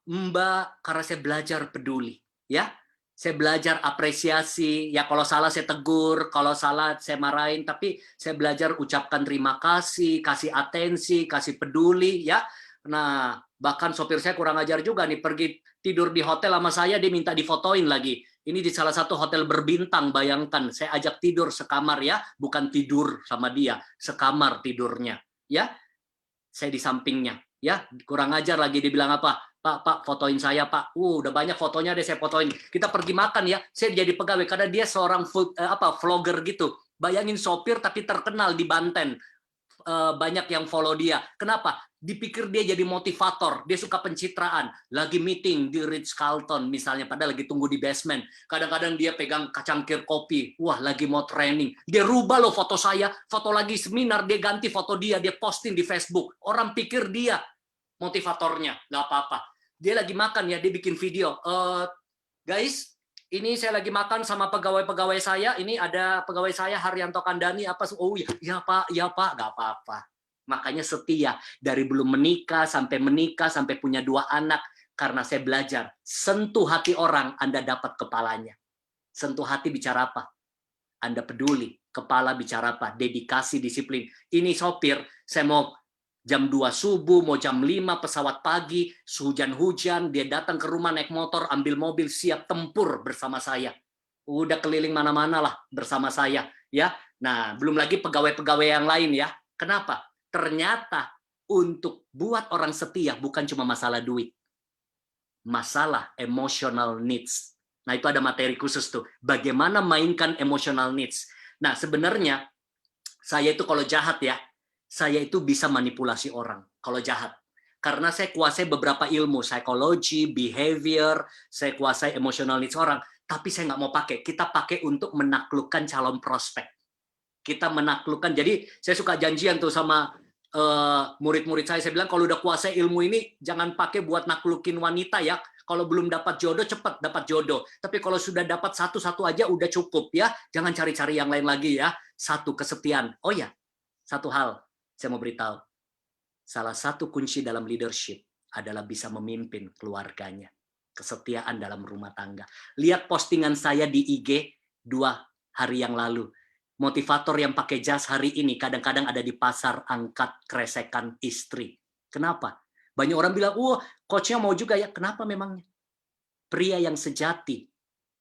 mbak, karena saya belajar peduli. Ya, saya belajar apresiasi. Ya, kalau salah saya tegur, kalau salah saya marahin, tapi saya belajar ucapkan terima kasih, kasih atensi, kasih peduli, ya. Nah, bahkan sopir saya kurang ajar juga nih, pergi tidur di hotel sama saya, dia minta difotoin lagi. Ini di salah satu hotel berbintang, bayangkan, saya ajak tidur sekamar ya, bukan tidur sama dia, sekamar tidurnya, ya. Saya di sampingnya, ya, kurang ajar lagi, dia bilang apa? Pak, fotoin saya, Pak. Udah banyak fotonya deh saya fotoin. Kita pergi makan ya, saya jadi pegawai karena dia seorang vlogger gitu. Bayangin sopir tapi terkenal di Banten. Banyak yang follow dia. Kenapa? dipikir dia jadi motivator, dia suka pencitraan, lagi meeting di Ritz-Carlton misalnya, padahal lagi tunggu di basement, kadang-kadang dia pegang kacangkir kopi, wah lagi mau training, dia rubah loh foto saya, foto lagi seminar, dia ganti foto dia posting di Facebook, orang pikir dia motivatornya, nggak apa-apa. Dia lagi makan ya, dia bikin video, guys, ini saya lagi makan sama pegawai-pegawai saya, ini ada pegawai saya Haryanto Kandani, apa, oh ya Pak, nggak apa-apa. Makanya setia dari belum menikah sampai punya 2 anak, karena saya belajar sentuh hati orang, Anda dapat kepalanya. Sentuh hati bicara apa? Anda peduli, kepala bicara apa? Dedikasi, disiplin. Ini sopir, saya mau jam 2 subuh, mau jam 5 pesawat pagi, hujan-hujan, dia datang ke rumah naik motor, ambil mobil, siap tempur bersama saya. Udah keliling mana-mana lah bersama saya, ya. Nah, belum lagi pegawai-pegawai yang lain ya. Kenapa? Ternyata untuk buat orang setia bukan cuma masalah duit. Masalah emotional needs. Nah, itu ada materi khusus tuh. Bagaimana mainkan emotional needs. Nah, sebenarnya saya itu kalau jahat ya, saya itu bisa manipulasi orang kalau jahat. Karena saya kuasai beberapa ilmu, psikologi, behavior, saya kuasai emotional needs orang, tapi saya nggak mau pakai. Kita pakai untuk menaklukkan calon prospek. Kita menaklukkan, jadi saya suka janjian tuh sama murid-murid saya bilang kalau udah kuasai ilmu ini jangan pakai buat naklukin wanita ya, kalau belum dapat jodoh cepat dapat jodoh, tapi kalau sudah dapat satu-satu aja udah cukup ya, jangan cari-cari yang lain lagi ya. Satu, kesetiaan. Oh ya, satu hal saya mau beritahu, salah satu kunci dalam leadership adalah bisa memimpin keluarganya, kesetiaan dalam rumah tangga. Lihat postingan saya di IG 2 hari yang lalu. Motivator yang pakai jas hari ini kadang-kadang ada di pasar angkat kresekan istri. Kenapa? Banyak orang bilang, wah coachnya mau juga ya. Kenapa memangnya? Pria yang sejati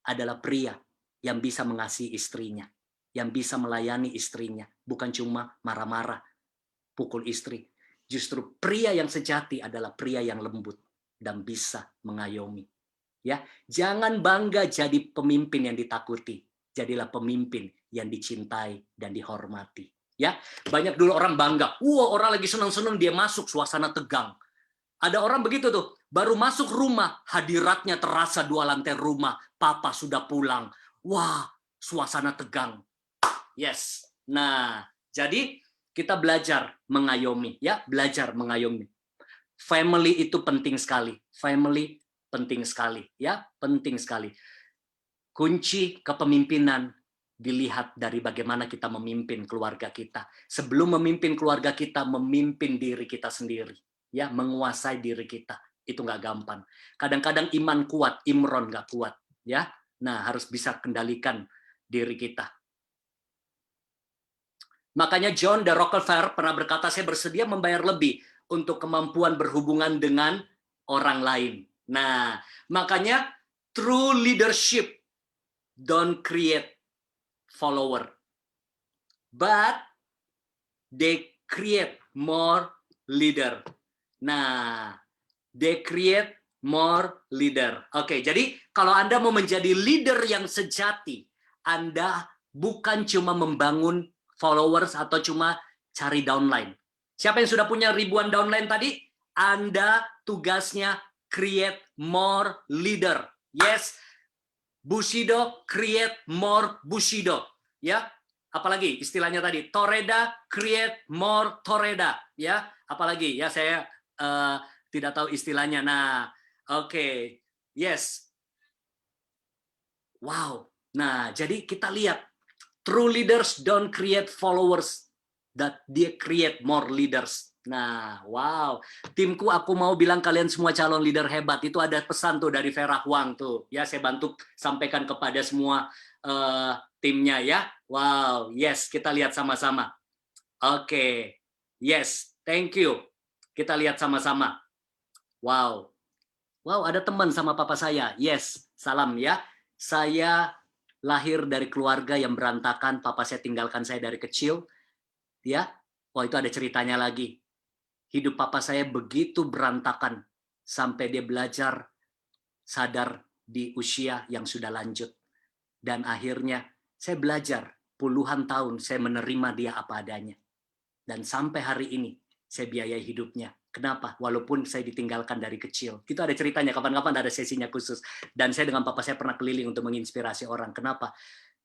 adalah pria yang bisa mengasihi istrinya. Yang bisa melayani istrinya. Bukan cuma marah-marah, pukul istri. Justru pria yang sejati adalah pria yang lembut dan bisa mengayomi. Ya, jangan bangga jadi pemimpin yang ditakuti. Jadilah pemimpin yang dicintai dan dihormati. Ya, banyak dulu orang bangga. Wah, orang lagi senang-senang dia masuk suasana tegang. Ada orang begitu tuh, baru masuk rumah, hadiratnya terasa 2 lantai rumah. Papa sudah pulang. Wah, suasana tegang. Yes. Nah, jadi kita belajar mengayomi, ya, belajar mengayomi. Family itu penting sekali. Family penting sekali, ya, penting sekali. Kunci kepemimpinan dilihat dari bagaimana kita memimpin keluarga kita. Sebelum memimpin keluarga kita, memimpin diri kita sendiri. Ya, menguasai diri kita. Itu nggak gampang. Kadang-kadang iman kuat, Imron nggak kuat. Ya, nah harus bisa kendalikan diri kita. Makanya John D. Rockefeller pernah berkata, saya bersedia membayar lebih untuk kemampuan berhubungan dengan orang lain. Nah, makanya true leadership don't create follower, but they create more leader. Nah, they create more leader. Oke, jadi kalau Anda mau menjadi leader yang sejati, Anda bukan cuma membangun followers atau cuma cari downline. Siapa yang sudah punya ribuan downline tadi? Anda tugasnya create more leader. Yes, Bushido create more Bushido, ya. Apalagi istilahnya tadi, Toreda create more Toreda, ya. Apalagi ya saya tidak tahu istilahnya. Nah, oke. Yes. Wow. Nah, jadi kita lihat true leaders don't create followers, that they create more leaders. Nah, wow. Timku, aku mau bilang kalian semua calon leader hebat. Itu ada pesan tuh dari Vera Huang tuh. Ya, saya bantu sampaikan kepada semua timnya ya. Wow, yes, kita lihat sama-sama. Oke. Yes, thank you. Kita lihat sama-sama. Wow. Wow, ada teman sama papa saya. Yes, salam ya. Saya lahir dari keluarga yang berantakan. Papa saya tinggalkan saya dari kecil. Ya. Wah, itu ada ceritanya lagi. Hidup papa saya begitu berantakan sampai dia belajar sadar di usia yang sudah lanjut. Dan akhirnya saya belajar puluhan tahun saya menerima dia apa adanya. Dan sampai hari ini saya biayai hidupnya. Kenapa? Walaupun saya ditinggalkan dari kecil. Itu ada ceritanya, kapan-kapan ada sesinya khusus. Dan saya dengan papa saya pernah keliling untuk menginspirasi orang. Kenapa?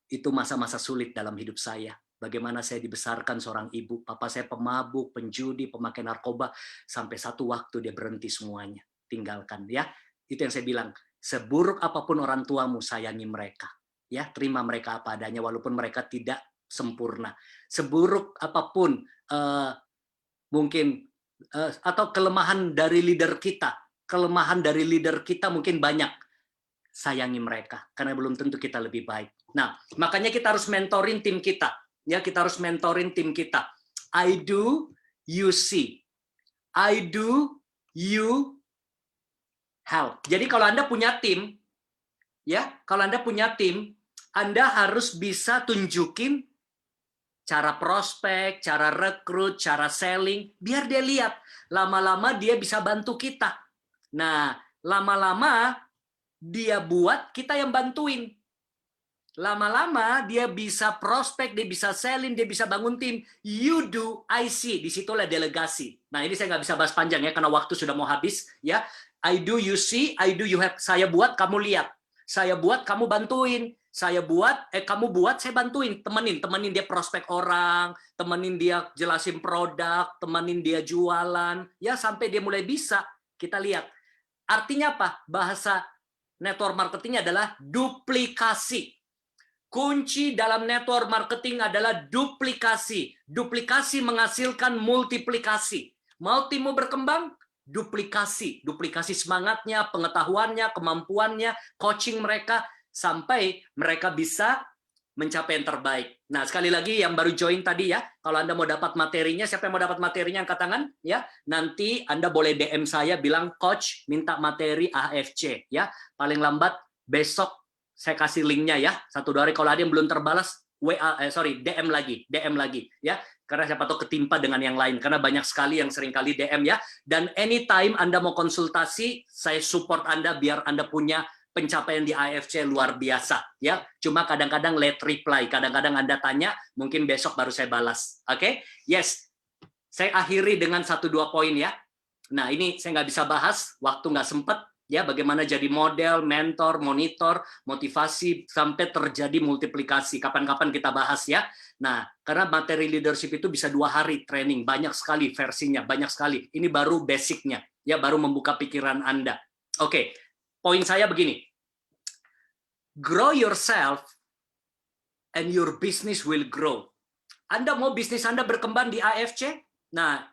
Itu masa-masa sulit dalam hidup saya. Bagaimana saya dibesarkan seorang ibu. Papa saya pemabuk, penjudi, pemakai narkoba. Sampai satu waktu dia berhenti semuanya. Tinggalkan. Ya, itu yang saya bilang. Seburuk apapun orang tuamu, sayangi mereka. Ya, terima mereka apa adanya, walaupun mereka tidak sempurna. Seburuk apapun mungkin atau kelemahan dari leader kita mungkin banyak, sayangi mereka karena belum tentu kita lebih baik. Nah, makanya kita harus mentoring tim kita. Ya, kita harus mentoring tim kita. I do, you see. I do, you help. Jadi kalau Anda punya tim, ya, kalau Anda punya tim, Anda harus bisa tunjukin cara prospek, cara rekrut, cara selling, biar dia lihat. Lama-lama dia bisa bantu kita. Nah, lama-lama dia buat, kita yang bantuin. Lama-lama dia bisa prospek, dia bisa selling, dia bisa bangun tim. You do, I see. Disitulah delegasi. Nah, ini saya nggak bisa bahas panjang ya, karena waktu sudah mau habis. Ya, I do, you see. I do, you have. Saya buat, kamu lihat. Saya buat, kamu bantuin. Saya buat, kamu buat, saya bantuin, temenin dia prospek orang, temenin dia jelasin produk, temenin dia jualan, ya sampai dia mulai bisa. Kita lihat. Artinya apa? Bahasa network marketing adalah duplikasi. Kunci dalam network marketing adalah duplikasi. Duplikasi menghasilkan multiplikasi. Mau timmu berkembang? Duplikasi. Duplikasi semangatnya, pengetahuannya, kemampuannya, coaching mereka, sampai mereka bisa mencapai yang terbaik. Nah, sekali lagi yang baru join tadi ya, kalau Anda mau dapat materinya, siapa yang mau dapat materinya angkat tangan ya. Nanti Anda boleh DM saya bilang coach minta materi AFC ya. Paling lambat besok saya kasih linknya ya. 1-2 hari kalau ada yang belum terbalas DM lagi ya. Karena siapa tahu ketimpa dengan yang lain, karena banyak sekali yang seringkali DM ya. Dan anytime Anda mau konsultasi, saya support Anda biar Anda punya pencapaian di AFC luar biasa ya. Cuma kadang-kadang late reply, kadang-kadang Anda tanya, mungkin besok baru saya balas. Oke? Yes. Saya akhiri dengan 1-2 poin ya. Nah, ini saya nggak bisa bahas, waktu nggak sempat ya, bagaimana jadi model, mentor, monitor, motivasi sampai terjadi multiplikasi. Kapan-kapan kita bahas ya. Nah, karena materi leadership itu bisa 2 hari training, banyak sekali versinya, banyak sekali. Ini baru basicnya ya, baru membuka pikiran Anda. Oke. Poin saya begini, grow yourself and your business will grow. Anda mau bisnis Anda berkembang di AFC? Nah,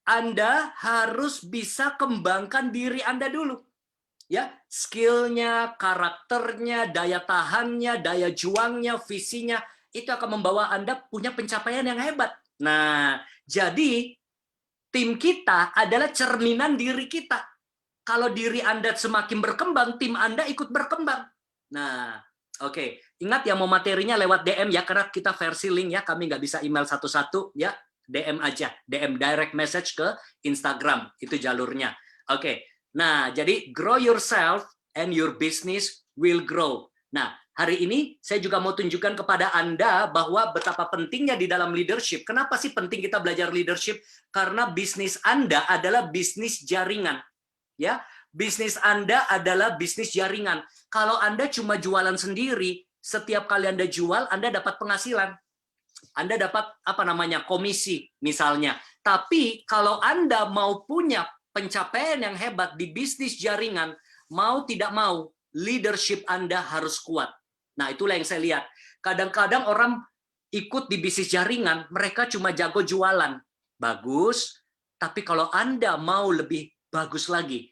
Anda harus bisa kembangkan diri Anda dulu. Ya, skillnya, karakternya, daya tahannya, daya juangnya, visinya, itu akan membawa Anda punya pencapaian yang hebat. Nah, jadi tim kita adalah cerminan diri kita. Kalau diri Anda semakin berkembang, tim Anda ikut berkembang. Nah, oke. Ingat ya, mau materinya lewat DM ya, karena kita versi link ya, kami nggak bisa email satu-satu ya, DM aja, DM direct message ke Instagram, itu jalurnya. Oke. Nah, jadi grow yourself and your business will grow. Nah, hari ini saya juga mau tunjukkan kepada Anda bahwa betapa pentingnya di dalam leadership. Kenapa sih penting kita belajar leadership? Karena bisnis Anda adalah bisnis jaringan. Ya, bisnis Anda adalah bisnis jaringan. Kalau Anda cuma jualan sendiri, setiap kali Anda jual, Anda dapat penghasilan. Anda dapat komisi misalnya. Tapi kalau Anda mau punya pencapaian yang hebat di bisnis jaringan, mau tidak mau, leadership Anda harus kuat. Nah, itulah yang saya lihat. Kadang-kadang orang ikut di bisnis jaringan, mereka cuma jago jualan. Bagus, tapi kalau Anda mau lebih bagus lagi,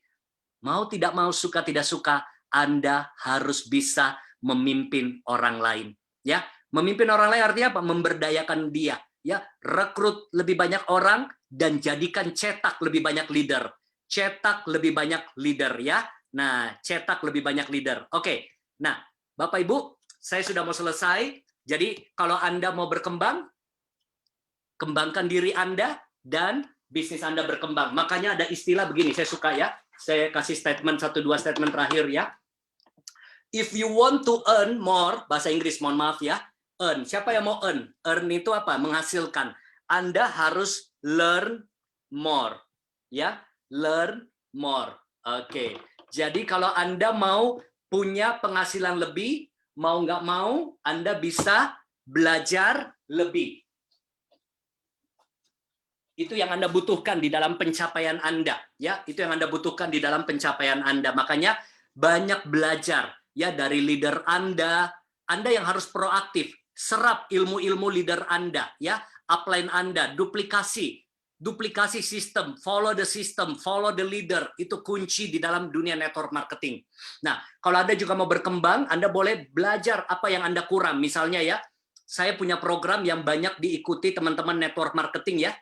mau tidak mau, suka tidak suka, Anda harus bisa memimpin orang lain. Ya, memimpin orang lain artinya apa? Memberdayakan dia. Ya, rekrut lebih banyak orang dan jadikan cetak lebih banyak leader. Cetak lebih banyak leader ya. Nah, cetak lebih banyak leader. Oke. Nah, Bapak Ibu, saya sudah mau selesai. Jadi, kalau Anda mau berkembang, kembangkan diri Anda dan bisnis Anda berkembang. Makanya ada istilah begini, saya suka ya. Saya kasih statement 1-2 statement terakhir ya. If you want to earn more, bahasa Inggris, mohon maaf ya. Earn. Siapa yang mau earn? Earn itu apa? Menghasilkan. Anda harus learn more. Ya, learn more. Oke, jadi kalau Anda mau punya penghasilan lebih, mau nggak mau, Anda bisa belajar lebih. Itu yang Anda butuhkan di dalam pencapaian Anda, ya. Itu yang Anda butuhkan di dalam pencapaian Anda. Makanya banyak belajar, ya, dari leader Anda. Anda yang harus proaktif, serap ilmu-ilmu leader Anda, ya. Upline Anda, duplikasi sistem, follow the leader, itu kunci di dalam dunia network marketing. Nah, kalau Anda juga mau berkembang, Anda boleh belajar apa yang Anda kurang. Misalnya ya, saya punya program yang banyak diikuti teman-teman network marketing ya.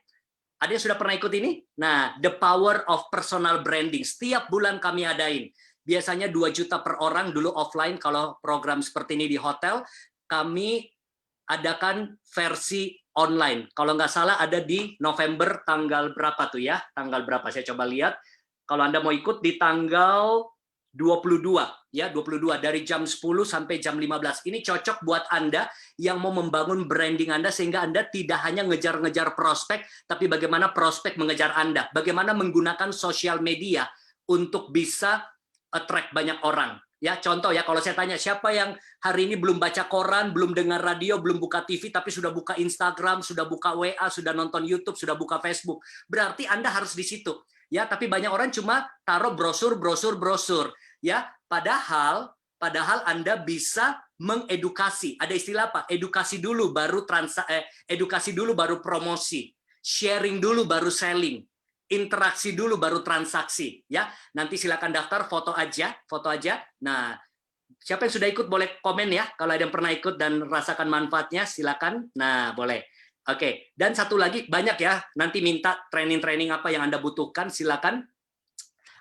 Ada yang sudah pernah ikut ini? Nah, The Power of Personal Branding. Setiap bulan kami adain. Biasanya 2 juta per orang dulu offline, kalau program seperti ini di hotel. Kami adakan versi online. Kalau nggak salah ada di November tanggal berapa tuh ya? Tanggal berapa? Saya coba lihat. Kalau Anda mau ikut di tanggal 22 ya, 22 dari jam 10 sampai jam 15. Ini cocok buat Anda yang mau membangun branding Anda sehingga Anda tidak hanya ngejar-ngejar prospek, tapi bagaimana prospek mengejar Anda. Bagaimana menggunakan sosial media untuk bisa attract banyak orang. Ya, contoh ya, kalau saya tanya siapa yang hari ini belum baca koran, belum dengar radio, belum buka TV, tapi sudah buka Instagram, sudah buka WA, sudah nonton YouTube, sudah buka Facebook. Berarti Anda harus di situ. Ya, tapi banyak orang cuma taruh brosur. Ya, padahal Anda bisa mengedukasi. Ada istilah apa? Edukasi dulu baru promosi. Sharing dulu baru selling. Interaksi dulu baru transaksi ya. Nanti silakan daftar, foto aja. Nah, siapa yang sudah ikut boleh komen ya. Kalau ada yang pernah ikut dan rasakan manfaatnya silakan. Nah, boleh. Oke, dan satu lagi banyak ya. Nanti minta training apa yang Anda butuhkan silakan.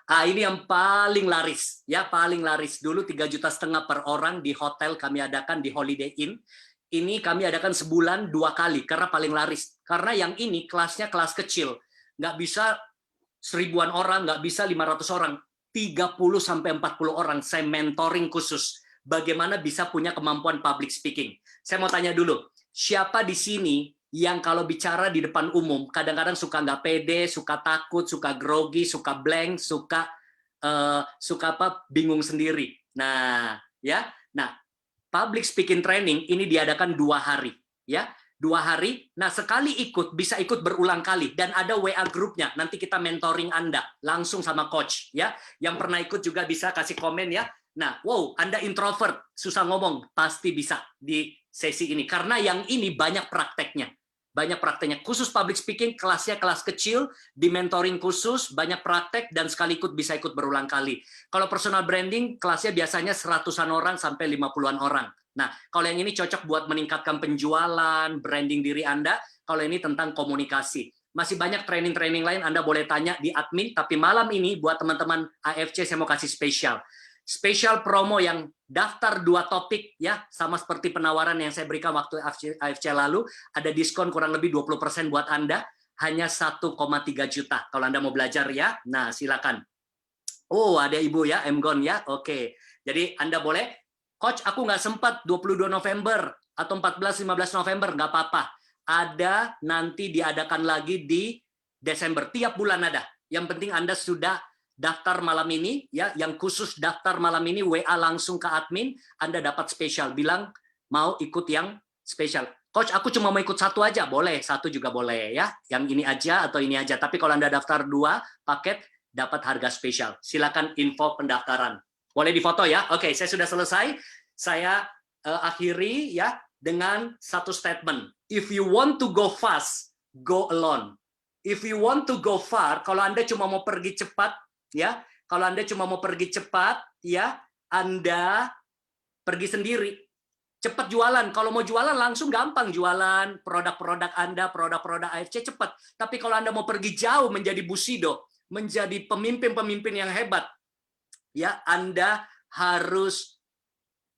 Ini yang paling laris ya, paling laris. Dulu 3,5 juta per orang di hotel kami adakan di Holiday Inn. Ini kami adakan sebulan 2 kali karena paling laris. Karena yang ini kelasnya kelas kecil. Nggak bisa 1000-an orang, nggak bisa 500 orang, 30-40 orang. Saya mentoring khusus. Bagaimana bisa punya kemampuan public speaking. Saya mau tanya dulu, siapa di sini yang kalau bicara di depan umum, kadang-kadang suka nggak pede, suka takut, suka grogi, suka blank, suka bingung sendiri. Nah, ya. Nah, public speaking training ini diadakan 2 hari, ya. 2 hari, nah sekali ikut, bisa ikut berulang kali, dan ada WA grupnya, nanti kita mentoring Anda, langsung sama coach, ya. Yang pernah ikut juga bisa kasih komen ya. Nah, wow, Anda introvert, susah ngomong, pasti bisa di sesi ini, karena yang ini banyak prakteknya. Khusus public speaking, kelasnya kelas kecil, di mentoring khusus, banyak praktek, dan sekali ikut bisa ikut berulang kali. Kalau personal branding, kelasnya biasanya 100-an orang sampai 50-an orang. Nah, kalau yang ini cocok buat meningkatkan penjualan, branding diri Anda. Kalau ini tentang komunikasi. Masih banyak training-training lain Anda boleh tanya di admin, tapi malam ini buat teman-teman AFC saya mau kasih spesial. Spesial promo yang daftar 2 topik ya, sama seperti penawaran yang saya berikan waktu AFC lalu, ada diskon kurang lebih 20% buat Anda, hanya 1,3 juta kalau Anda mau belajar ya. Nah, silakan. Oh, ada Ibu ya, Emgon ya. Oke. Jadi Anda boleh, Coach, aku nggak sempat 22 November atau 14-15 November, nggak apa-apa. Ada nanti diadakan lagi di Desember. Tiap bulan ada. Yang penting Anda sudah daftar malam ini, ya. Yang khusus daftar malam ini, WA langsung ke admin, Anda dapat spesial. Bilang mau ikut yang spesial. Coach, aku cuma mau ikut 1 aja. Boleh, 1 juga boleh ya. Yang ini aja atau ini aja. Tapi kalau Anda daftar 2 paket, dapat harga spesial. Silakan info pendaftaran. Boleh difoto ya? Oke, saya sudah selesai. Saya akhiri ya dengan satu statement. If you want to go fast, go alone. If you want to go far, kalau Anda cuma mau pergi cepat, ya, kalau Anda cuma mau pergi cepat, ya, Anda pergi sendiri. Cepat jualan. Kalau mau jualan langsung gampang jualan produk-produk Anda, produk-produk AFC cepat. Tapi kalau Anda mau pergi jauh menjadi Bushido, menjadi pemimpin-pemimpin yang hebat, ya, Anda harus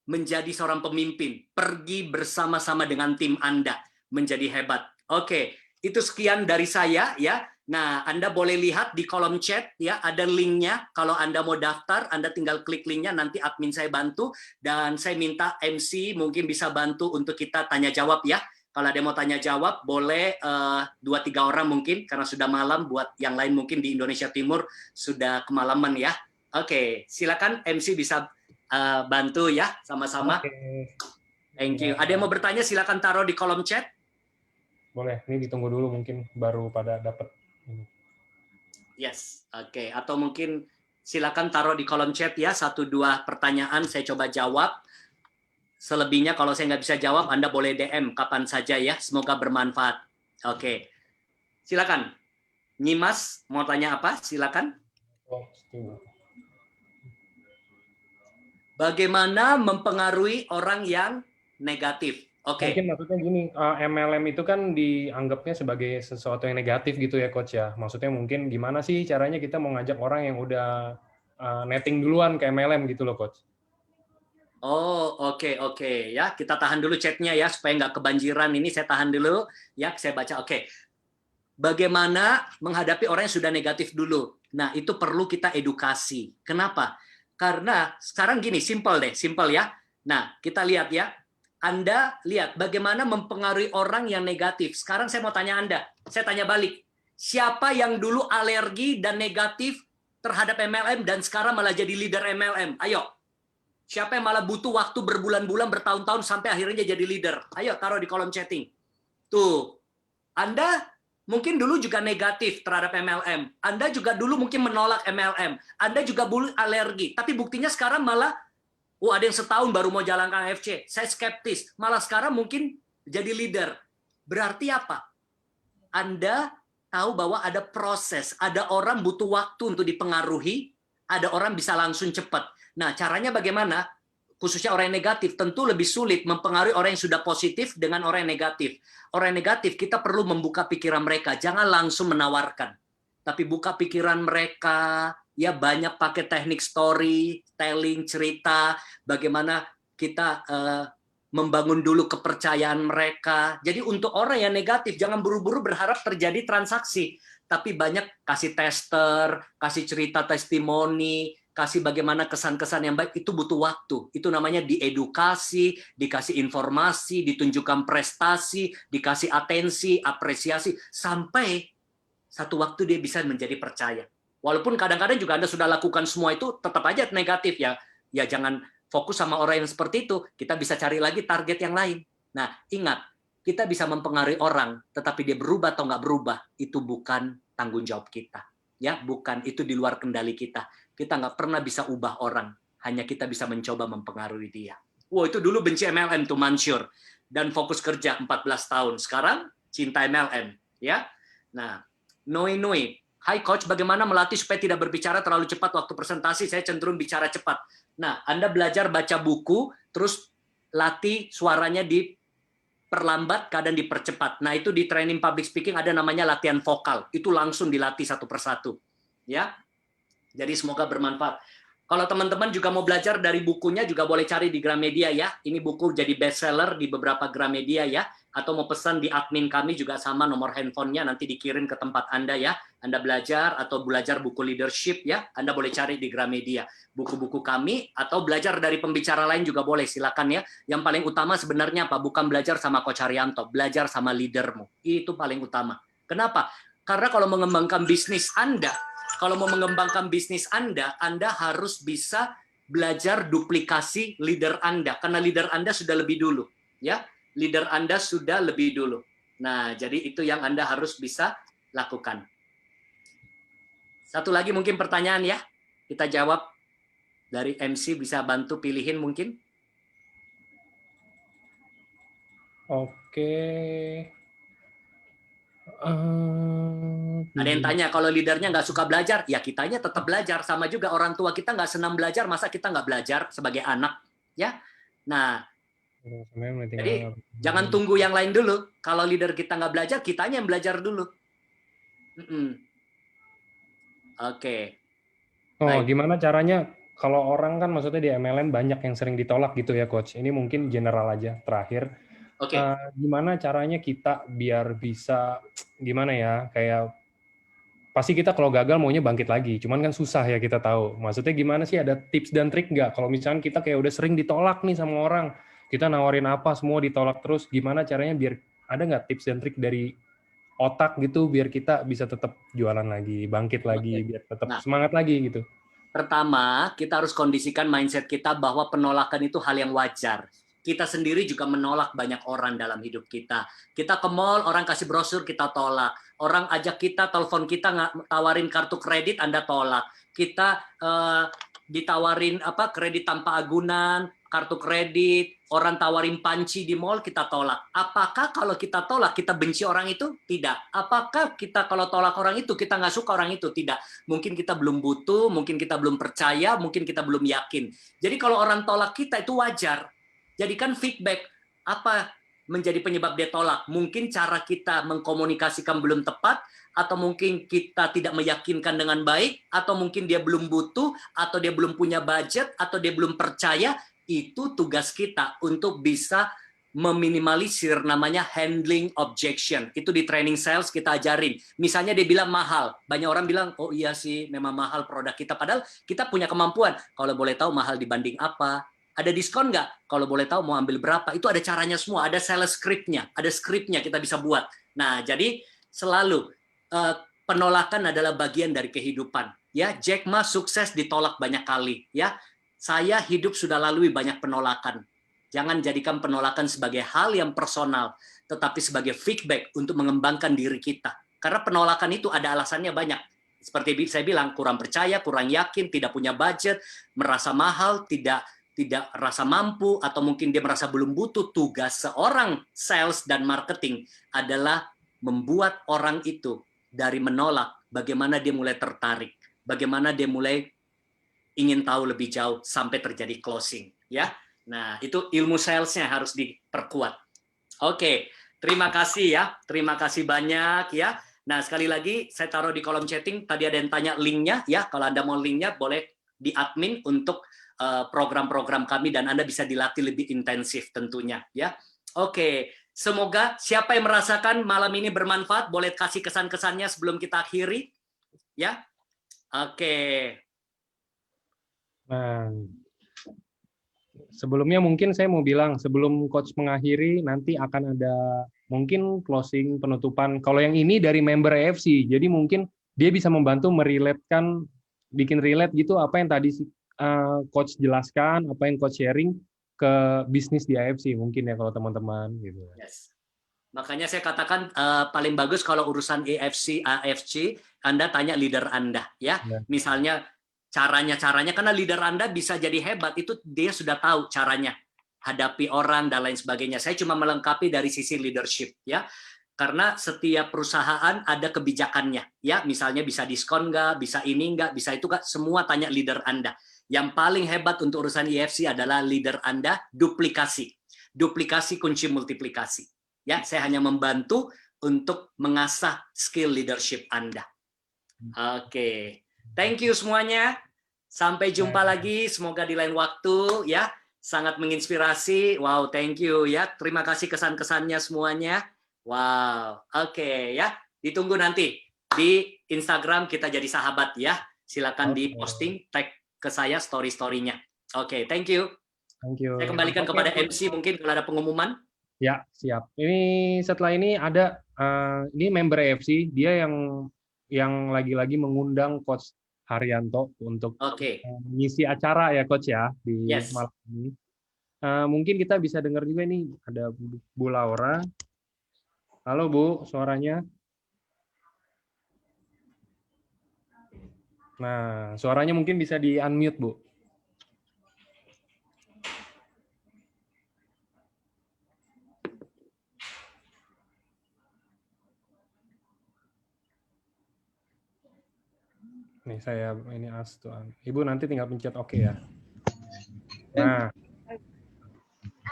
menjadi seorang pemimpin, pergi bersama-sama dengan tim Anda menjadi hebat. Oke, itu sekian dari saya ya. Nah, Anda boleh lihat di kolom chat ya, ada linknya. Kalau Anda mau daftar, Anda tinggal klik linknya, nanti admin saya bantu, dan saya minta MC mungkin bisa bantu untuk kita tanya jawab ya. Kalau ada yang mau tanya jawab, boleh 2-3 orang mungkin, karena sudah malam. Buat yang lain mungkin di Indonesia Timur sudah kemalaman ya. Oke, silakan MC bisa bantu ya, sama-sama. Thank you. Ada yang mau bertanya, silakan taruh di kolom chat. Boleh, ini ditunggu dulu mungkin baru pada dapat. Yes, oke. Atau mungkin silakan taruh di kolom chat ya, 1-2 pertanyaan saya coba jawab. Selebihnya kalau saya nggak bisa jawab, Anda boleh DM kapan saja ya. Semoga bermanfaat. Oke. Silakan. Nyimas, mau tanya apa? Silakan. Bagaimana mempengaruhi orang yang negatif? Oke. Mungkin maksudnya gini, MLM itu kan dianggapnya sebagai sesuatu yang negatif gitu ya, Coach ya. Maksudnya mungkin gimana sih caranya kita mau ngajak orang yang udah netting duluan ke MLM gitu loh, Coach. Oh, oke. Ya, kita tahan dulu chatnya ya, supaya nggak kebanjiran. Ini saya tahan dulu. Ya, saya baca. Oke. Bagaimana menghadapi orang yang sudah negatif dulu? Nah, itu perlu kita edukasi. Kenapa? Karena sekarang gini, simple ya. Nah, kita lihat ya. Anda lihat bagaimana mempengaruhi orang yang negatif. Sekarang saya mau tanya Anda. Saya tanya balik. Siapa yang dulu alergi dan negatif terhadap MLM dan sekarang malah jadi leader MLM? Ayo. Siapa yang malah butuh waktu berbulan-bulan, bertahun-tahun sampai akhirnya jadi leader? Ayo taruh di kolom chatting. Tuh. Anda mungkin dulu juga negatif terhadap MLM. Anda juga dulu mungkin menolak MLM. Anda juga dulu alergi. Tapi buktinya sekarang malah, ada yang setahun baru mau jalan ke AFC. Saya skeptis. Malah sekarang mungkin jadi leader. Berarti apa? Anda tahu bahwa ada proses. Ada orang butuh waktu untuk dipengaruhi. Ada orang bisa langsung cepat. Nah, caranya bagaimana? Khususnya orang yang negatif, tentu lebih sulit mempengaruhi orang yang sudah positif dengan orang yang negatif. Orang yang negatif, kita perlu membuka pikiran mereka. Jangan langsung menawarkan. Tapi buka pikiran mereka, ya banyak pakai teknik story, telling, cerita, bagaimana kita membangun dulu kepercayaan mereka. Jadi untuk orang yang negatif, jangan buru-buru berharap terjadi transaksi. Tapi banyak kasih tester, kasih cerita testimoni, kasih bagaimana kesan-kesan yang baik, itu butuh waktu. Itu namanya diedukasi, dikasih informasi, ditunjukkan prestasi, dikasih atensi, apresiasi, sampai satu waktu dia bisa menjadi percaya. Walaupun kadang-kadang juga Anda sudah lakukan semua itu, tetap aja negatif ya. Ya jangan fokus sama orang yang seperti itu, kita bisa cari lagi target yang lain. Nah, ingat, kita bisa mempengaruhi orang, tetapi dia berubah atau nggak berubah, itu bukan tanggung jawab kita. Ya, bukan, itu di luar kendali kita. Kita nggak pernah bisa ubah orang, hanya kita bisa mencoba mempengaruhi dia. Wow, itu dulu benci MLM tuh Mansur, dan fokus kerja 14 tahun. Sekarang cinta MLM, ya. Nah, Noi. Hai coach, bagaimana melatih supaya tidak berbicara terlalu cepat waktu presentasi? Saya cenderung bicara cepat. Nah, Anda belajar baca buku, terus latih suaranya diperlambat, kadang dipercepat. Nah, itu di training public speaking ada namanya latihan vokal. Itu langsung dilatih satu persatu. Ya. Jadi semoga bermanfaat. Kalau teman-teman juga mau belajar dari bukunya, juga boleh cari di Gramedia ya. Ini buku jadi bestseller di beberapa Gramedia ya. Atau mau pesan di admin kami juga sama, nomor handphonenya nanti dikirim ke tempat Anda ya. Anda belajar atau belajar buku leadership ya. Anda boleh cari di Gramedia. Buku-buku kami atau belajar dari pembicara lain juga boleh, silakan ya. Yang paling utama sebenarnya apa? Bukan belajar sama Coach Haryanto, belajar sama leadermu. Itu paling utama. Kenapa? Karena kalau mengembangkan bisnis Anda, kalau mau mengembangkan bisnis Anda harus bisa belajar duplikasi leader Anda. Karena leader Anda sudah lebih dulu. Ya, leader Anda sudah lebih dulu. Nah, jadi itu yang Anda harus bisa lakukan. Satu lagi mungkin pertanyaan ya. Kita jawab dari MC, bisa bantu pilihin mungkin. Oke. Ada yang tanya, kalau leadernya nggak suka belajar, ya kitanya tetap belajar. Sama juga orang tua kita nggak senang belajar, masa kita nggak belajar sebagai anak? Ya. Nah, jadi jangan tunggu yang lain dulu. Kalau leader kita nggak belajar, kitanya yang belajar dulu. Oke. Oh, gimana caranya kalau orang kan maksudnya di MLM banyak yang sering ditolak gitu ya, Coach. Ini mungkin general aja, terakhir. Oke. Gimana caranya kita biar bisa, gimana ya, kayak pasti kita kalau gagal maunya bangkit lagi. Cuman kan susah ya, kita tahu. Maksudnya gimana sih, ada tips dan trik nggak? Kalau misalnya kita kayak udah sering ditolak nih sama orang, kita nawarin apa, semua ditolak terus, gimana caranya biar ada nggak tips dan trik dari otak gitu biar kita bisa tetap jualan lagi, bangkit lagi, biar tetap semangat lagi gitu? Pertama, kita harus kondisikan mindset kita bahwa penolakan itu hal yang wajar. Kita sendiri juga menolak banyak orang dalam hidup kita. Kita ke mall, orang kasih brosur, kita tolak. Orang ajak kita, telepon kita, tawarin kartu kredit, Anda tolak. Kita ditawarin kredit tanpa agunan, kartu kredit, orang tawarin panci di mall, kita tolak. Apakah kalau kita tolak, kita benci orang itu? Tidak. Apakah kita kalau tolak orang itu, kita nggak suka orang itu? Tidak. Mungkin kita belum butuh, mungkin kita belum percaya, mungkin kita belum yakin. Jadi kalau orang tolak kita itu wajar. Jadikan feedback. Apa menjadi penyebab dia tolak? Mungkin cara kita mengkomunikasikan belum tepat, atau mungkin kita tidak meyakinkan dengan baik, atau mungkin dia belum butuh, atau dia belum punya budget, atau dia belum percaya. Itu tugas kita untuk bisa meminimalisir namanya handling objection. Itu di training sales kita ajarin. Misalnya dia bilang mahal. Banyak orang bilang, oh iya sih memang mahal produk kita. Padahal kita punya kemampuan. Kalau boleh tahu mahal dibanding apa? Ada diskon nggak? Kalau boleh tahu mau ambil berapa? Itu ada caranya semua. Ada sales script-nya. Ada script-nya kita bisa buat. Nah, jadi selalu penolakan adalah bagian dari kehidupan. Ya, Jack Ma sukses ditolak banyak kali. Ya, saya hidup sudah lalui banyak penolakan. Jangan jadikan penolakan sebagai hal yang personal, tetapi sebagai feedback untuk mengembangkan diri kita. Karena penolakan itu ada alasannya banyak. Seperti saya bilang, kurang percaya, kurang yakin, tidak punya budget, merasa mahal, tidak rasa mampu, atau mungkin dia merasa belum butuh. Tugas seorang sales dan marketing adalah membuat orang itu dari menolak, bagaimana dia mulai tertarik, bagaimana dia mulai ingin tahu lebih jauh sampai terjadi closing, ya. Nah, itu ilmu salesnya harus diperkuat. Oke, terima kasih ya, terima kasih banyak ya. Nah, sekali lagi saya taruh di kolom chatting. Tadi ada yang tanya linknya, ya. Kalau Anda mau linknya, boleh di admin untuk program-program kami dan Anda bisa dilatih lebih intensif tentunya, ya. Oke, semoga siapa yang merasakan malam ini bermanfaat, boleh kasih kesan-kesannya sebelum kita akhiri, ya. Oke. Nah, sebelumnya mungkin saya mau bilang, sebelum coach mengakhiri, nanti akan ada mungkin closing, penutupan. Kalau yang ini dari member AFC, jadi mungkin dia bisa membantu merelatekan, bikin relate gitu apa yang tadi coach jelaskan, apa yang coach sharing ke bisnis di AFC mungkin ya kalau teman-teman gitu. Yes. Makanya saya katakan paling bagus kalau urusan AFC, Anda tanya leader Anda, ya. Misalnya caranya karena leader Anda bisa jadi hebat, itu dia sudah tahu caranya hadapi orang dan lain sebagainya. Saya cuma melengkapi dari sisi leadership, ya. Karena setiap perusahaan ada kebijakannya, ya. Misalnya bisa diskon nggak, bisa ini nggak, bisa itu nggak, semua tanya leader Anda. Yang paling hebat untuk urusan EFC adalah leader Anda, duplikasi. Duplikasi kunci multiplikasi. Ya, saya hanya membantu untuk mengasah skill leadership Anda. Oke. Thank you semuanya. Sampai jumpa lagi, semoga di lain waktu, ya. Sangat menginspirasi. Wow, thank you ya. Terima kasih kesan-kesannya semuanya. Wow. Oke, ya. Ditunggu nanti di Instagram kita jadi sahabat, ya. Silakan di posting, tag ke saya story-storynya. Oke, thank you. Thank you. Saya kembalikan kepada MC mungkin kalau ada pengumuman. Ya, siap. Ini setelah ini ada ini member AFC, dia yang lagi-lagi mengundang Coach Haryanto untuk mengisi acara ya Coach ya di malam ini. Mungkin kita bisa dengar juga nih ada Bu Laura. Halo Bu, suaranya. Nah, suaranya mungkin bisa di-unmute Bu. Nih saya ini Astuan. Ibu nanti tinggal pencet oke ya. Nah.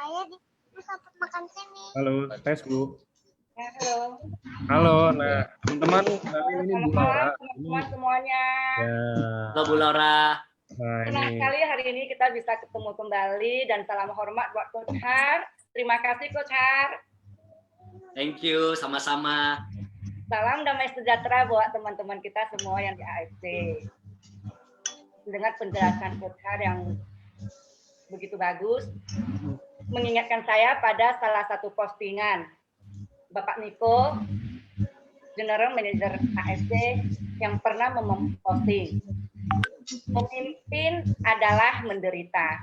Ayah disambut makan sini. Halo, tes Bu. Ya, halo. Halo, nah teman-teman, ini Bu Laura. Teman-teman semuanya. Ya. Halo Bu Laura. Nah, senang sekali hari ini kita bisa ketemu kembali dan salam hormat buat Coach Har. Terima kasih Coach Har. Thank you, sama-sama. Salam damai sejahtera buat teman-teman kita semua yang di AFC. Dengan penjelasan Coach Har yang begitu bagus, mengingatkan saya pada salah satu postingan Bapak Niko, General Manager AFC yang pernah memposting, pemimpin adalah menderita.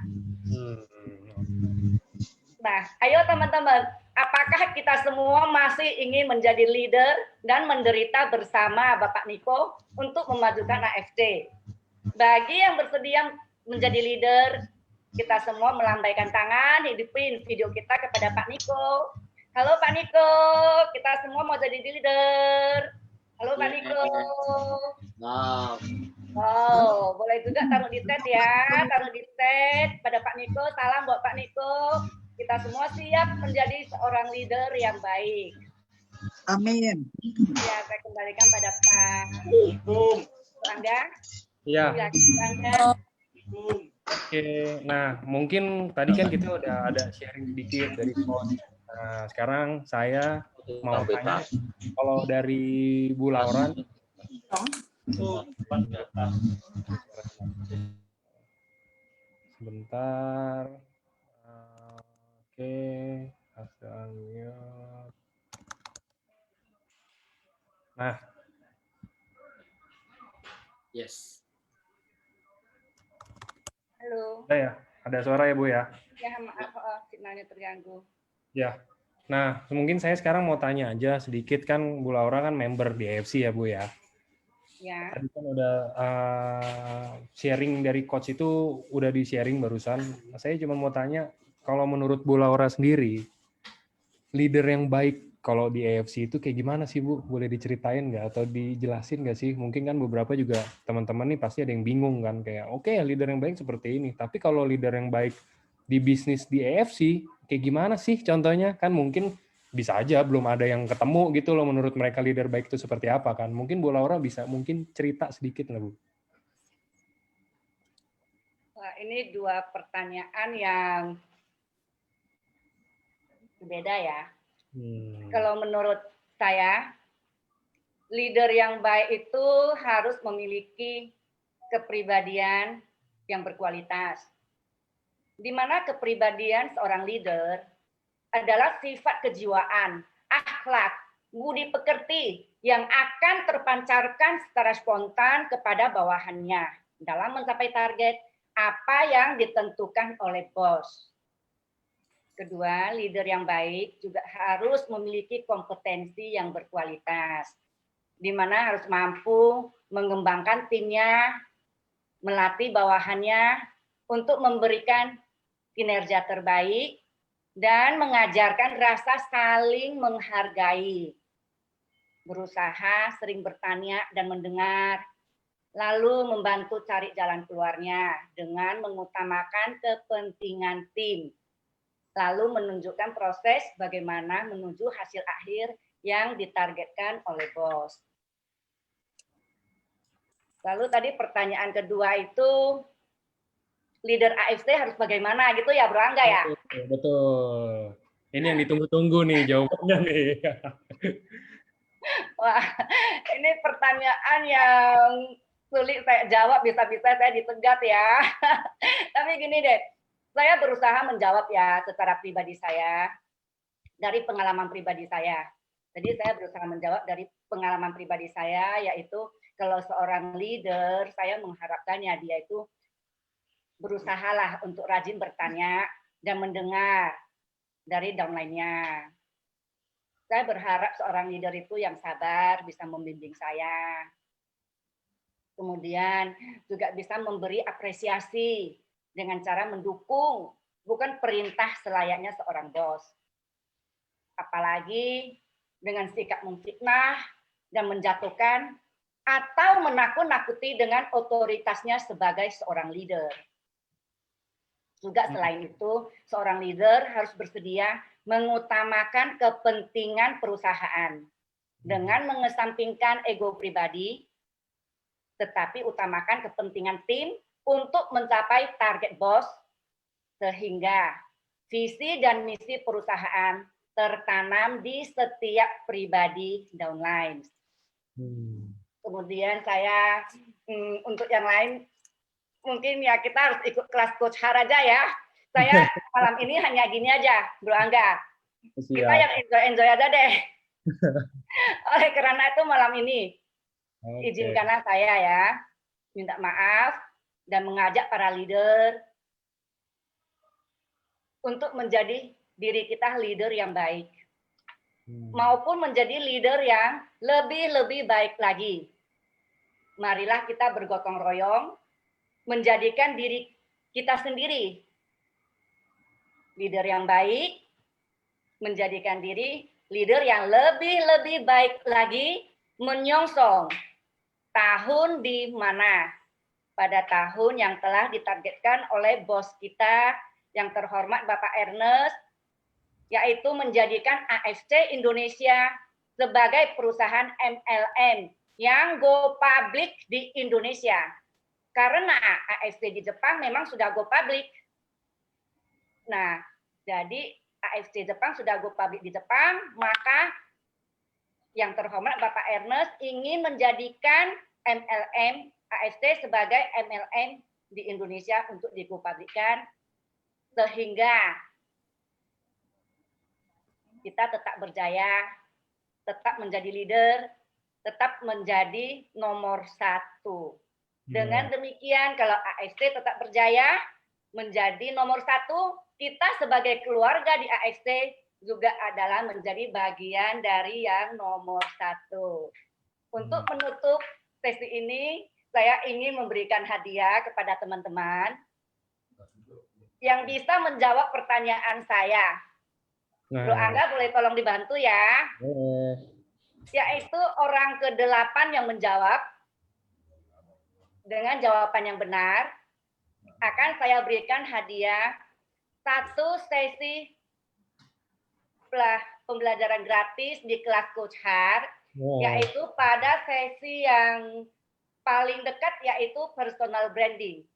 Nah, ayo teman-teman, apakah kita semua masih ingin menjadi leader dan menderita bersama Bapak Niko untuk memajukan AFC? Bagi yang bersedia menjadi leader, kita semua melambaikan tangan, hidupin video kita kepada Pak Niko. Halo Pak Niko, kita semua mau jadi leader. Halo Pak Niko. Wow, boleh juga taruh di chat ya, taruh di chat pada Pak Niko. Salam buat Pak Niko. Kita semua siap menjadi seorang leader yang baik. Amin. Ya, saya kembalikan pada Pak Rangga. Iya. Ya, Rangga. Oke, nah mungkin tadi kan kita udah ada sharing sedikit dari coach. Nah, sekarang saya mau tanya, kalau dari Bu Laura, sebentar. Oke, hasilnya. Nah, Yes. Halo. Ada suara ya Bu ya? Ya, maaf, signalnya terganggu. Ya. Nah, mungkin saya sekarang mau tanya aja sedikit, kan Bu Laura kan member di AFC ya Bu ya? Ya. Tadi kan udah sharing dari coach itu udah di-sharing barusan. Saya cuma mau tanya, kalau menurut Bu Laura sendiri, leader yang baik kalau di AFC itu kayak gimana sih Bu? Boleh diceritain nggak atau dijelasin nggak sih? Mungkin kan beberapa juga teman-teman nih pasti ada yang bingung kan, kayak oke, leader yang baik seperti ini, tapi kalau leader yang baik di bisnis di AFC kayak gimana sih contohnya? Kan mungkin bisa aja belum ada yang ketemu gitu loh menurut mereka leader baik itu seperti apa kan. Mungkin Bu Laura bisa mungkin cerita sedikit lah Bu. Wah, ini dua pertanyaan yang berbeda ya. Kalau menurut saya, leader yang baik itu harus memiliki kepribadian yang berkualitas. Di mana kepribadian seorang leader adalah sifat kejiwaan, akhlak, budi pekerti yang akan terpancarkan secara spontan kepada bawahannya dalam mencapai target apa yang ditentukan oleh bos. Kedua, leader yang baik juga harus memiliki kompetensi yang berkualitas, di mana harus mampu mengembangkan timnya, melatih bawahannya untuk memberikan kinerja terbaik, dan mengajarkan rasa saling menghargai. Berusaha sering bertanya dan mendengar, lalu membantu cari jalan keluarnya dengan mengutamakan kepentingan tim. Lalu menunjukkan proses bagaimana menuju hasil akhir yang ditargetkan oleh bos. Lalu tadi pertanyaan kedua itu, leader AFC harus bagaimana gitu ya Bro Angga ya? Betul. Ini yang ditunggu-tunggu nih jawabannya nih. Wah, ini pertanyaan yang sulit saya jawab, bisa-bisa saya ditegat ya. Tapi gini deh, saya berusaha menjawab ya secara pribadi saya, dari pengalaman pribadi saya. Jadi saya berusaha menjawab dari pengalaman pribadi saya, yaitu kalau seorang leader, saya mengharapkannya dia itu berusahalah untuk rajin bertanya dan mendengar dari downline-nya. Saya berharap seorang leader itu yang sabar, bisa membimbing saya. Kemudian juga bisa memberi apresiasi dengan cara mendukung, bukan perintah selayaknya seorang bos. Apalagi dengan sikap memfitnah dan menjatuhkan atau menakut-nakuti dengan otoritasnya sebagai seorang leader. Juga selain itu, seorang leader harus bersedia mengutamakan kepentingan perusahaan dengan mengesampingkan ego pribadi, tetapi utamakan kepentingan tim untuk mencapai target bos, sehingga visi dan misi perusahaan tertanam di setiap pribadi downline. Kemudian saya untuk yang lain, mungkin ya kita harus ikut kelas Coach Har aja ya. Saya malam ini hanya gini aja, Bro Angga. Kita yang enjoy aja deh. Oleh karena itu malam ini Oke. izinkanlah saya ya minta maaf dan mengajak para leader untuk menjadi diri kita leader yang baik maupun menjadi leader yang lebih baik lagi. Marilah kita bergotong royong menjadikan diri kita sendiri leader yang baik, menjadikan diri leader yang lebih baik lagi, menyongsong tahun di mana pada tahun yang telah ditargetkan oleh bos kita yang terhormat Bapak Ernest, yaitu menjadikan AFC Indonesia sebagai perusahaan MLM yang go public di Indonesia. Karena AFC di Jepang memang sudah go public. Nah, jadi AFC Jepang sudah go public di Jepang, maka yang terhormat Bapak Ernest ingin menjadikan MLM AFC sebagai MLM di Indonesia untuk di go publikkan, sehingga kita tetap berjaya, tetap menjadi leader, tetap menjadi nomor 1. Dengan demikian, kalau AFC tetap berjaya menjadi nomor 1, kita sebagai keluarga di AFC juga adalah menjadi bagian dari yang nomor 1. Untuk menutup sesi ini, saya ingin memberikan hadiah kepada teman-teman yang bisa menjawab pertanyaan saya. Bro Angga boleh tolong dibantu ya. Yaitu orang ke-8 yang menjawab dengan jawaban yang benar, akan saya berikan hadiah 1 sesi pembelajaran gratis di kelas Coach Hart, yaitu pada sesi yang paling dekat, yaitu personal branding.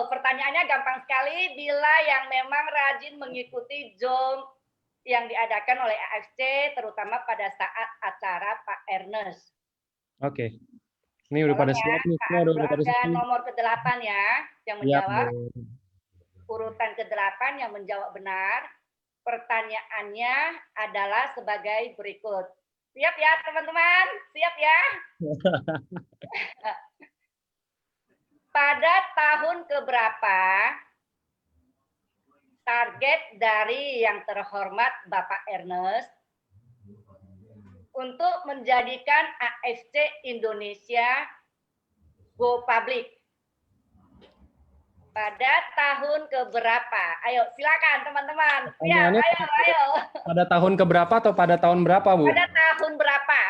Pertanyaannya gampang sekali. Bila yang memang rajin mengikuti Zoom yang diadakan oleh AFC, terutama pada saat acara Pak Ernest. Oke. Ini udah pada siap nih. Udah pada siap. Nomor ke-8 ya, yang menjawab. Urutan ke-8 yang menjawab benar. Pertanyaannya adalah sebagai berikut. Siap ya teman-teman? Siap ya? Pada tahun keberapa target dari yang terhormat Bapak Ernest untuk menjadikan AFC Indonesia go public? Pada tahun keberapa? Ayo silakan teman-teman. Siap, ayo. Pada tahun keberapa atau pada tahun berapa, Bu? Pada tahun berapa?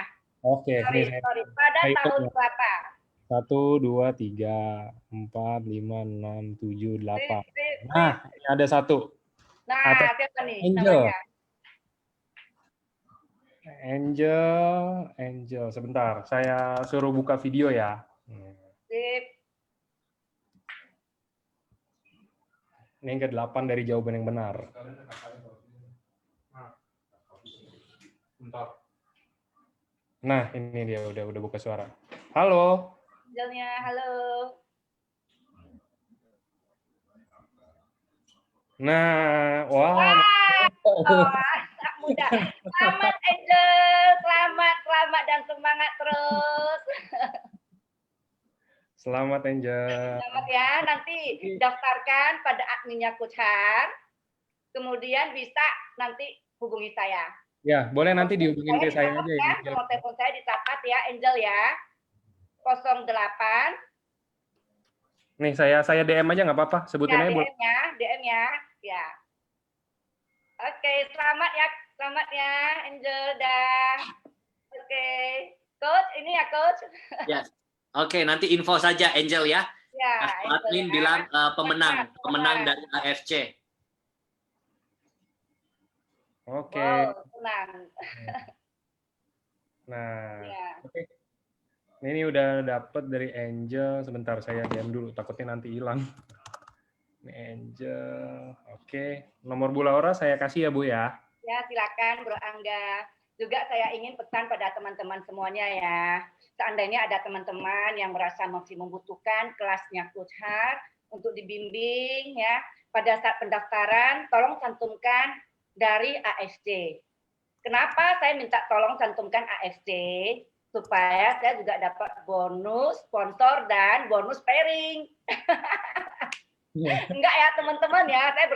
Oke. Sorry. Pada tahun berapa? 1, 2, 3, 4, 5, 6, 7, 8. Nah, ini ada 1. Nah, siapa nih Angel. namanya? Angel. Sebentar, saya suruh buka video ya. Sip. Ini yang ke-8 dari jawaban yang benar. Nah, ini dia udah buka suara. Halo. Angelnya, halo. Nah, wah. Anak muda. Selamat Angel, selamat dan semangat terus. Selamat Angel. Selamat ya, nanti daftarkan pada adminnya Coach Hart. Kemudian bisa nanti hubungi saya. Ya, boleh nanti dihubungin ke saya aja ya. Nomor telepon saya dicatat ya, Angel ya. 08. Nih, saya DM aja nggak apa-apa. Sebutin aja. DM ya. Ya. Oke, selamat ya, Angel dah. Oke. Coach, ini ya Coach. Ya. Oke, nanti info saja Angel ya. Ya. Admin bilang pemenang dari AFC. Oke. Wow, tenang. Nah, Ya. oke. Ini udah dapet dari Angel. Sebentar, saya diam dulu. Takutnya nanti hilang. Ini Angel. Oke. Nomor Bu Laura saya kasih ya, Bu ya. Ya, silakan Bro Angga. Juga saya ingin pesan pada teman-teman semuanya ya. Seandainya ada teman-teman yang merasa masih membutuhkan kelasnya Coach Hart untuk dibimbing ya. Pada saat pendaftaran, tolong cantumkan dari AFC. Kenapa saya minta tolong cantumkan AFC? Supaya saya juga dapat bonus sponsor dan bonus pairing. Enggak ya teman-teman ya, saya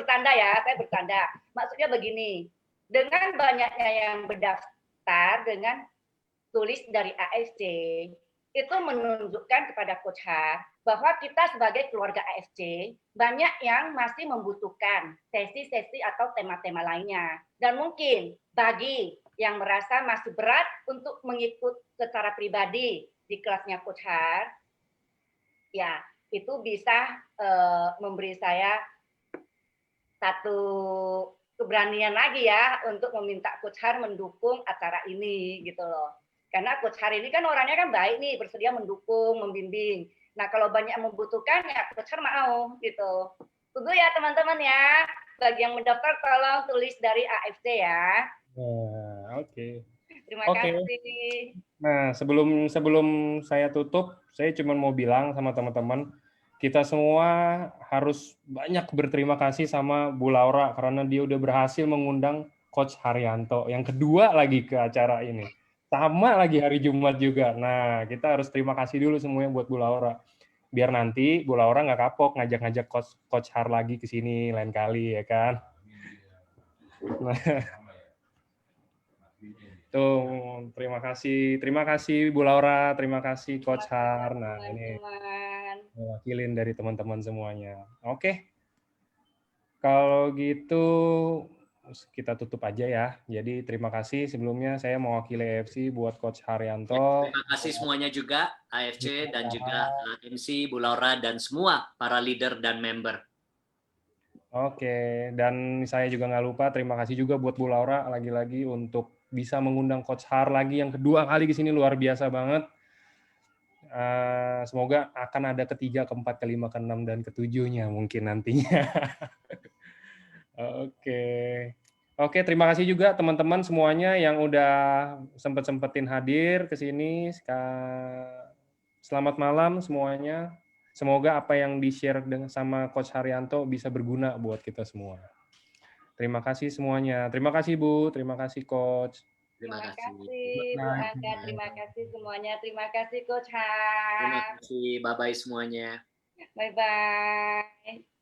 bercanda. Maksudnya begini, dengan banyaknya yang berdaftar dengan tulis dari AFC, itu menunjukkan kepada Coach Har bahwa kita sebagai keluarga AFC banyak yang masih membutuhkan sesi-sesi atau tema-tema lainnya. Dan mungkin bagi yang merasa masih berat untuk mengikut secara pribadi di kelasnya Coach Har, ya itu bisa memberi saya satu keberanian lagi ya untuk meminta Coach Har mendukung acara ini gitu loh. Karena Coach Har ini kan orangnya kan baik nih, bersedia mendukung, membimbing. Nah kalau banyak membutuhkan ya Coach Har mau gitu. Tunggu ya teman-teman ya. Bagi yang mendaftar tolong tulis dari AFC ya. Oke. Terima Oke. kasih. Nah, sebelum saya tutup, saya cuma mau bilang sama teman-teman, kita semua harus banyak berterima kasih sama Bu Laura karena dia udah berhasil mengundang Coach Haryanto yang kedua lagi ke acara ini. Sama lagi hari Jumat juga. Nah, kita harus terima kasih dulu semuanya buat Bu Laura. Biar nanti Bu Laura nggak kapok ngajak-ngajak Coach Har lagi ke sini lain kali, ya kan? Nah, tuh, terima kasih Bu Laura, terima kasih Coach Har. Nah, ini mewakilin dari teman-teman semuanya. Oke, kalau gitu kita tutup aja ya. Jadi terima kasih sebelumnya saya mewakili AFC buat Coach Haryanto. Terima kasih semuanya juga AFC dan juga MC, Bu Laura dan semua para leader dan member. Oke, dan saya juga nggak lupa terima kasih juga buat Bu Laura lagi-lagi untuk bisa mengundang Coach Har lagi yang kedua kali di sini, luar biasa banget. Semoga akan ada ketiga, keempat, kelima, keenam, dan ketujuhnya mungkin nantinya. Oke, terima kasih juga teman-teman semuanya yang udah sempetin hadir ke sini. Selamat malam semuanya. Semoga apa yang di-share sama Coach Haryanto bisa berguna buat kita semua. Terima kasih semuanya. Terima kasih Bu, terima kasih Coach. Terima kasih Bu Angga, terima kasih semuanya. Terima kasih Coach Har. Terima kasih, bye-bye semuanya. Bye-bye.